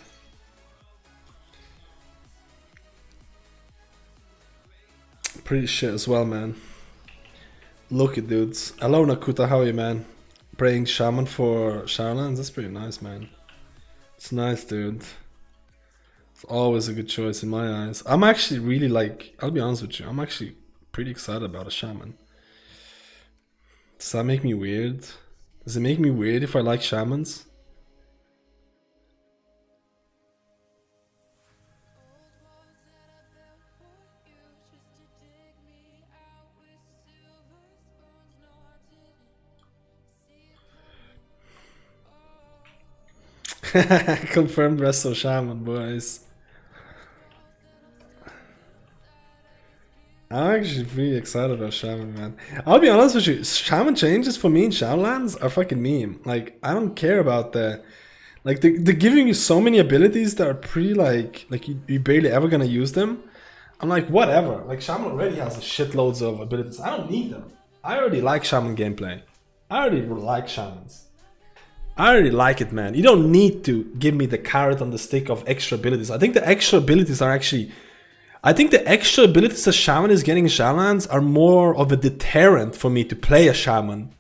Pretty shit as well, man. Look at dudes. Alona Kuta, how are you, man? Praying Shaman for Shadowlands. That's pretty nice, man. It's nice, dude. It's always a good choice in my eyes. I'm actually really like, I'll be honest with you, I'm actually pretty excited about a Shaman. Does that make me weird? Does it make me weird if I like Shamans? Confirmed Resto Shaman, boys. I'm actually pretty excited about Shaman, man. I'll be honest with you, Shaman changes for me in Shadowlands are fucking meme. Like, I don't care about the... Like, they're giving you so many abilities that are pretty, like you're barely ever gonna use them. I'm like, whatever. Like, Shaman already has a shitloads of abilities. I don't need them. I already like Shaman gameplay. I already like Shamans. I already like it, man. You don't need to give me the carrot on the stick of extra abilities. I think the extra abilities are actually... I think the extra abilities a Shaman is getting in Shadowlands are more of a deterrent for me to play a Shaman.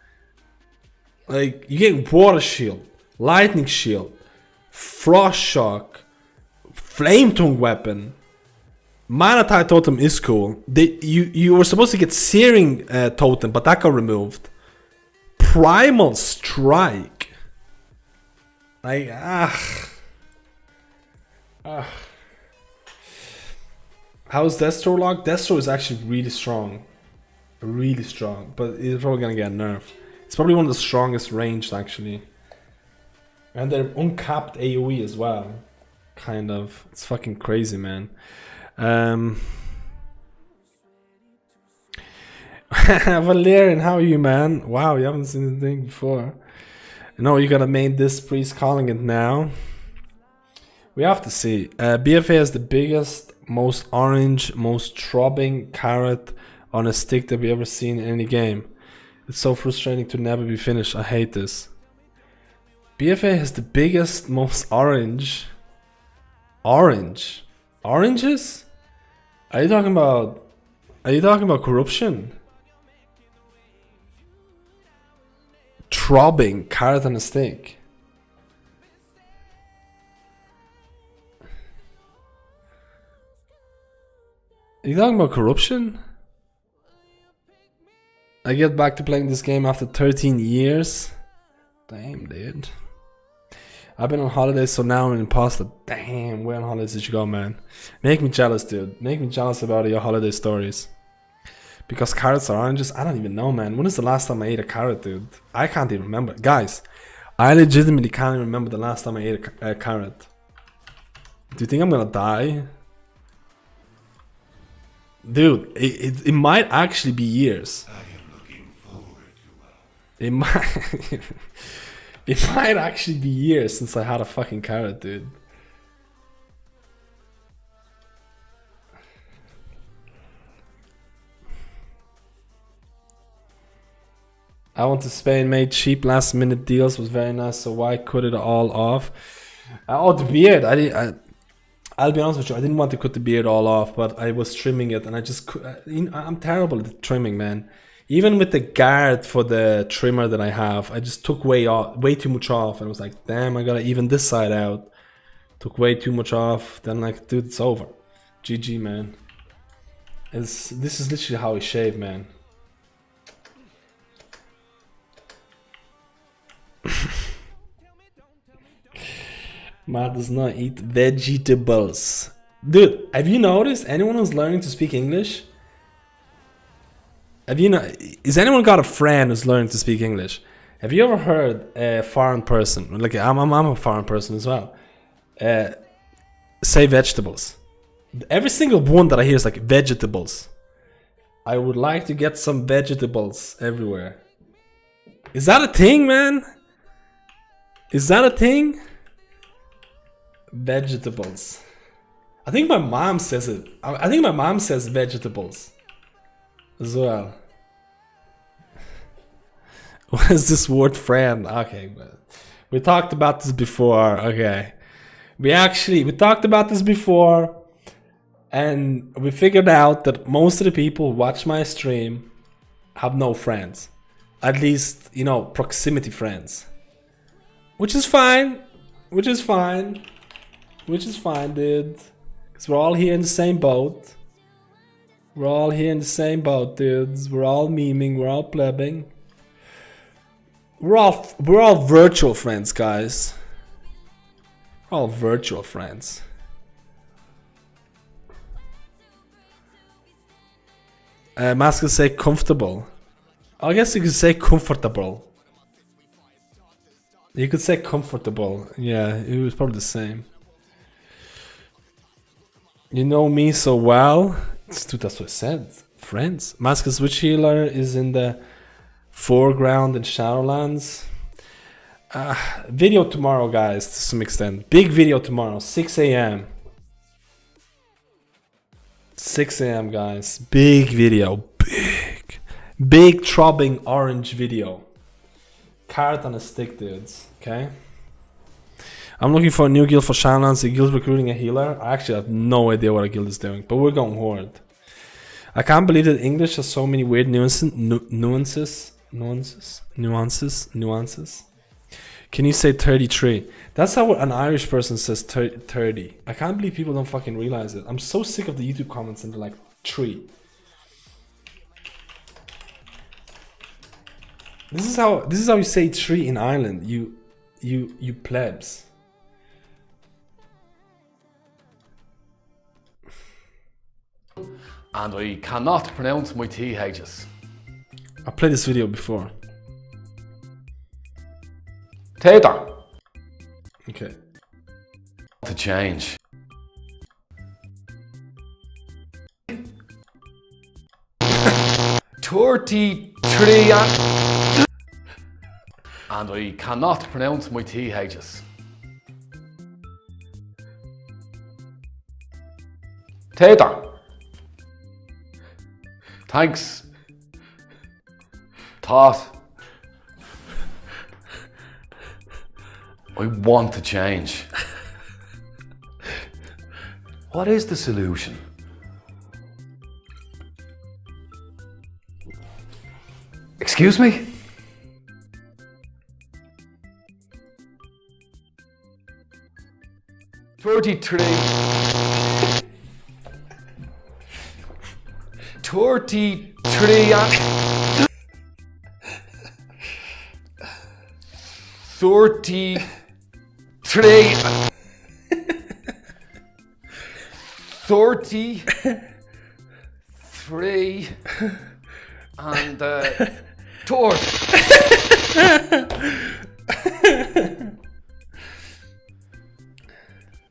Like, you get Water Shield, Lightning Shield, Frost Shock, Flame Tongue Weapon. Mana Tide Totem is cool. You were supposed to get Searing Totem, but that got removed. Primal Strike. Like, How's Destro locked? Destro is actually really strong. Really strong. But it's probably gonna get nerfed. It's probably one of the strongest ranged, actually. And they're uncapped AoE as well. Kind of. It's fucking crazy, man. Valerian, how are you, man? Wow, you haven't seen the thing before. No, you gotta main this priest calling it now. We have to see. BfA is the biggest, most orange, most throbbing carrot on a stick that we ever seen in any game. It's so frustrating to never be finished. I hate this. BfA has the biggest, most orange. Orange? Oranges? Are you talking about corruption? Throbbing carrot on a stick. Are you talking about corruption? I get back to playing this game after 13 years. Damn, dude. I've been on holidays, so now I'm an imposter. Damn, where on holidays did you go, man? Make me jealous, dude. Make me jealous about your holiday stories. Because carrots are oranges? I don't even know, man. When is the last time I ate a carrot, dude? I can't even remember. Guys, I legitimately can't even remember the last time I ate a carrot. Do you think I'm gonna die? Dude, it might actually be years. It might it might actually be years since I had a fucking carrot, dude. I went to Spain, made cheap last minute deals, was very nice, so why cut it all off? Oh, the beard, I'll be honest with you, I didn't want to cut the beard all off, but I was trimming it and I just, I'm terrible at trimming, man. Even with the guard for the trimmer that I have, I just took way too much off and I was like, damn, I gotta even this side out. Took way too much off, then like, dude, it's over. GG, man. This is literally how I shave, man. Matt does not eat vegetables. Dude, have you noticed anyone who's learning to speak English? Is anyone got a friend who's learning to speak English? Have you ever heard a foreign person, like I'm a foreign person as well, say vegetables? Every single one that I hear is like vegetables. I would like to get some vegetables everywhere. Is that a thing, man? Is that a thing? Vegetables. I think my mom says it. I think my mom says vegetables as well. What is this word, friend? Okay, but we talked about this before. Okay, we talked about this before, and we figured out that most of the people who watch my stream have no friends. At least, you know, proximity friends. Which is fine. Which is fine. Which is fine, dude. Because we're all here in the same boat. We're all here in the same boat, dudes. We're all memeing. We're all plebbing. We're all virtual friends, guys. We're all virtual friends. Mask could say comfortable. I guess you could say comfortable. You could say comfortable. Yeah, it was probably the same. You know me so well. Dude, that's what I said. Friends. Mask's Witch Healer is in the foreground in Shadowlands. Video tomorrow, guys, to some extent. Big video tomorrow, 6 AM. 6 AM, guys. Big video. Big throbbing orange video. Carrot on a stick, dudes. Okay? I'm looking for a new guild for Shadowlands. The guild's recruiting a healer. I actually have no idea what a guild is doing, but we're going Horde. I can't believe that English has so many weird nuances. Can you say 33? That's how an Irish person says 30. I can't believe people don't fucking realize it. I'm so sick of the YouTube comments and they're like 3. This is how you say 3 in Ireland. You plebs. And I cannot pronounce my THs. I played this video before. Tater. Okay. To change. 33 and I cannot pronounce my THs. Tater. Thanks. Thought. I want to change. What is the solution? Excuse me? $33 and Tort.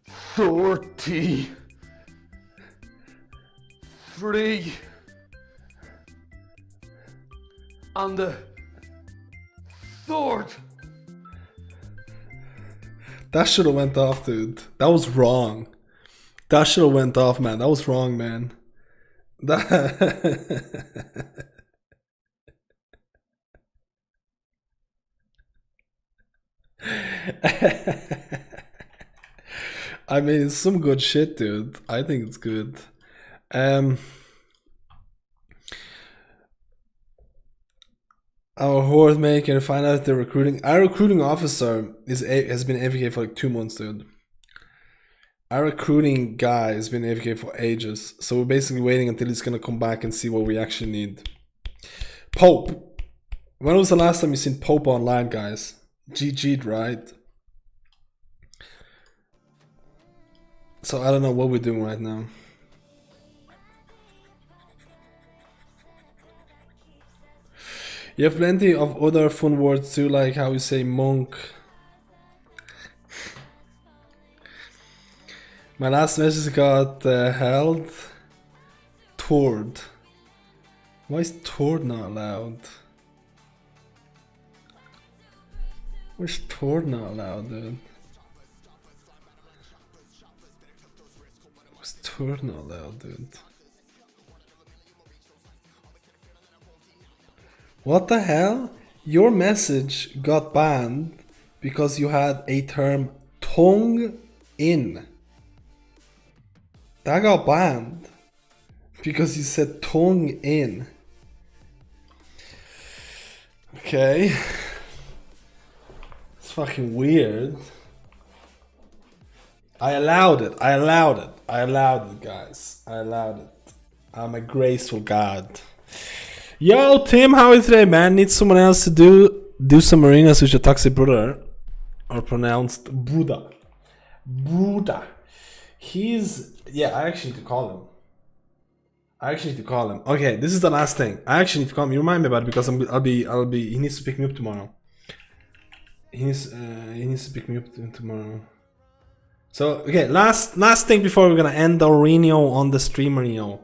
33 and the third. That should have went off, dude. That was wrong. That should have went off, man. That was wrong, man. That I mean, it's some good shit, dude. I think it's good. Our horde maker find out they're recruiting. Our recruiting officer has been AFK for like 2 months, dude. Our recruiting guy has been AFK for ages, so we're basically waiting until he's gonna come back and see what we actually need. Pope. When was the last time you seen Pope online, guys? GG'd, right? So I don't know what we're doing right now. You have plenty of other fun words too, like how you say monk. My last message got held. Tord. Why is Tord not allowed? Where's Tord not allowed, dude? Where's Tord not allowed, dude? What the hell? Your message got banned because you had a term tongue in. That got banned because you said tongue in. Okay. It's fucking weird. I allowed it, guys. I allowed it. I'm a graceful god. Yo, Tim, how are you today, man? Need someone else to do some arenas with your toxic brother. Or pronounced Buddha. Buddha. Yeah, I actually need to call him. Okay, this is the last thing. I actually need to call him. You remind me about it because I'll be he needs to pick me up tomorrow. He needs to pick me up tomorrow. So, okay, last thing before we're gonna end our Reno on the stream, Reno.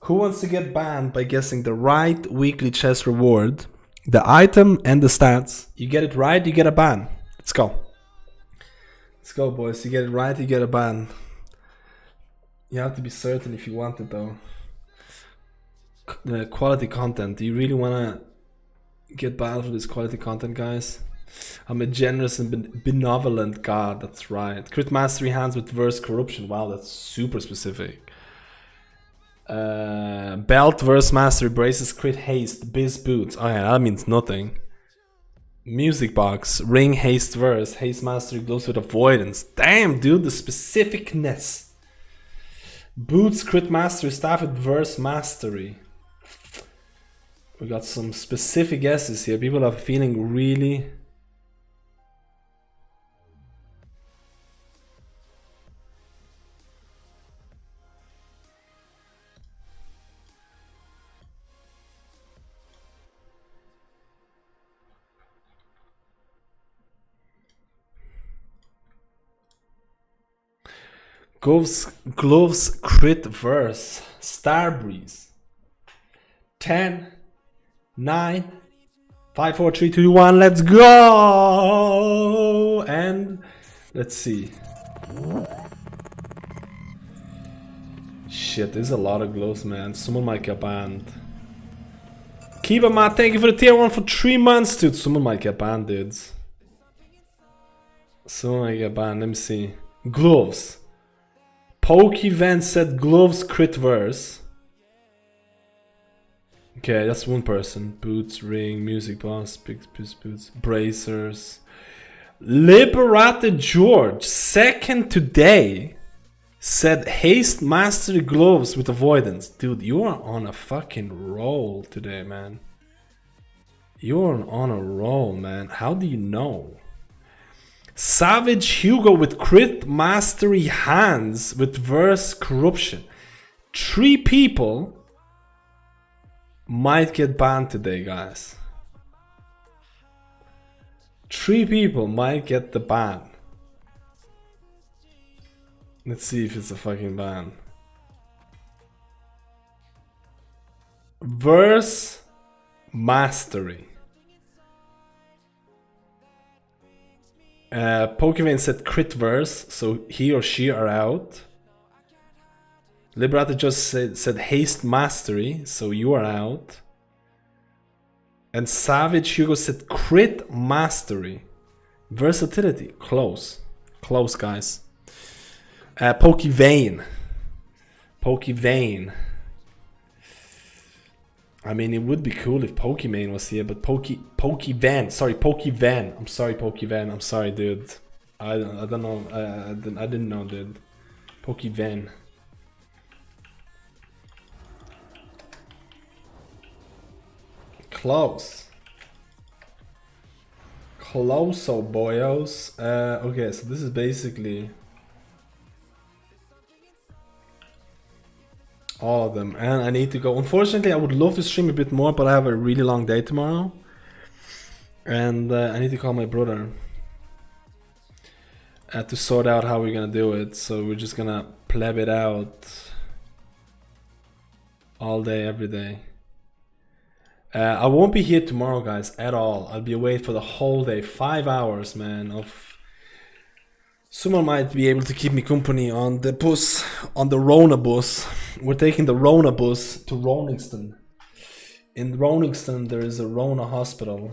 Who wants to get banned by guessing the right weekly chest reward, the item, and the stats? You get it right, you get a ban. Let's go. Let's go, boys. You get it right, you get a ban. You have to be certain if you want it, though. The quality content. Do you really want to get banned for this quality content, guys? I'm a generous and benevolent god. That's right. Crit mastery hands with verse corruption. Wow, that's super specific. Belt verse mastery braces crit haste biz boots. Oh yeah, that means nothing. Music box ring haste verse haste mastery gloves with avoidance. Damn, dude, the specificness. Boots crit mastery staff with verse mastery. We got some specific guesses here. People are feeling really. Gloves crit verse Starbreeze 10 9, 5, 4, 3, 2, 1. Let's go! And let's see. Shit, there's a lot of glows, man. Someone might get banned. Kiba, man, thank you for the tier 1 for 3 months, dude. Someone might get banned, dudes. Someone might get banned. Let me see. Gloves. Pokevan said gloves crit verse. Okay, that's one person. Boots, ring, music box, boots, bracers. Liberated George, second today, said haste mastery gloves with avoidance. Dude, you are on a fucking roll today, man. You're on a roll, man. How do you know? Savage Hugo with crit mastery hands with verse corruption. 3 people might get banned today, guys. 3 people might get the ban. Let's see if it's a fucking ban. Verse mastery. Pokemon said crit verse, so he or she are out. Liberator just said haste mastery, so you are out. And Savage Hugo said crit mastery. Versatility, close. Close, guys. Pokevane. I mean, it would be cool if Pokimane was here, but Pokevan. Sorry, Pokevan. I'm sorry, Pokevan. I'm sorry, dude. I don't know. I didn't know, dude. Pokevan. Close. Close-o, boyos. Okay, so this is basically all of them, and I need to go. Unfortunately, I would love to stream a bit more, but I have a really long day tomorrow, and I need to call my brother to sort out how we're gonna do it. So we're just gonna pleb it out all day, every day. I won't be here tomorrow, guys, at all. I'll be away for the whole day, 5 hours, man. Of someone might be able to keep me company on the bus, on the Rona bus. We're taking the Rona bus to Roningston. In Roningston, there is a Rona hospital.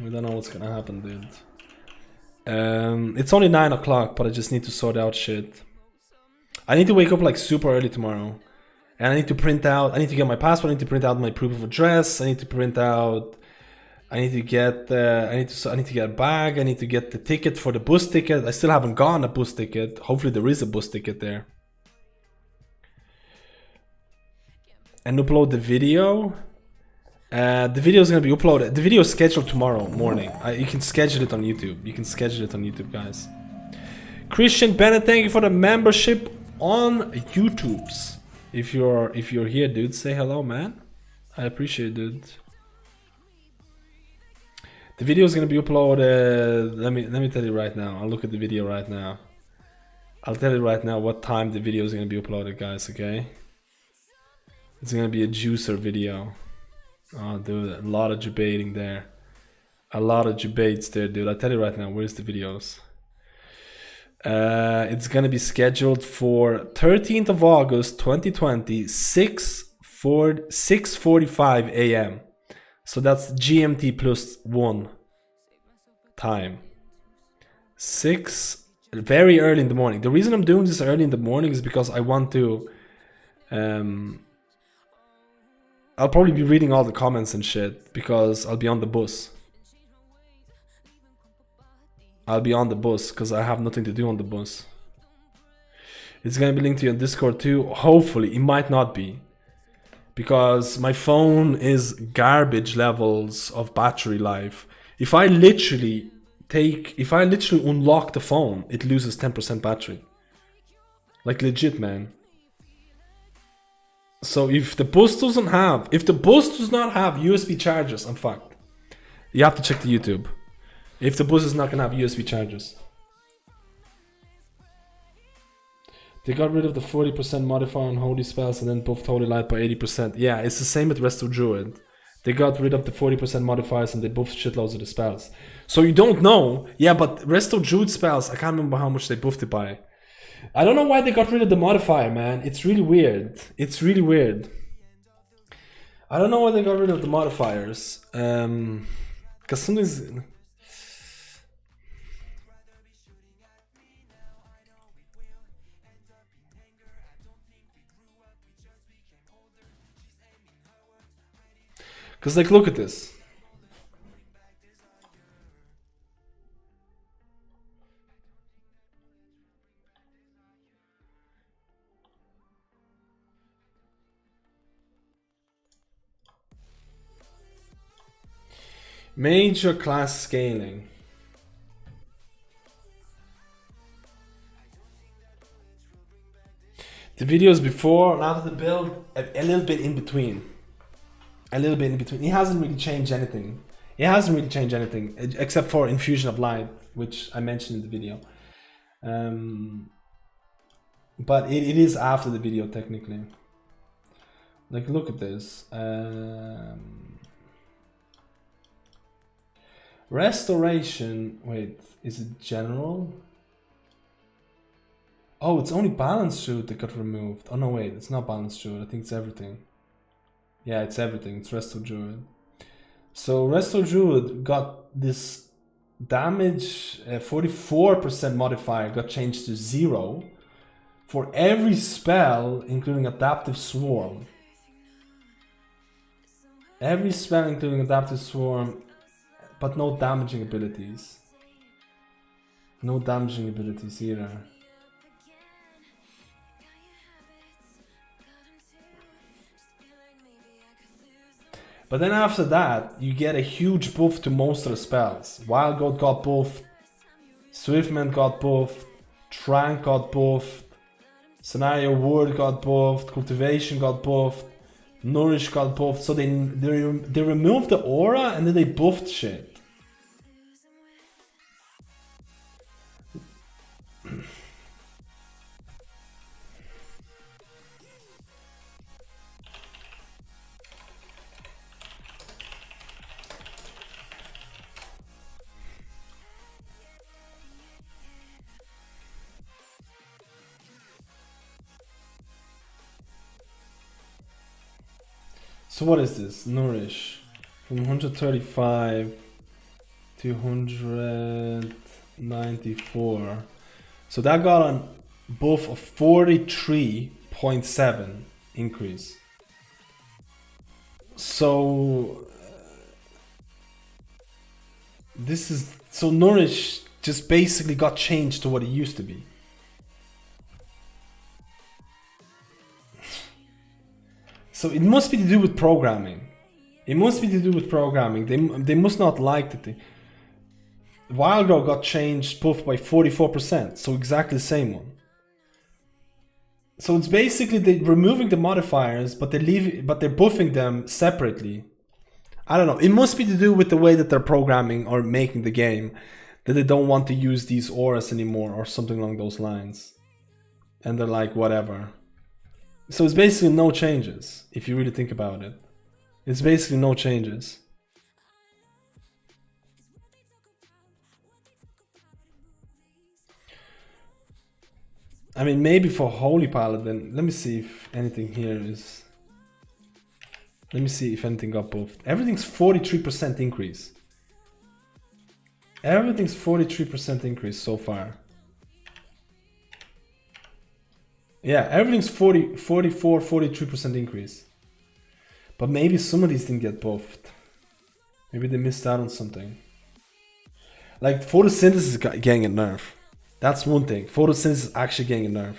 We don't know what's gonna happen, dude. It's only 9 o'clock, but I just need to sort out shit. I need to wake up like super early tomorrow. And I need to print out, I need to get my passport, I need to print out my proof of address, I need to print out, I need to get a bag, I need to get the ticket for the bus ticket. I still haven't gotten a bus ticket. Hopefully there is a bus ticket there. And upload the video. The video is going to be uploaded. The video is scheduled tomorrow morning. You can schedule it on YouTube. You can schedule it on YouTube, guys. Christian Bennett, thank you for the membership on YouTube's. If you're here, dude, say hello, man. I appreciate it, dude. The video is gonna be uploaded. Let me tell you right now. I'll look at the video right now. I'll tell you right now what time the video is gonna be uploaded, guys. Okay? It's gonna be a juicer video. Oh, dude, a lot of debating there. A lot of debates there, dude. I'll tell you right now. Where's the videos? It's gonna be scheduled for 13th of August 2020, 6:45 a.m. So that's GMT plus 1 time. 6 very early in the morning. The reason I'm doing this early in the morning is because I want to I'll probably be reading all the comments and shit because I'll be on the bus. I'll be on the bus because I have nothing to do on the bus. It's gonna be linked to your Discord too. Hopefully, it might not be. Because my phone is garbage levels of battery life. If I literally unlock the phone, it loses 10% battery. Like legit, man. So if the bus does not have USB chargers, I'm fucked. You have to check the YouTube. If the bus is not gonna have USB chargers. They got rid of the 40% modifier on holy spells and then buffed holy light by 80%. Yeah, it's the same with rest of Druid. They got rid of the 40% modifiers and they buffed shitloads of the spells. So you don't know. Yeah, but Resto Druid spells, I can't remember how much they buffed it by. I don't know why they got rid of the modifier, man. It's really weird. It's really weird. I don't know why they got rid of the modifiers. Because something's... Because, like, look at this. Major class scaling. The videos before and after the build, a little bit in between. A little bit in between. It hasn't really changed anything. It hasn't really changed anything except for infusion of light, which I mentioned in the video. But it is after the video technically. Like, look at this. Restoration. Wait, is it general? Oh, it's only balance Druid that got removed. Oh no, wait, it's not balance Druid. I think it's everything. Yeah, it's everything. It's Resto Druid. So Resto Druid got this damage 44% modifier got changed to 0 for every spell, including Adaptive Swarm. Every spell, including Adaptive Swarm, but no damaging abilities. No damaging abilities either. But then after that, you get a huge buff to most of the spells. Wild Goat got buffed, Swiftman got buffed, Trank got buffed, Scenario Word got buffed, Cultivation got buffed, Nourish got buffed. So they removed the aura and then they buffed shit. So what is this? Nourish. From 135 to 194. So that got a buff of 43.7 increase. So this is... So Nourish just basically got changed to what it used to be. So it must be to do with programming. It must be to do with programming. They must not like the thing. Wild Grow got changed buff by 44%, so exactly the same one. So it's basically they're removing the modifiers, but they're buffing them separately. I don't know. It must be to do with the way that they're programming or making the game, that they don't want to use these auras anymore or something along those lines. And they're like, whatever. So it's basically no changes, if you really think about it. It's basically no changes. I mean, maybe for Holy Paladin, let me see if anything here is... Let me see if anything got buffed. Everything's 43% increase. Everything's 43% increase so far. Yeah, everything's 44, 43% increase. But maybe some of these didn't get buffed. Maybe they missed out on something. Like photosynthesis is getting a nerf. That's one thing. Photosynthesis is actually getting a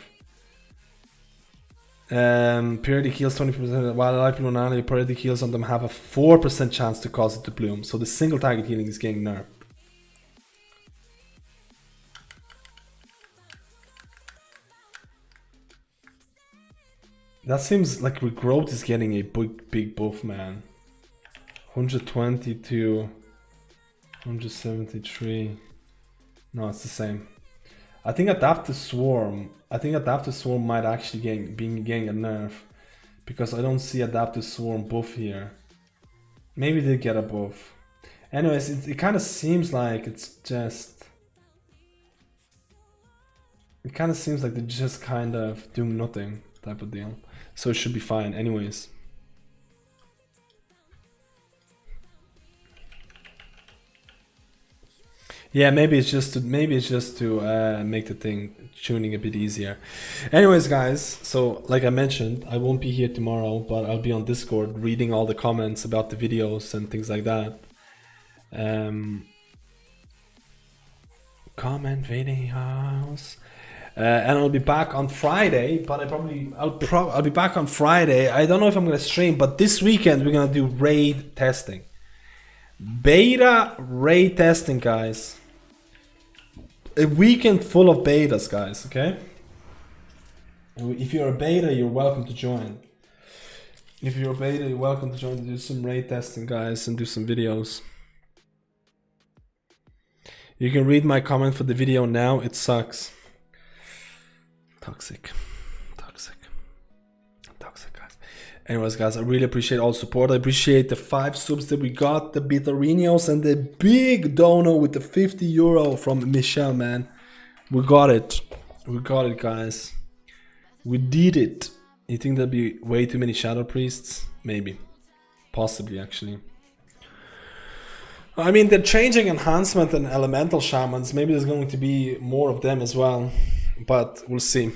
nerf. Periodic heals 20%. While life people periodic heals on them have a 4% chance to cause it to bloom. So the single target healing is getting nerfed. That seems like Regrowth is getting a big buff, man. 120 to 173. No, it's the same. I think Adaptive Swarm. Might actually getting a nerf, because I don't see Adaptive Swarm buff here. Maybe they get above. Anyways, it kind of seems like it's just... It kind of seems like they're just kind of doing nothing type of deal. So it should be fine anyways. Yeah, maybe it's just to make the thing tuning a bit easier. Anyways, guys, so like I mentioned, I won't be here tomorrow, but I'll be on Discord reading all the comments about the videos and things like that. Comment videos. And I'll be back on Friday, but I'll be back on Friday. I don't know if I'm gonna stream, but this weekend we're gonna do raid testing. Beta raid testing, guys. A weekend full of betas, guys, okay? If you're a beta, you're welcome to join. If you're a beta, you're welcome to join to do some raid testing, guys, and do some videos. You can read my comment for the video now. It sucks. Toxic, guys. Anyways, guys, I really appreciate all support. I appreciate the 5 subs that we got, the Bitarinos, and the big dono with the 50 euro from Michelle, man. We got it. We got it, guys. We did it. You think there'll be way too many Shadow Priests? Maybe. Possibly, actually. I mean, they're changing Enhancement and Elemental Shamans. Maybe there's going to be more of them as well. But we'll see.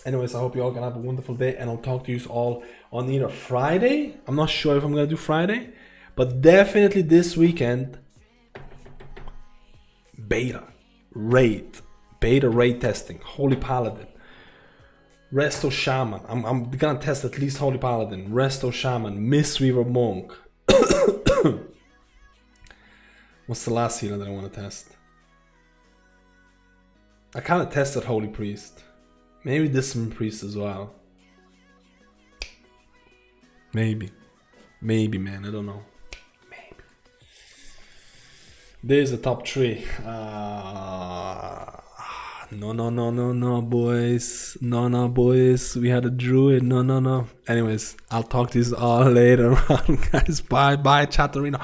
Anyways, I hope you all gonna have a wonderful day, and I'll talk to you all on either Friday. I'm not sure if I'm gonna do Friday, but definitely this weekend. Beta raid testing. Holy Paladin. Resto Shaman. I'm gonna test at least Holy Paladin. Resto Shaman. Mistweaver Monk. What's the last healer that I want to test? I kind of tested Holy Priest. Maybe Discipline Priest as well. Maybe, man, I don't know. Maybe. There's a top 3. No, boys. No, boys. We had a Druid. No. Anyways, I'll talk to you all later on, guys. Bye, Chatterino.